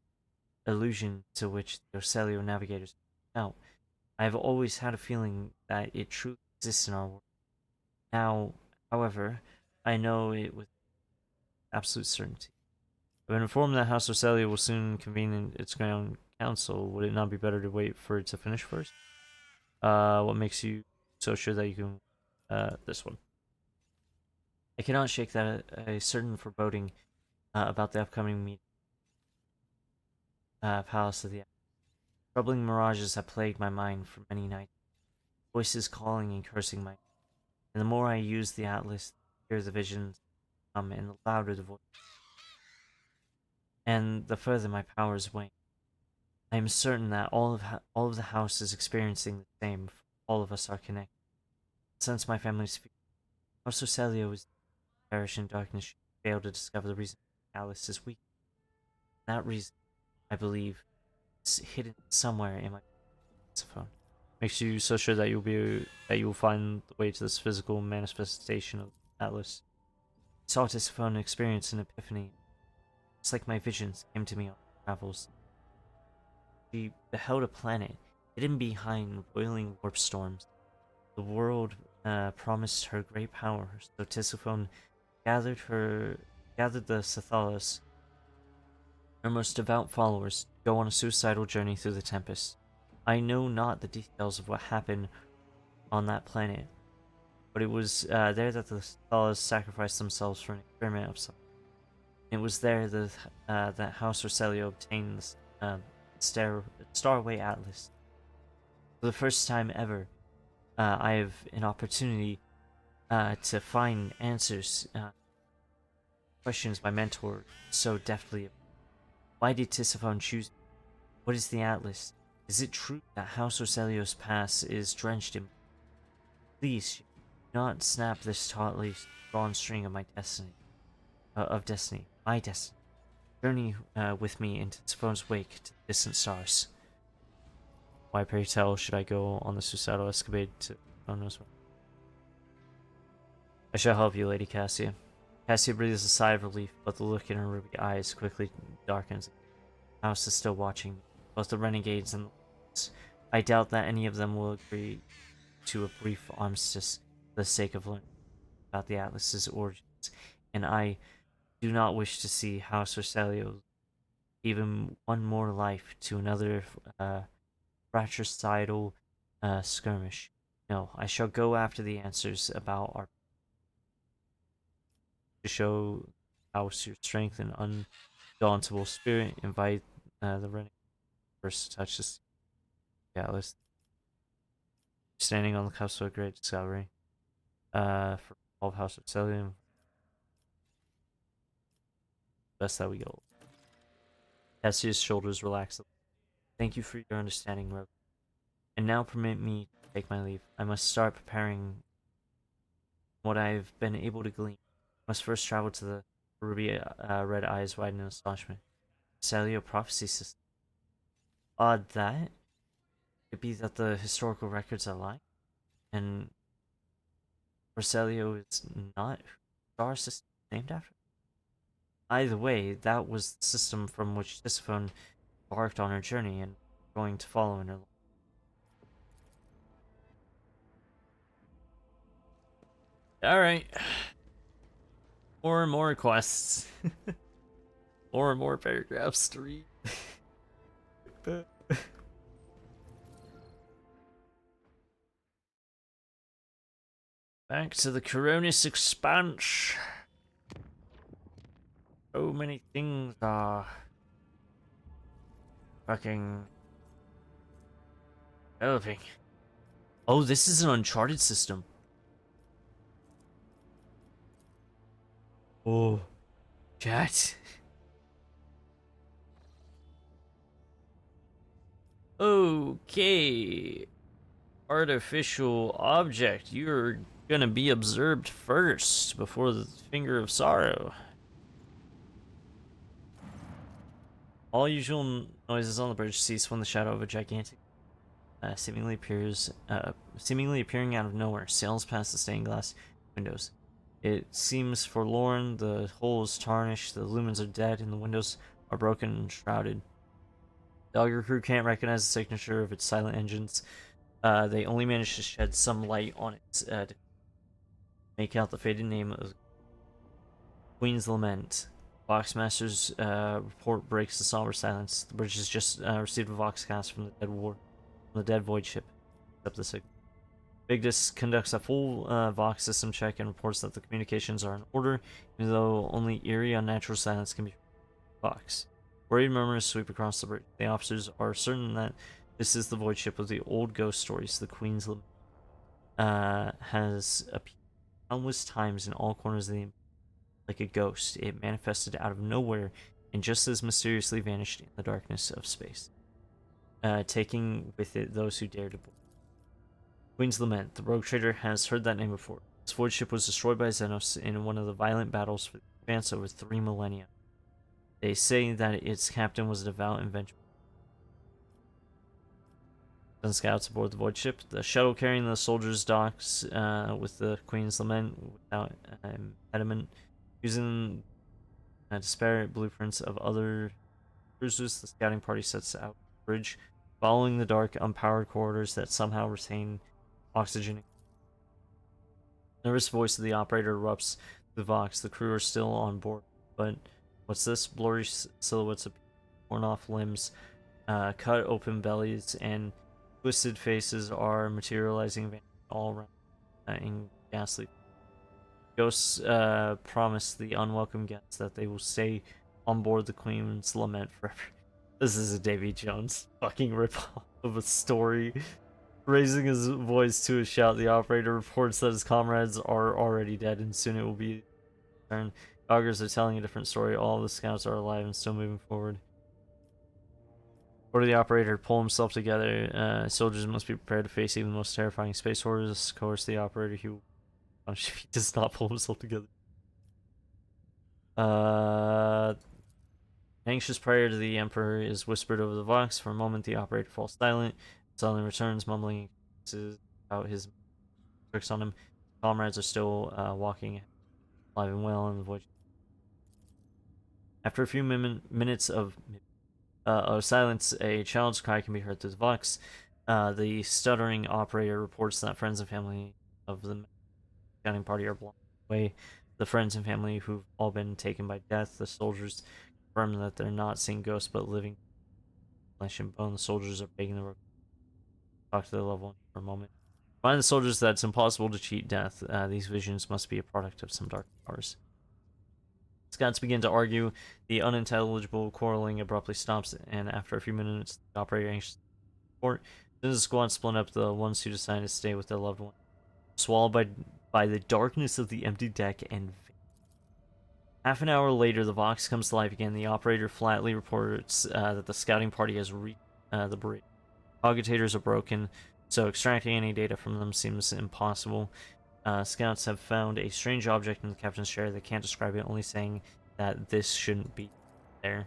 illusion to which the Orcelio navigators out. I have always had a feeling that it truly exists in our world. Now, however, I know it with absolute certainty. I've been informed that House Rosalia will soon convene in its Grand Council. Would it not be better to wait for it to finish first? What makes you so sure that you can... this one. I cannot shake that a certain foreboding about the upcoming meeting. Palace of the... Troubling mirages have plagued my mind for many nights. Voices calling and cursing my... And the more I use the Atlas, the clearer the visions come, and the louder the voice. And the further my powers wane. I am certain that all of the house is experiencing the same. All of us are connected. Since my family's fear, House Celio is perish in darkness. She failed to discover the reason Alice is weak. That reason, I believe, is hidden somewhere in my phone. Makes you so sure that you will find the way to this physical manifestation of Atlas. I saw Tisiphone experience an epiphany. It's like my visions came to me on travels. She beheld a planet hidden behind boiling warp storms. The world promised her great power, so Tisiphone gathered the Sathalas, her most devout followers, to go on a suicidal journey through the Tempest. I know not the details of what happened on that planet, but it was there that the Sathalas sacrificed themselves for an experiment of some. It was there that House Roselio obtained the Starway Atlas. For the first time ever, I have an opportunity to find answers questions my mentor so deftly. Why did Tisiphone choose me? What is the Atlas? Is it true that House Roselio's past is drenched in... Please, do not snap this tautly drawn string of my destiny. My destiny. Journey with me into Tisiphone's wake to the distant stars. Why, pray tell, should I go on the suicidal escapade to... Oh, no, sorry. I shall help you, Lady Cassia. Cassia breathes a sigh of relief, but the look in her ruby eyes quickly darkens. The house is still watching me, both the renegades and the lords. I doubt that any of them will agree to a brief armistice for the sake of learning about the Atlas's origins, and I do not wish to see House Roselio even one more life to another fratricidal skirmish. No, I shall go after the answers about our... To show House your strength and undauntable spirit, invite the renegade first to touch this Atlas. Standing on the cusp of a great discovery. For all of House of Celium. Best that we go. Cassia's shoulders relax. Thank you for your understanding, Rogue. And now permit me to take my leave. I must start preparing what I've been able to glean. I must first travel to the ruby red eyes widen in astonishment. Celio prophecy system. Odd that. Could be that the historical records are lying, and Roselio is not who the star system is named after. Either way, that was the system from which Tisiphone embarked on her journey and going to follow in her life. Alright. More and more quests. More and more paragraphs to read. Back to the Coronis Expanse. So many things are fucking developing. Oh, this is an Uncharted system. Oh, chat. Okay. Artificial object. You're gonna be observed first before the finger of sorrow. All usual noises on the bridge cease when the shadow of a gigantic seemingly appearing out of nowhere sails past the stained glass windows. It seems forlorn, the hull is tarnished, the lumens are dead, and the windows are broken and shrouded. The Auger crew can't recognize the signature of its silent engines. They only manage to shed some light on it to make out the faded name of... Queen's Lament. Voxmaster's report breaks the somber silence. The bridge has just received a Voxcast from the dead void ship. Up the signal. Vigdis conducts a full Vox system check and reports that the communications are in order, even though only eerie, unnatural silence can be Vox. Worried murmurs sweep across the bridge. The officers are certain that this is the void ship of the old ghost stories. The Queen's Lament has appeared countless times in all corners of the like a ghost. It manifested out of nowhere and just as mysteriously vanished in the darkness of space, taking with it those who dared to board. Queen's Lament. The rogue trader has heard that name before. This void ship was destroyed by Xenos in one of the violent battles for the Expanse over 3 millennia. They say that its captain was a devout and vengeful. Scouts aboard the void ship. The shuttle carrying the soldiers docks with the Queen's Lament without impediment. Using disparate blueprints of other cruisers, the scouting party sets out the bridge, following the dark, unpowered corridors that somehow retain oxygen. Nervous voice of the operator erupts the Vox. The crew are still on board, but what's this? Blurry silhouettes of torn off limbs, cut open bellies, and twisted faces are materializing all around in ghastly. Ghosts promise the unwelcome guests that they will stay on board the Queen's Lament forever. This is a Davy Jones fucking ripoff of a story. Raising his voice to a shout, the operator reports that his comrades are already dead and soon it will be turn. Augurs are telling a different story. All of the scouts are alive and still moving forward. Order the operator to pull himself together. Soldiers must be prepared to face even the most terrifying space horrors. Coerce the operator who he does not pull himself together. Anxious prayer to the Emperor is whispered over the Vox. For a moment, the operator falls silent. Suddenly returns, mumbling about his tricks on him. Comrades are still walking alive and well in the void. After a few minutes of silence, a child's cry can be heard through the Vox. The stuttering operator reports that friends and family of the scouting party are blown away. The friends and family who've all been taken by death. The soldiers confirm that they're not seeing ghosts but living flesh and bone. The soldiers are begging the talk to the loved one for a moment. Remind the soldiers that it's impossible to cheat death. These visions must be a product of some dark powers. Scouts begin to argue. The unintelligible quarreling abruptly stops, and after a few minutes, the operator anxiously report. Then the squad split up. The ones who decide to stay with their loved one, swallowed by the darkness of the empty deck and half an hour later, the Vox comes to life again. The operator flatly reports that the scouting party has reached the bridge. Cogitators are broken, so extracting any data from them seems impossible. Scouts have found a strange object in the captain's chair. They can't describe it, only saying that this shouldn't be there.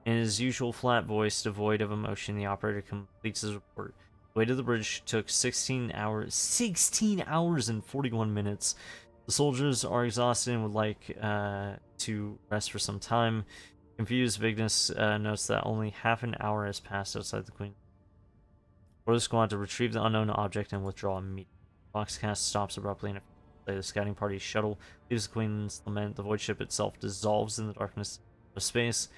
In his usual flat voice, devoid of emotion, the operator completes his report. The way to the bridge took 16 hours. 16 hours and 41 minutes. The soldiers are exhausted and would like to rest for some time. Confused, Vigdis notes that only half an hour has passed outside the Queen. Order the squad to retrieve the unknown object and withdraw immediately. Foxcast stops abruptly and the scouting party's shuttle leaves the Queen's Lament. The void ship itself dissolves in the darkness of space.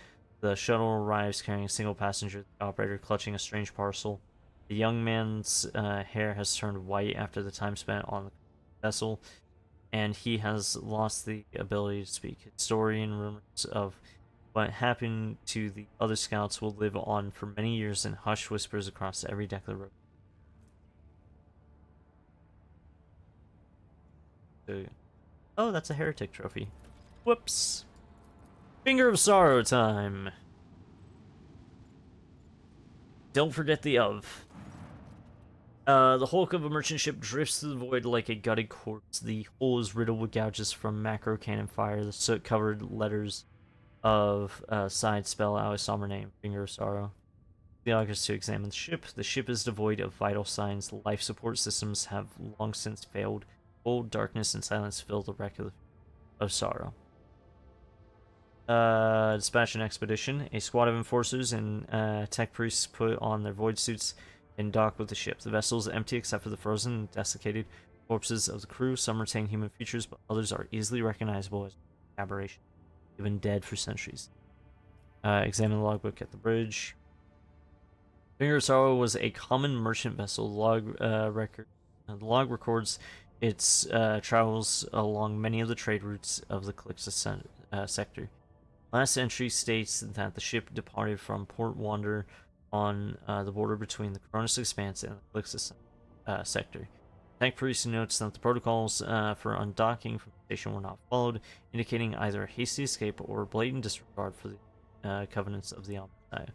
The shuttle arrives carrying a single passenger, the operator clutching a strange parcel. The young man's hair has turned white after the time spent on the vessel, and he has lost the ability to speak. His story and rumors of what happened to the other scouts will live on for many years in hushed whispers across every deck of the road. Oh, that's a heretic trophy. Whoops. Finger of Sorrow time. Don't forget the of. The hulk of a merchant ship drifts through the void like a gutted corpse. The hull is riddled with gouges from macro cannon fire. The soot-covered letters of side spell out a somber name, Finger of Sorrow. The August to examine the ship. The ship is devoid of vital signs. Life support systems have long since failed. Cold, darkness, and silence fill the wreck of Sorrow. Dispatch an expedition. A squad of enforcers and tech priests put on their void suits and dock with the ship. The vessel is empty except for the frozen and desiccated corpses of the crew. Some retain human features, but others are easily recognizable as aberrations. They've been dead for centuries. Examine the logbook at the bridge. Finger of Sorrow was a common merchant vessel. The log records its travels along many of the trade routes of the Calixtus sector. Last entry states that the ship departed from Port Wander on the border between the Cronus Expanse and the Calixtus sector. Tank Priest notes that the protocols for undocking from the station were not followed, indicating either a hasty escape or blatant disregard for the covenants of the Omnissiah.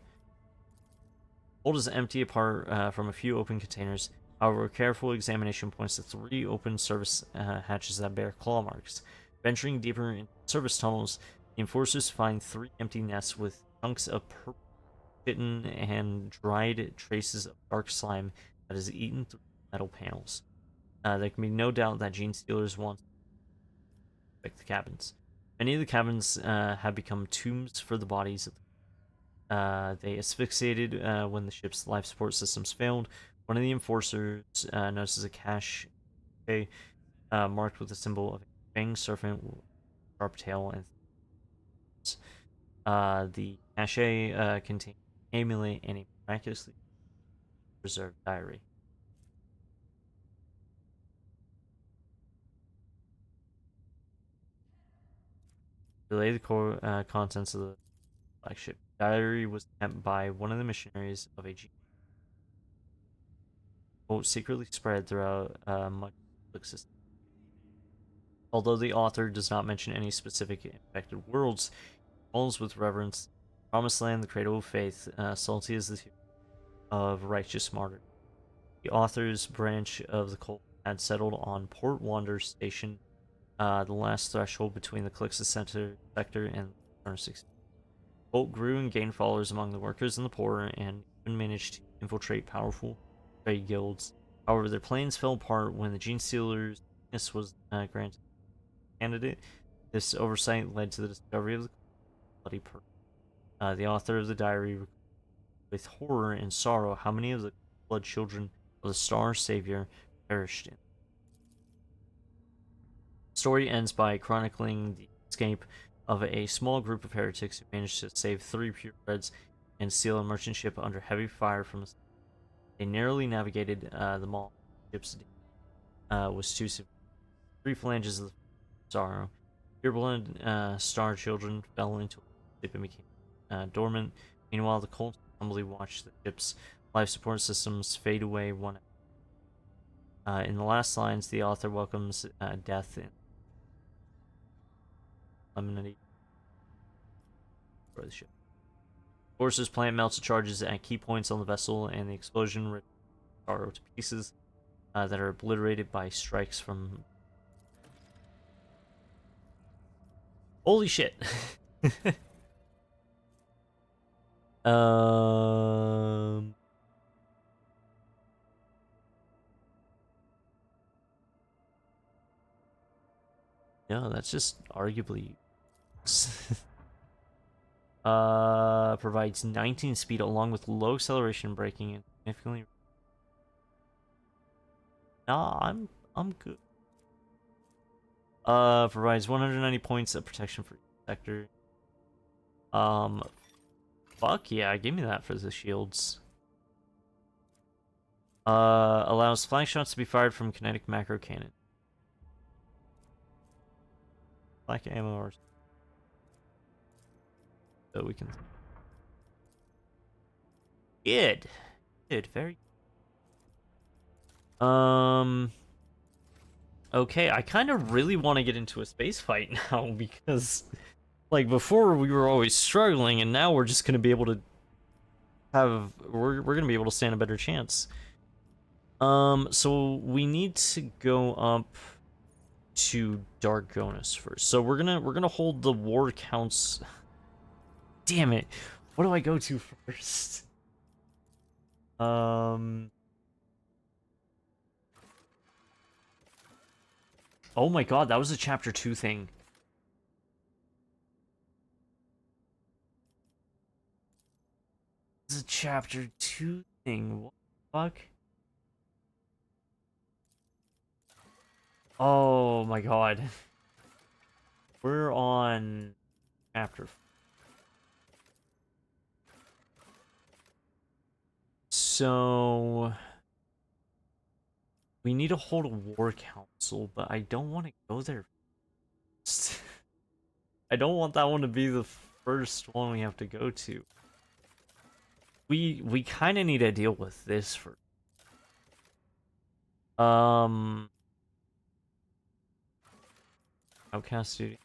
Hold is empty apart from a few open containers. However, a careful examination points to 3 open service hatches that bear claw marks. Venturing deeper into service tunnels, the enforcers find 3 empty nests with chunks of purple bitten and dried traces of dark slime that has eaten through metal panels. There can be no doubt that gene stealers want to infect the cabins. Many of the cabins have become tombs for the bodies of they asphyxiated when the ship's life support systems failed. One of the enforcers notices a cache marked with a symbol of a fanged serpent, sharp tail, and the cache contains an amulet and a miraculously preserved diary. Relay the contents of the flagship. Diary was kept by one of the missionaries of a quote, secretly spread throughout much of the system. Although the author does not mention any specific infected worlds, he calls with reverence Promised Land, the cradle of faith, salty as the tear of righteous martyr. The author's branch of the cult had settled on Port Wander Station, the last threshold between the Calixtus sector and Furnace. The cult grew and gained followers among the workers and the poor, and even managed to infiltrate powerful trade guilds. However, their plans fell apart when the Gene Stealer's weakness was granted candidate. This oversight led to the discovery of the bloody pearl. The author of the diary with horror and sorrow how many of the blood children of the Star Savior perished. The story ends by chronicling the escape of a small group of heretics who managed to save 3 purebreds and steal a merchant ship under heavy fire from the. They narrowly navigated the mall. Ship's was too severe. 3 phalanges of the sorrow. Pureblood star children fell into a ship and became dormant. Meanwhile, the cult humbly watched the ship's life support systems fade away one. In the last lines, the author welcomes death and lemonade for the ship. Forces plant melts charges at key points on the vessel, and the explosion rips sorrow to pieces that are obliterated by strikes from. Holy shit! No, that's just arguably. Provides 19 speed along with low acceleration braking and significantly. Nah, I'm good. Provides 190 points of protection for each sector. Fuck yeah, give me that for the shields. Allows flank shots to be fired from kinetic macro cannon. Black ammo or so we can. Good. Very. Okay, I kind of really want to get into a space fight now because, like, before we were always struggling, and now we're just gonna be able to we're gonna be able to stand a better chance. So we need to go up to Dargonus first. So we're gonna hold the war counts. Damn it! What do I go to first? Oh my god, that was a chapter 2 thing. This is a chapter 2 thing. What the fuck? Oh my god. We're on chapter. So we need to hold a war council, but I don't want to go there first. I don't want that one to be the first one we have to go to. We kind of need to deal with this first. Outcast duty.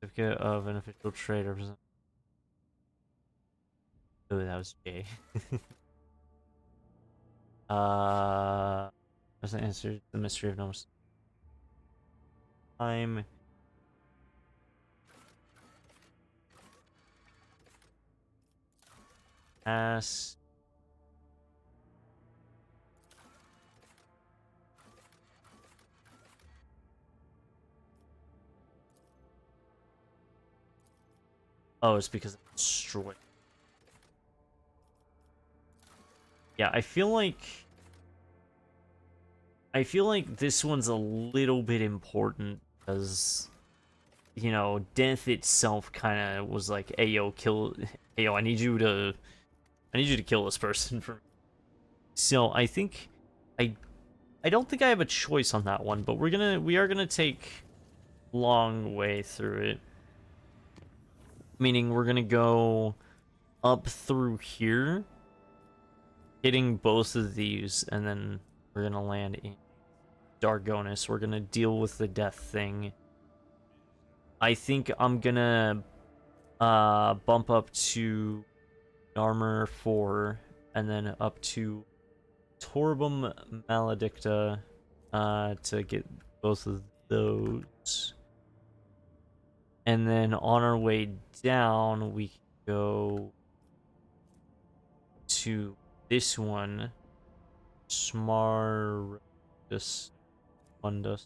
Certificate of an official trade represent. Oh, that was J. Doesn't answer the mystery of no time. Ass. Oh, it's because it's destroyed. Yeah, I feel like this one's a little bit important because, you know, death itself kind of was like, "Ayo, kill, ayo, I need you to kill this person for." So I think I don't think I have a choice on that one, but we are gonna take long way through it. Meaning we're gonna go up through here, hitting both of these, and then we're gonna land in Dargonis. We're gonna deal with the death thing. I think I'm gonna bump up to armor 4, and then up to Torbum Maledicta to get both of those. And then on our way down, we can go to this one, Smartus Mundos.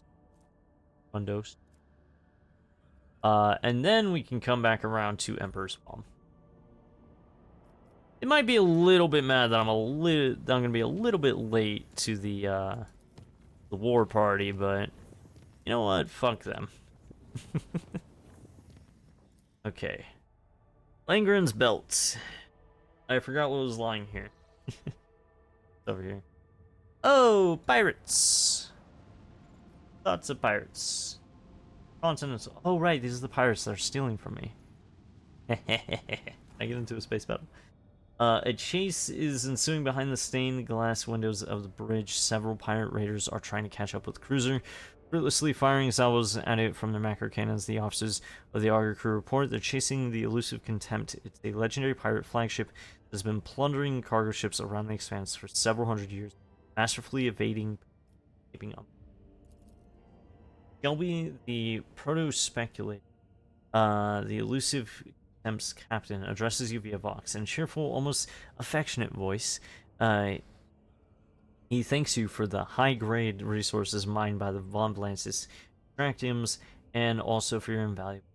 And then we can come back around to Emperor's Palm. It might be a little bit mad that I'm gonna be a little bit late to the war party, but you know what? Fuck them. Okay. Langren's belt. I forgot what was lying here. It's over here. Oh, pirates! Lots of pirates. Continents. Oh, right, these are the pirates that are stealing from me. I get into a space battle. A chase is ensuing behind the stained glass windows of the bridge. Several pirate raiders are trying to catch up with the cruiser, fruitlessly firing salvos at it from their macro cannons. The officers of the auger crew report they're chasing the elusive Contempt. It's a legendary pirate flagship that has been plundering cargo ships around the expanse for several hundred years, masterfully evading, keeping up. Shelby, the proto-speculator, the elusive Contempt's captain, addresses you via Vox. In a cheerful, almost affectionate voice, he thanks you for the high-grade resources mined by the Von Blancis Tractiums, and also for your invaluable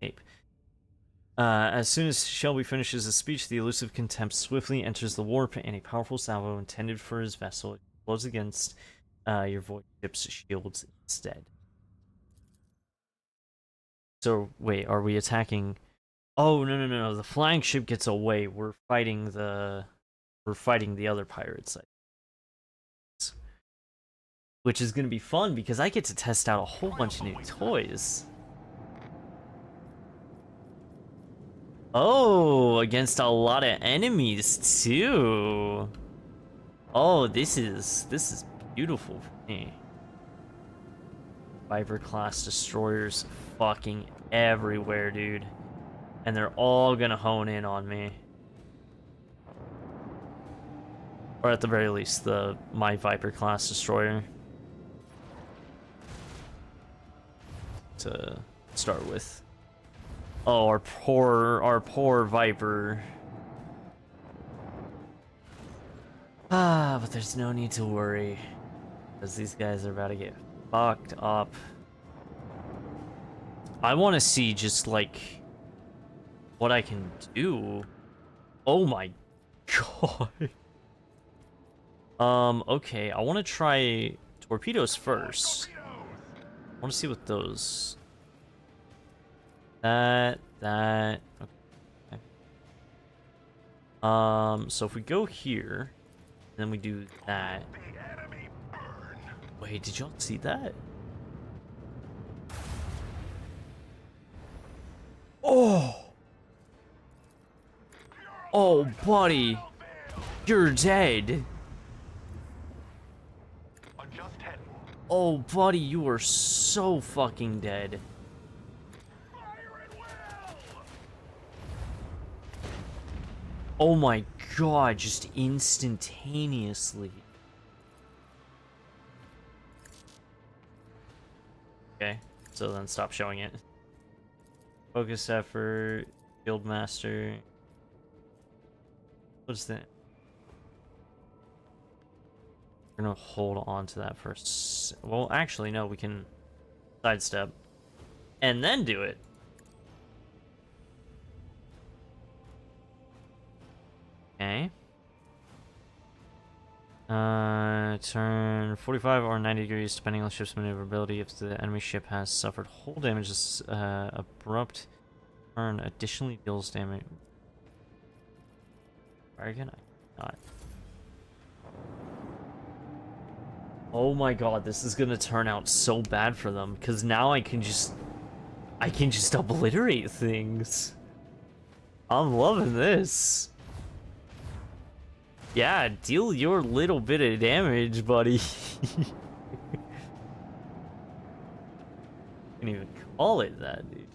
tape. As soon as Shelby finishes his speech, the elusive Contempt swiftly enters the warp, and a powerful salvo intended for his vessel blows against your void ship's shields instead. So, wait, are we attacking? Oh, no. The flagship gets away. We're fighting the other pirates. Which is going to be fun because I get to test out a whole bunch of new toys. Oh, against a lot of enemies too. Oh, this is beautiful for me. Viper class destroyers fucking everywhere, dude. And they're all gonna hone in on me. Or at the very least, my Viper class destroyer. To start with. Oh, our poor Viper. But there's no need to worry. Because these guys are about to get fucked up. I want to see just, like, what I can do. Oh my god. Okay, I want to try torpedoes first. I want to see what those That. Okay. So if we go here, then we do that. Wait, did y'all see that? Oh! Oh, buddy! You're dead! Oh, buddy, you are so fucking dead. Oh my god, just instantaneously. Okay, so then stop showing it. Focus effort, guild master. What's that? We're gonna hold on to that first. Well, actually, no, we can sidestep and then do it. Okay. Turn 45 or 90 degrees depending on the ship's maneuverability. If the enemy ship has suffered hull damage, this abrupt turn additionally deals damage. Where again? I not. Oh my god, this is gonna turn out so bad for them because now I can just obliterate things. I'm loving this. Yeah, deal your little bit of damage, buddy. Can't even call it that, dude.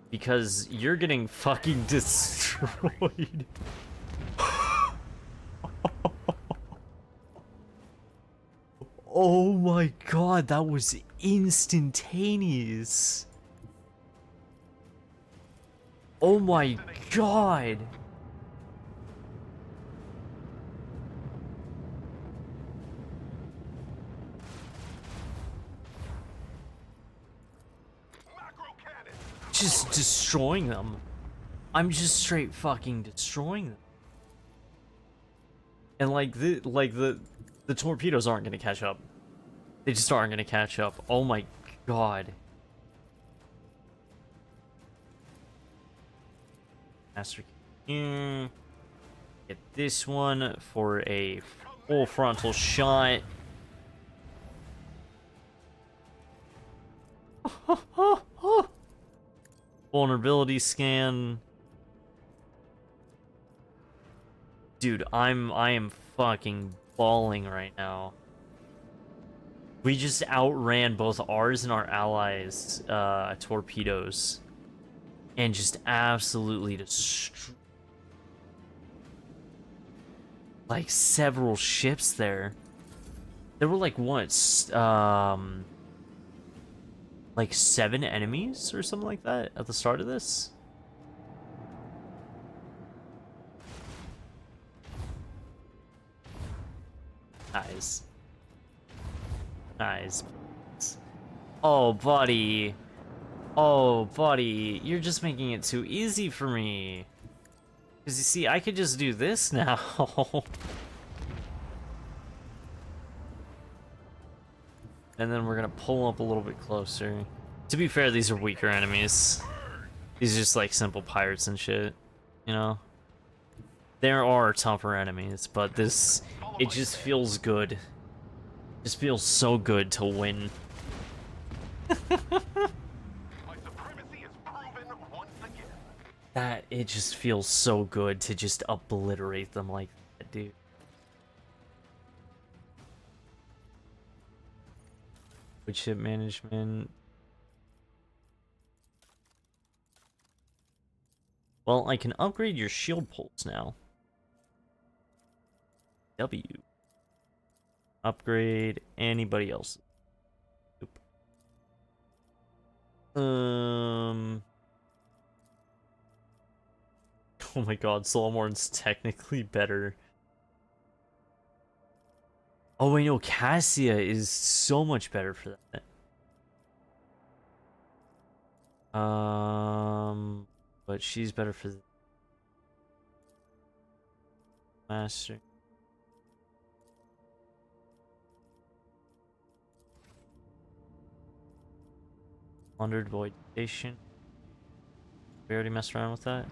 Because you're getting fucking destroyed. Oh my god, that was instantaneous. Oh my god. Just destroying them. I'm just straight fucking destroying them. And like the torpedoes aren't gonna catch up. They just aren't gonna catch up. Oh my god. Master King. Get this one for a full frontal shot. Vulnerability scan. Dude, I am fucking bawling right now. We just outran both ours and our allies' torpedoes. And just absolutely destroyed. Like, several ships there. There were like, what? Like 7 enemies or something like that at the start of this? Nice. Nice. Oh, buddy. Oh, buddy. You're just making it too easy for me. Because you see, I could just do this now. And then we're gonna pull up a little bit closer. To be fair, these are weaker enemies. These are just like simple pirates and shit, you know? There are tougher enemies, but this, it just feels good. It just feels so good to win. That, it just feels so good to just obliterate them like that, dude. Wood ship management. Well, I can upgrade your shield pulls now. W. Upgrade anybody else. Oop. Oh my god, Solomorn's technically better. Oh wait, no, Cassia is so much better for that. But she's better for the master. Plundered Void Station. We already messed around with that?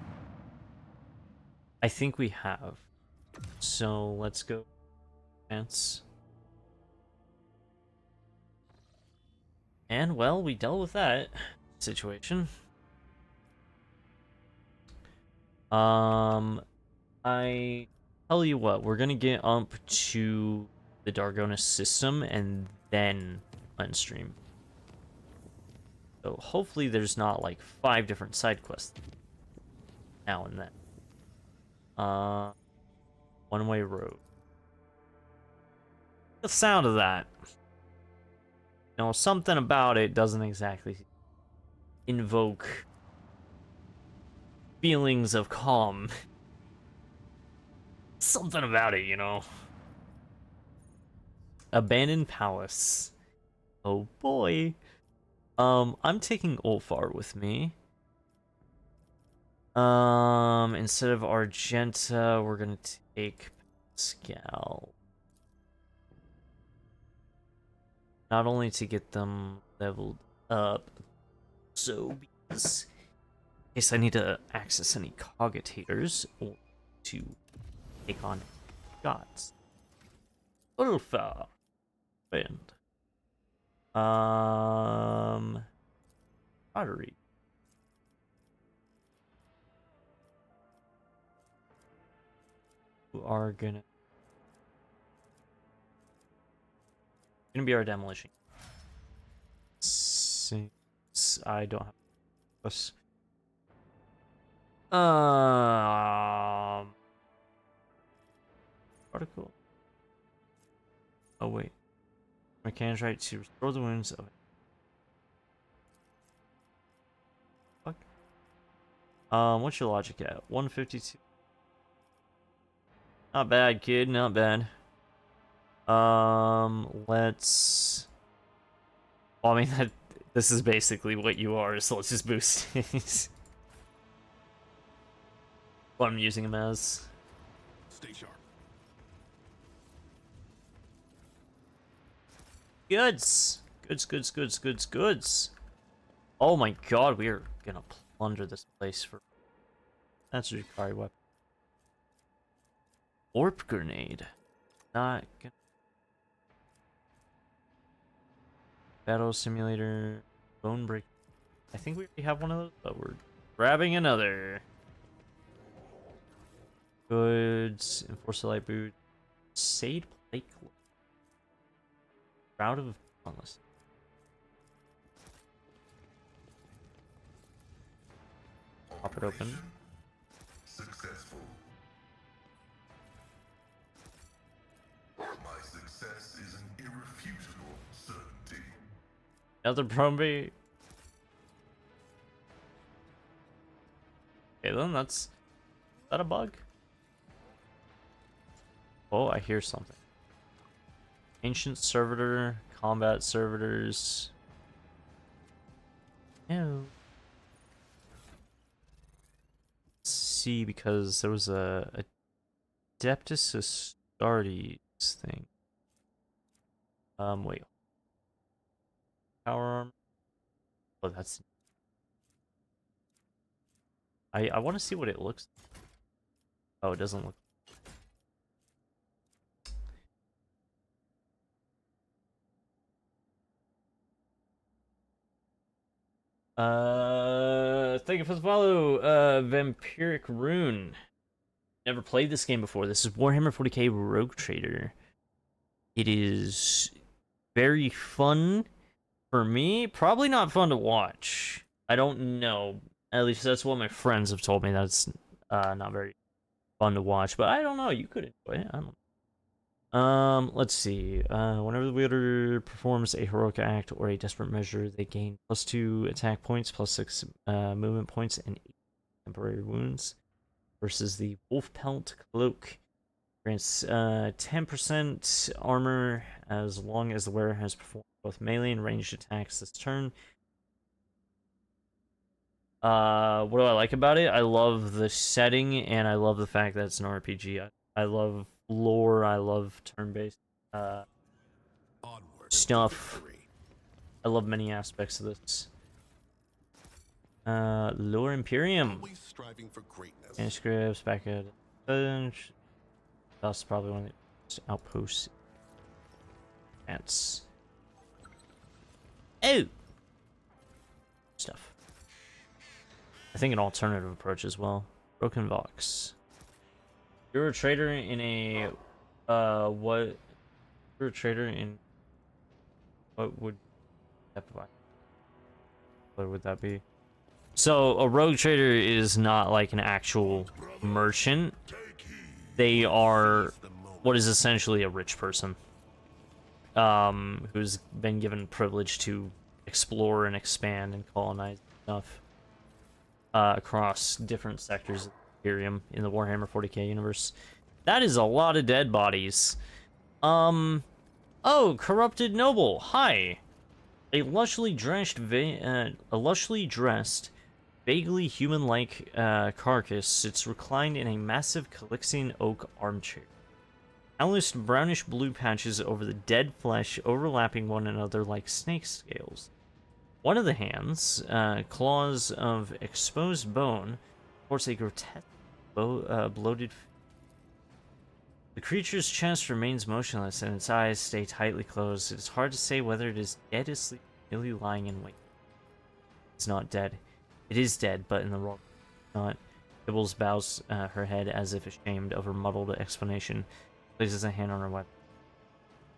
I think we have. So let's go. Chance. And well, we dealt with that situation. I tell you what, we're gonna get up to the Dargonis system and then unstream. So hopefully there's not like 5 different side quests now and then. One-way road. The sound of that. You know, something about it doesn't exactly invoke feelings of calm. Something about it, you know. Abandoned Palace. Oh boy. I'm taking Ulfar with me. Instead of Argenta, we're gonna take Pascal. Not only to get them leveled up, so because in case I need to access any cogitators or to take on gods. Ulfar. Wind. Pottery. Who are gonna be our demolition. Since I don't have this. Article. Oh wait. Mechanics right to restore the wounds of. Fuck. What's your logic at? 152. Not bad, kid. Not bad. Let's. Well, I mean that this is basically what you are, so let's just boost it. What I'm using him as. Stay sharp. Goods. Goods. Oh my god, we are gonna plunder this place for. That's a Yukari weapon. Orb grenade. Not gonna. Battle simulator. Bone break. I think we already have one of those, but we're grabbing another. Goods. Enforcer light boot. Sade plate. Shroud of Dauntless. Pop it open. Successful. My success is an irrefutable certainty. Another Brumby. Okay, then that's. Is that a bug? Oh, I hear something. Ancient servitor, combat servitors. No. Let's see, because there was a Adeptus Astartes thing. Wait. Power armor. Oh, that's. I want to see what it looks like. Oh, it doesn't look. Thank you for the follow. Vampiric Rune. Never played this game before. This is Warhammer 40k Rogue Trader. It is very fun for me. Probably not fun to watch. I don't know. At least that's what my friends have told me. That's not very fun to watch. But I don't know. You could enjoy it. I don't know. Let's see. Whenever the wielder performs a heroic act or a desperate measure, they gain +2 attack points, +6 movement points, and 8 temporary wounds. Versus the Wolf Pelt Cloak. Grants 10% armor as long as the wearer has performed both melee and ranged attacks this turn. What do I like about it? I love the setting, and I love the fact that it's an RPG. I love lore, I love turn-based Onward. stuff. I love many aspects of this. Lower Imperium. Always striving for greatness. Manuscripts back at bench. That's probably one of the outposts. That's stuff. I think an alternative approach as well. Broken Vox. You're a trader in a what? You're a trader in what would that be? So a rogue trader is not like an actual merchant. They are what is essentially a rich person, who's been given privilege to explore and expand and colonize stuff across different sectors of Imperium in the Warhammer 40k universe. That is a lot of dead bodies. Oh, corrupted noble. Hi. A lushly dressed, vaguely human-like carcass sits reclined in a massive Calixian oak armchair. Countless brownish-blue patches over the dead flesh overlapping one another like snake scales. One of the hands, claws of exposed bone, supports a grotesque, bloated. The creature's chest remains motionless, and its eyes stay tightly closed. It is hard to say whether it is dead, asleep, or merely lying in wait. It's not dead. It is dead, but in the wrong. Not. Tibbles bows her head as if ashamed of her muddled explanation. Places a hand on her weapon.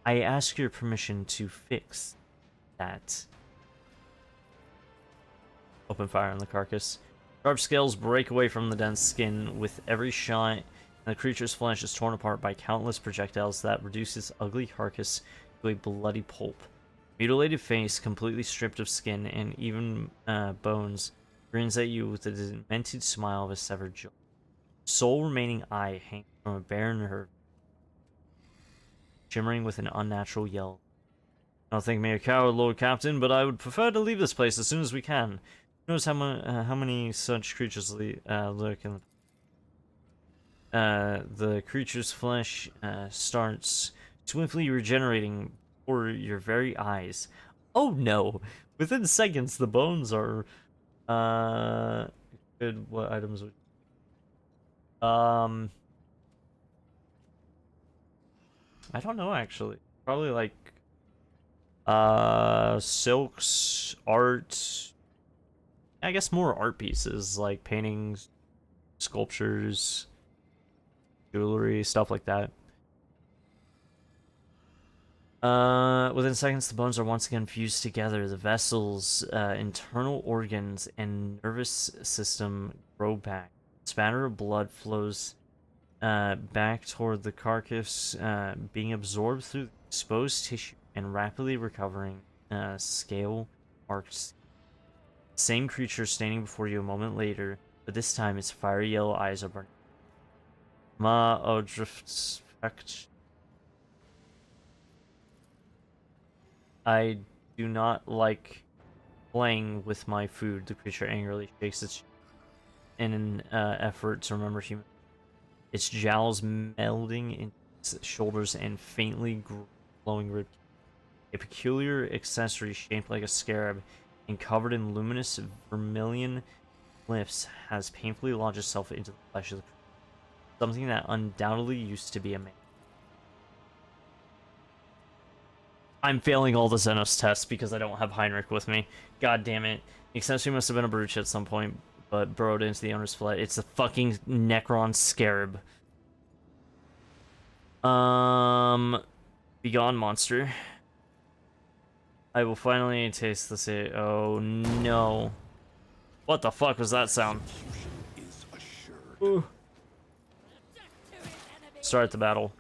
I ask your permission to fix that. Open fire on the carcass. Sharp scales break away from the dense skin with every shot, and the creature's flesh is torn apart by countless projectiles that reduce its ugly carcass to a bloody pulp. Mutilated face, completely stripped of skin and even bones, grins at you with a demented smile of a severed jaw. Sole remaining eye hangs from a bare nerve, shimmering with an unnatural yell. Don't think me a coward, Lord Captain, but I would prefer to leave this place as soon as we can. Who knows how many such creatures lurk in the creature's flesh starts swiftly regenerating before your very eyes. Oh no! Within seconds, the bones are good. What items would I don't know actually. Probably like silks, art. I guess more art pieces like paintings, sculptures, jewelry, stuff like that. Within seconds, the bones are once again fused together. The vessel's internal organs and nervous system grow back. A spatter of blood flows back toward the carcass, being absorbed through the exposed tissue and rapidly recovering scale marks. Same creature standing before you a moment later, but this time its fiery yellow eyes are burning. Ma Odrift's I do not like playing with my food. The creature angrily shakes its in an effort to remember human. Its jowls melding in its shoulders and faintly glowing rib. A peculiar accessory shaped like a scarab and covered in luminous vermilion glyphs has painfully lodged itself into the flesh of the creature. Something that undoubtedly used to be a man. I'm failing all the Xenos tests because I don't have Heinrich with me. God damn it. The accessory must have been a brooch at some point, but burrowed into the owner's flesh. It's a fucking Necron Scarab. Begone, monster. I will finally taste the sea. Oh no. What the fuck was that sound? Ooh. Start the battle.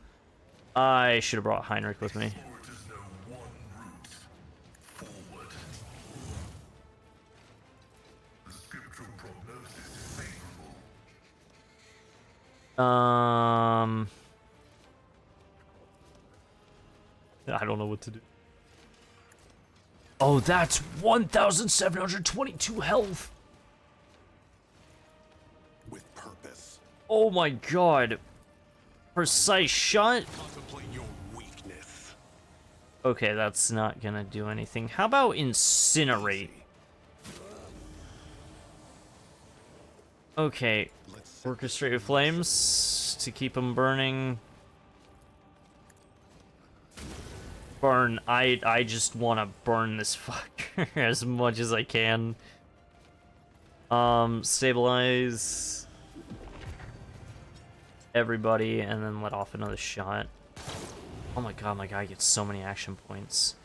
I should have brought Heinrich with me. I don't know what to do. Oh, that's 1,722 health. With purpose. Oh my god. Precise shot. Contemplate your weakness. Okay, that's not gonna do anything. How about incinerate? Okay, Let's set orchestrate flames to keep them burning. Burn. I just want to burn this fucker as much as I can. Stabilize everybody and then let off another shot. Oh my god, my guy gets so many action points.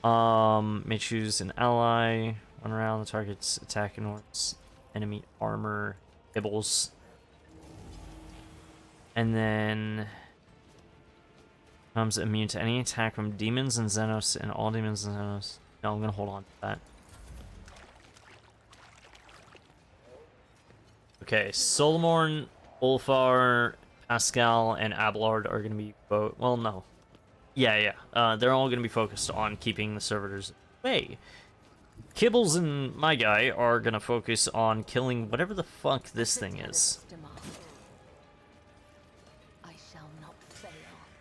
May choose an ally. Run around the target's attack ignores enemy armor kibbles. And then becomes immune to any attack from demons and Xenos and all demons and Xenos. No, I'm gonna hold on to that. Okay, Solomorn, Ulfar, Pascal, and Abelard are gonna be well, no. Yeah. They're all gonna be focused on keeping the servitors away. Kibbles and my guy are gonna focus on killing whatever the fuck this thing is. I shall not fail.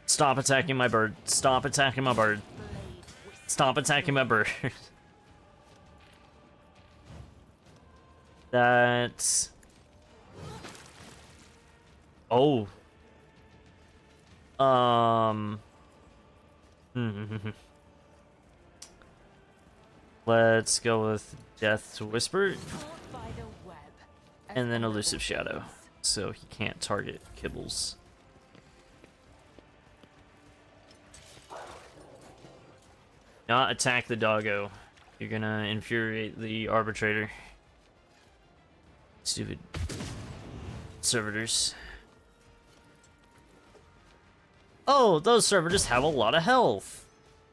Stop attacking my bird. Stop attacking my bird. Stop attacking my bird. That's... Oh. Let's go with Death's Whisper. And then Elusive Shadow. So he can't target Kibbles. Not attack the doggo. You're gonna infuriate the arbitrator. Stupid servitors. Oh, those servitors have a lot of health.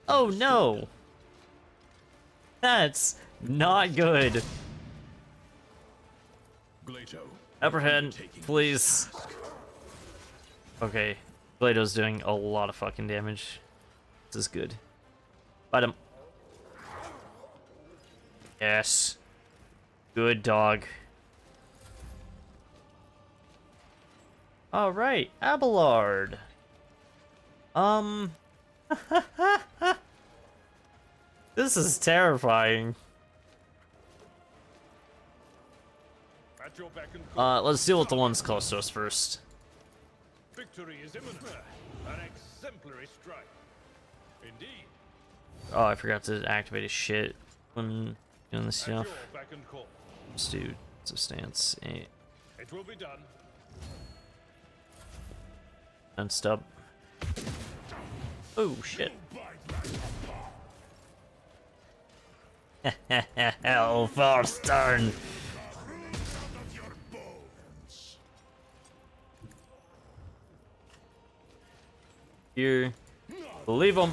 Oh no. That's not good. Upper hand, please. Okay, Glado's doing a lot of fucking damage. This is good. Fight him. Yes. Good dog. Alright, Abelard. This is terrifying. At your beck and call. Let's deal with the ones close to us first. Victory is imminent. An exemplary strike. Indeed. Oh, I forgot to activate his shit when doing this At your stuff. beck and call. Let's do substance 8 It will be done. and stub. Oh shit. Hell for stern. Here. Believe him.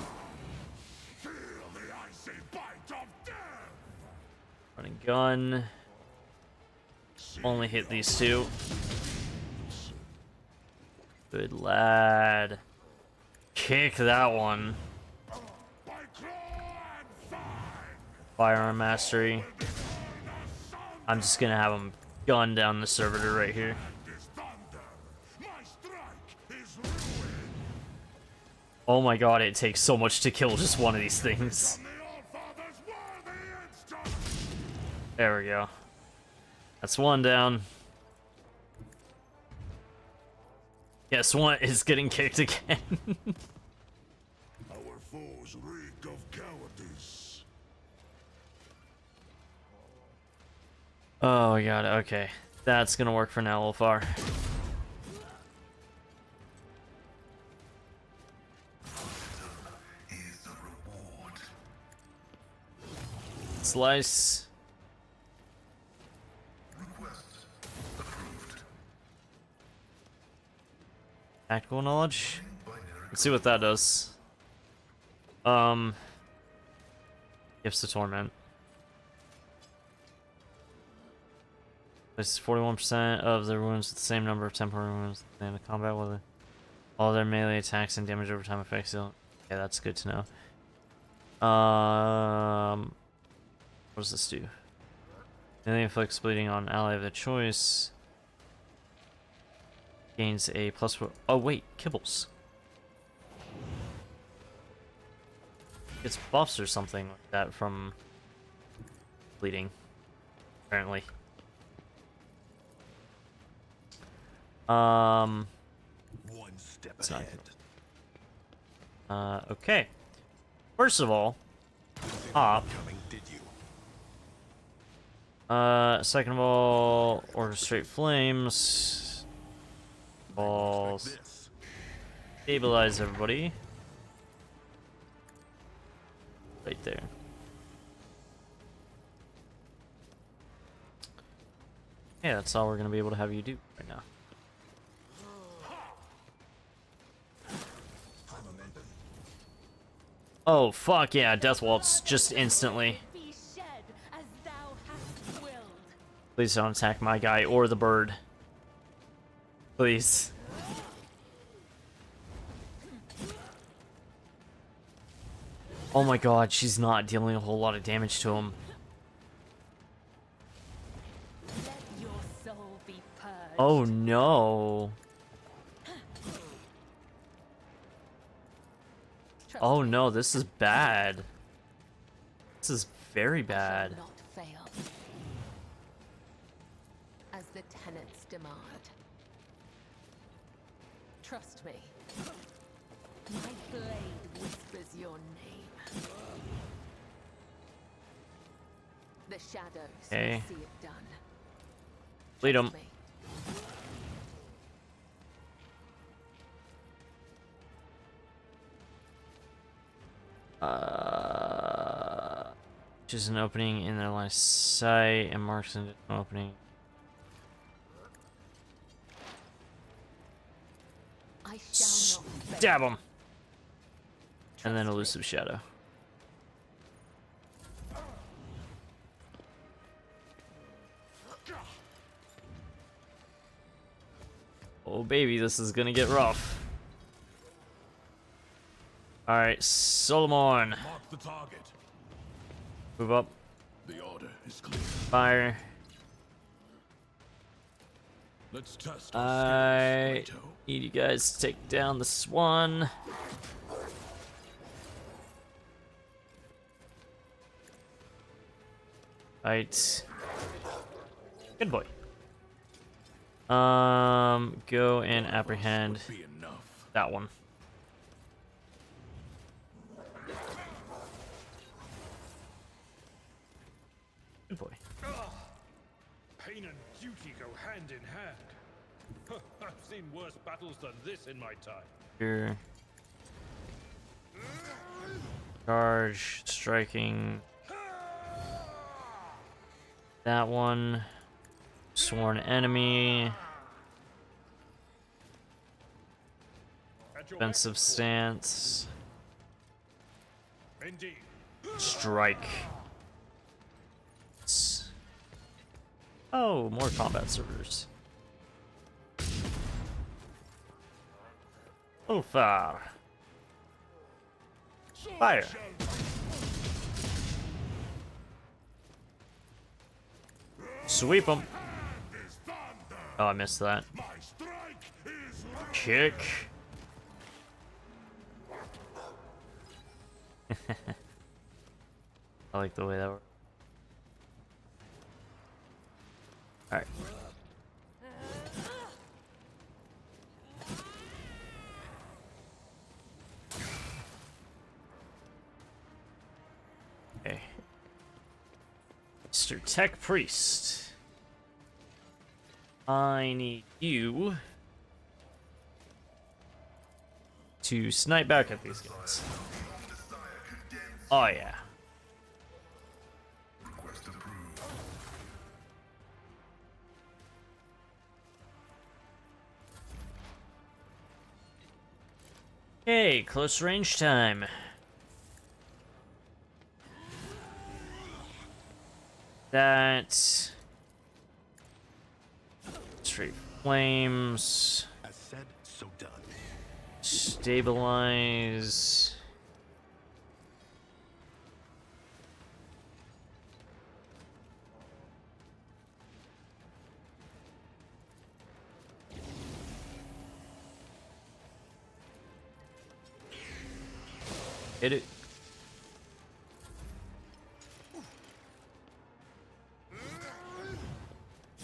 Running gun. Only hit these two. Good lad. Kick that one. Firearm mastery. I'm just gonna have him gun down the servitor right here. Oh my god, it takes so much to kill just one of these things. There we go. That's one down. Guess what is getting kicked again. Our foes reek of cowardice. Oh my god, okay. That's gonna work for now, Ulfar. Is the reward. Slice. Request approved. Tactical knowledge. Binary Let's see what that does. Gifts to Torment. This is 41% of their wounds with the same number of temporary wounds at the end of combat with all their melee attacks and damage over time effects. Okay, that's good to know. What does this do? Melee inflicts bleeding on ally of their choice. Gains a +4. Oh wait, Kibbles. Gets buffs or something like that from bleeding, apparently. Um. One step It's not ahead. Okay. First of all, up. Coming, did you? Second of all, orchestrate flames. Balls. This. Stabilize everybody. Right there. Yeah, that's all we're gonna be able to have you do right now. Oh fuck yeah, Death Waltz just instantly. Be shed as thou hast willed. Please don't attack my guy or the bird. Please. Oh my god, she's not dealing a whole lot of damage to him. Let your soul be purged. Oh no. Trust Oh me, no, this is bad. This is very I shall bad. not fail. As the tenets demand. Trust me. My blade whispers your name. The shadows Okay. see it done. Lead him. Trust me. Which is an opening in their line of sight and marks an opening. I shall not fail. Stab him! And then Trust me. elusive shadow. Oh baby, this is gonna get rough. Alright, Solomon. Mark the target. Move up. The order is clear. Fire. Let's test I skills, need you guys to take down the swan. Right. Good boy. Go and apprehend Be enough. that one. Good boy. Pain and duty go hand in hand. I've seen worse battles than this in my time. Here. Charge, striking. That one. Sworn enemy. At your Defensive stance. back. Indeed. Strike. Oh, more combat servers. Oh, fire. Fire. Sweep them. Oh, I missed that. My strike is Kick. I like the way that works. Alright. Okay. Mr. Tech Priest. I need you to snipe back at these guys. Oh yeah. request approved. Okay, close range time. That straight flames. As said, so done. Stabilize. Hit it.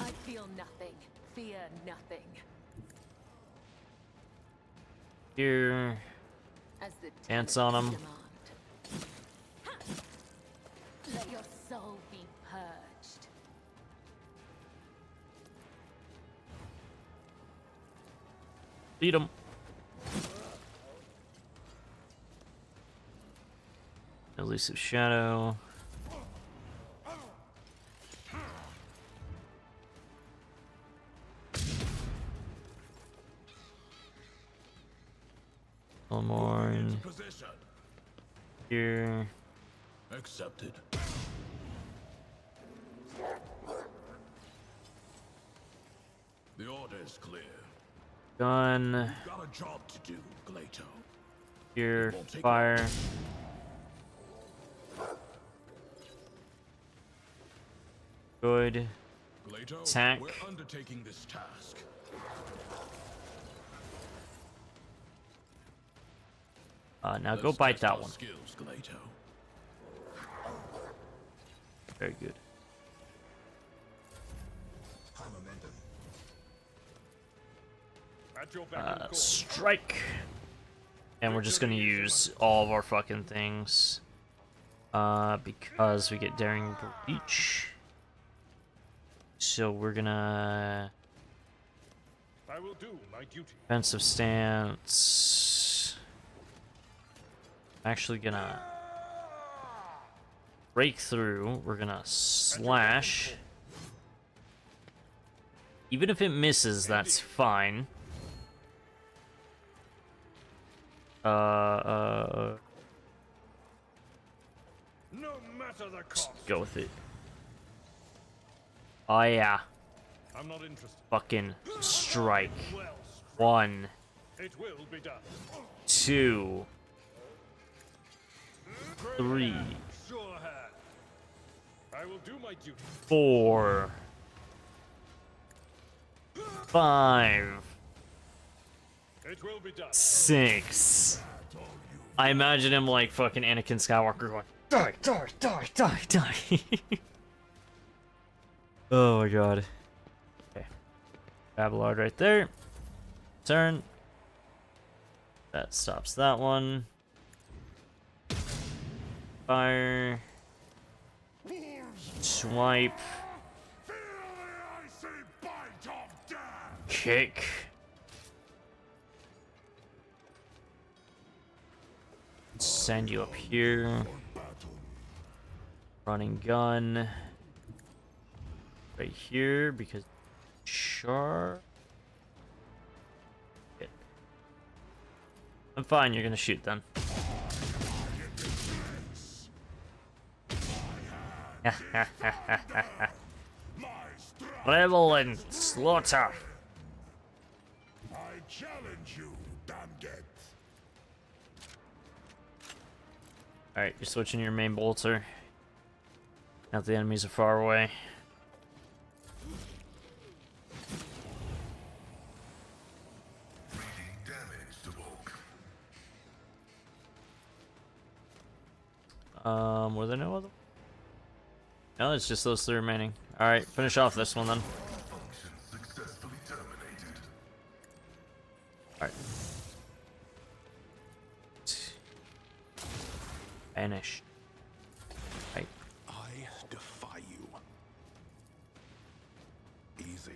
I feel nothing. Fear nothing. here. As the Dance on 'em. demand. Let your soul be purged. Beat him. Elusive Shadow. Elmorn Position. here. Accepted. The order is clear. Gun Got a job to do, Glato. here. Won't take Fire. Good. Glato, Attack. we're undertaking this task. Now go Let's bite test that our one. Skills, Glato. Very good. At your beck and call. Strike. And we're just gonna use all of our fucking things. Because we get Daring Breach. So we're gonna I will do my duty. defensive stance. Actually gonna break through. We're gonna slash. Even if it misses, that's fine. No matter the cost. Go with it. Oh yeah. I'm not interested. Fucking strike. Well, 1, it will be done. 2, 3, Sure hand. I will do my duty. 4, 5, It will be done. 6. I imagine him like fucking Anakin Skywalker going, die, die, die, die, die. Oh my god. Okay. Babylard right there. Turn. That stops that one. Fire. Swipe. Kick. Send you up here. Running gun. Right here because sure. Good. I'm fine, you're gonna shoot then. Revel and slaughter. I challenge you, damned. Alright, you're switching your main bolter. Now the enemies are far away. Were there no other? No, it's just those 3 remaining. Alright, finish off this one then. Alright. Finish. Right. I defy you. Easy.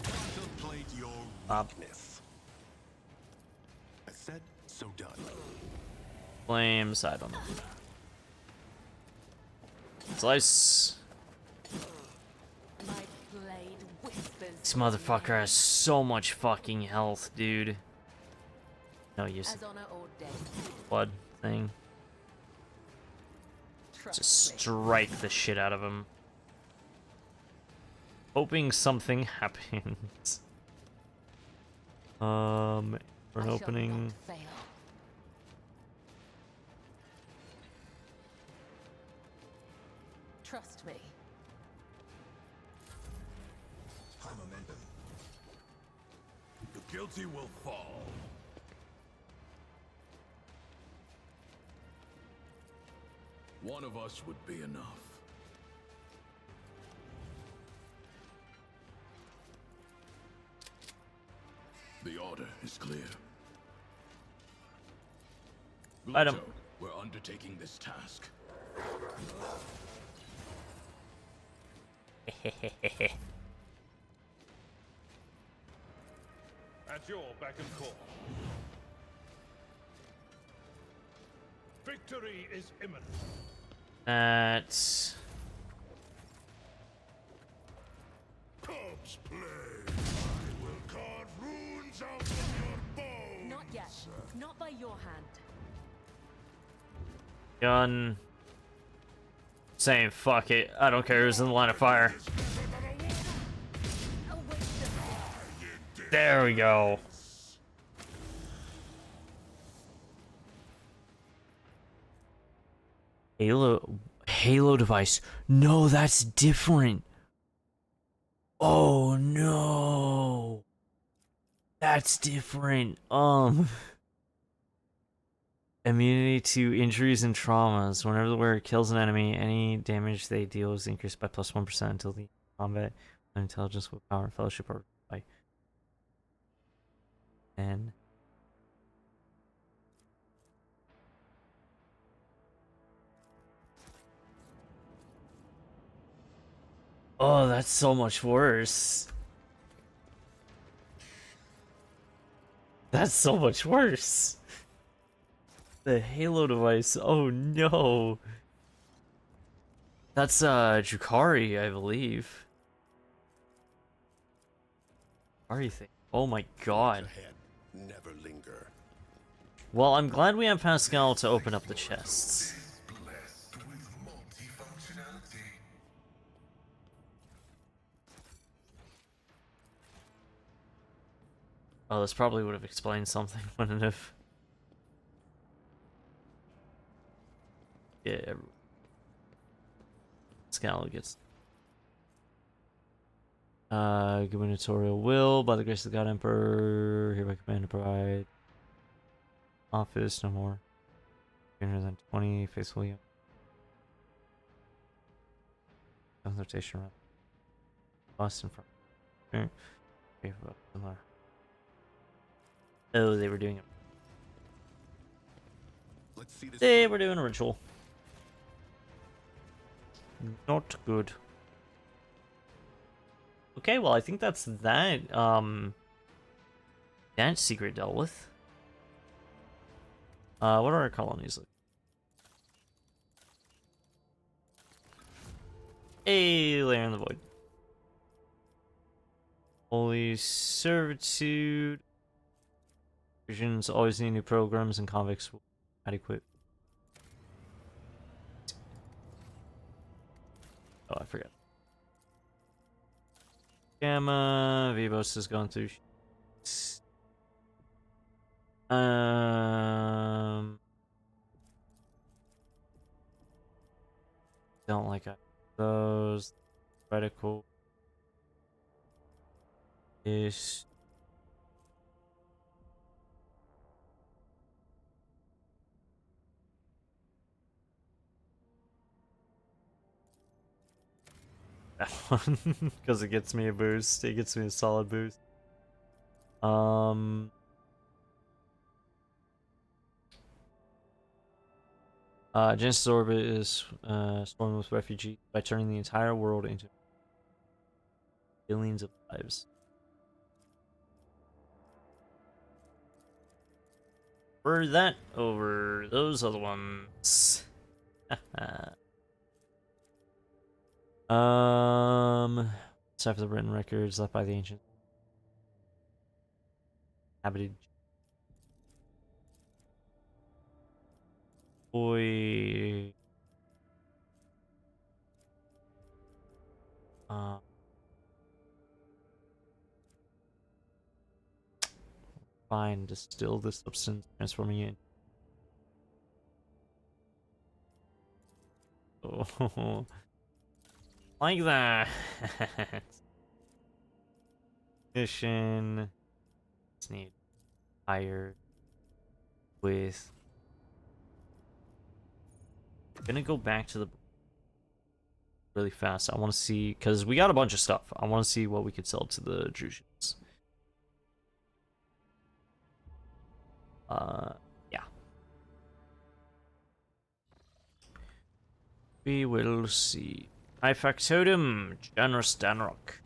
Contemplate your weakness. I said, so done. Flames, I don't know. Slice. My blade whispers. This motherfucker has so much fucking health, dude. No use. As honor ordained. Blood thing. Trust Just me. strike the shit out of him. Hoping something happens. For an I shall opening. not fail. Trust me. The guilty will fall. One of us would be enough. The order is clear. Item. Leto, we're undertaking this task. At your beck and call. Victory is imminent. That's... Cubs play. I will carve runes out of your bones. Not yet. Not by your hand. gun. Saying fuck it. I don't care who's in the line of fire. There we go. Halo device. No, that's different. Oh no. That's different. Immunity to injuries and traumas. Whenever the wearer kills an enemy, any damage they deal is increased by +1% until the combat intelligence, willpower, fellowship, or by. And oh, that's so much worse. That's so much worse. The Halo device. Oh no. That's Jukari, I believe. Jukari thing. Oh my god. Ahead, never linger. Well, I'm glad we have Pascal to open up the chests. Blessed with multifunctionality. Oh, this probably would have explained something, wouldn't it have? Yeah. Pascal gets gubernatorial will by the grace of the God Emperor hereby command to provide office no more greater than 20 faithful young consultation around Boston from oh, they were doing it. Let's see this. They were doing a ritual. Not good. Okay, well, I think that's that. That secret dealt with. What are our colonies like? Hey, Lair in the Void. Holy Servitude. Visions always need new programs and convicts will adequate. Oh, I forgot. Gamma, Vivos is going through. Don't like those. Radical. Ish. That one, because it gets me a boost. It gets me a solid boost. Genesis orbit is swarming with refugees by turning the entire world into billions of lives. For that over those other ones. Aside for the written records left by the ancient habited boy. Fine, distill this substance, transforming it. Oh, like that. Mission. Let's need higher with. I'm gonna go back to the really fast. I want to see because we got a bunch of stuff. I want to see what we could sell to the Drusians. Yeah. We will see. High factotum, generous Danrock.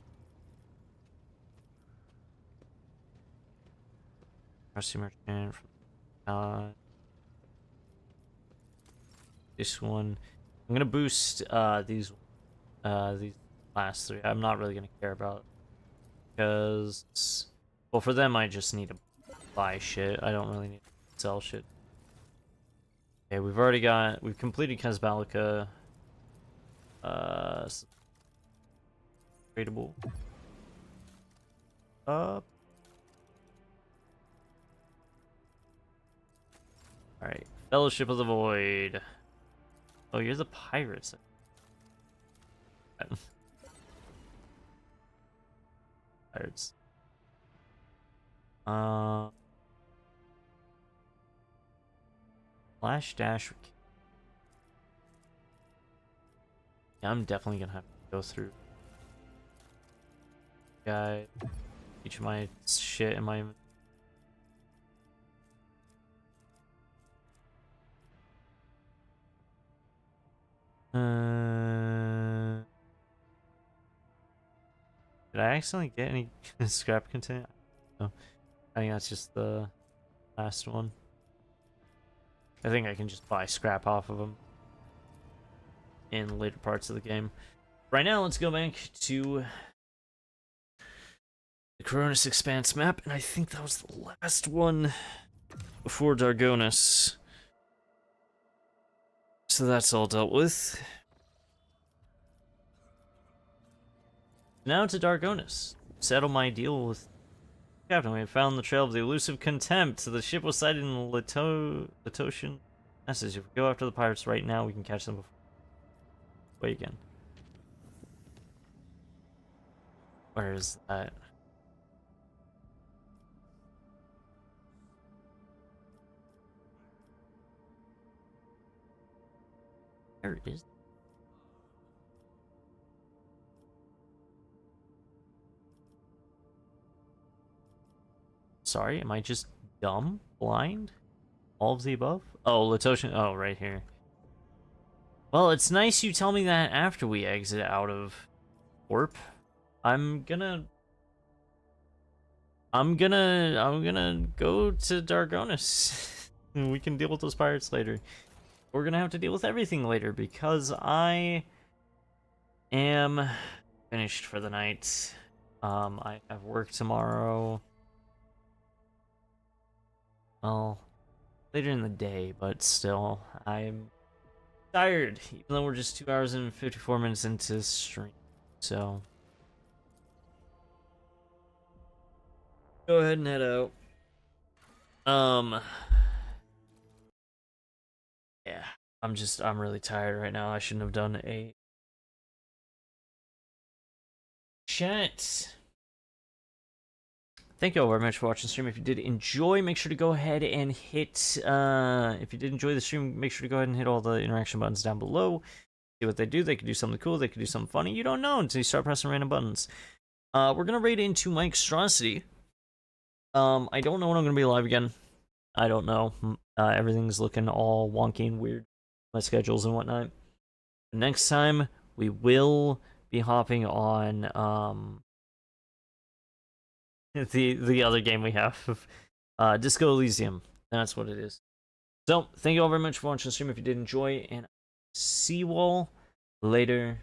Rusty merchant from this one. I'm gonna boost these last three. I'm not really gonna care about because, well, for them I just need to buy shit. I don't really need to sell shit. Okay, we've completed Casbalica. Tradable. Alright, Fellowship of the Void. Oh, you're the pirates. Pirates. Flash dash. Yeah, I'm definitely gonna have to go through. Guy, each of my shit in my. Did I accidentally get any scrap container? No. I think that's just the last one. I think I can just buy scrap off of them in later parts of the game. Right now, let's go back to the Coronis Expanse map, and I think that was the last one before Dargonis. So that's all dealt with. Now to Dargonis. Settle my deal with Captain. We have found the trail of the elusive Contempt. The ship was sighted in Latosian message. If we go after the pirates right now, we can catch them before. Wait again. Where is that? Where is? Sorry, am I just dumb? Blind? All of the above? Oh, Latosian. Oh, right here. Well, it's nice you tell me that after we exit out of Warp. I'm gonna go to Dargonis. We can deal with those pirates later. We're gonna have to deal with everything later because I am finished for the night. I have work tomorrow. Well, later in the day, but still, I'm tired, even though we're just 2 hours and 54 minutes into stream. So, go ahead and head out. Yeah, I'm really tired right now. I shouldn't have done a chat. Thank you all very much for watching the stream. If you did enjoy, make sure to go ahead and hit, if you did enjoy the stream, make sure to go ahead and hit all the interaction buttons down below. See what they do. They could do something cool. They could do something funny. You don't know until you start pressing random buttons. We're going to raid into Mikestrosity. I don't know when I'm going to be live again. I don't know. Everything's looking all wonky and weird. My schedules and whatnot. Next time, we will be hopping on, the other game we have, Disco Elysium. That's what it is. So, thank you all very much for watching the stream if you did enjoy, and see you all later.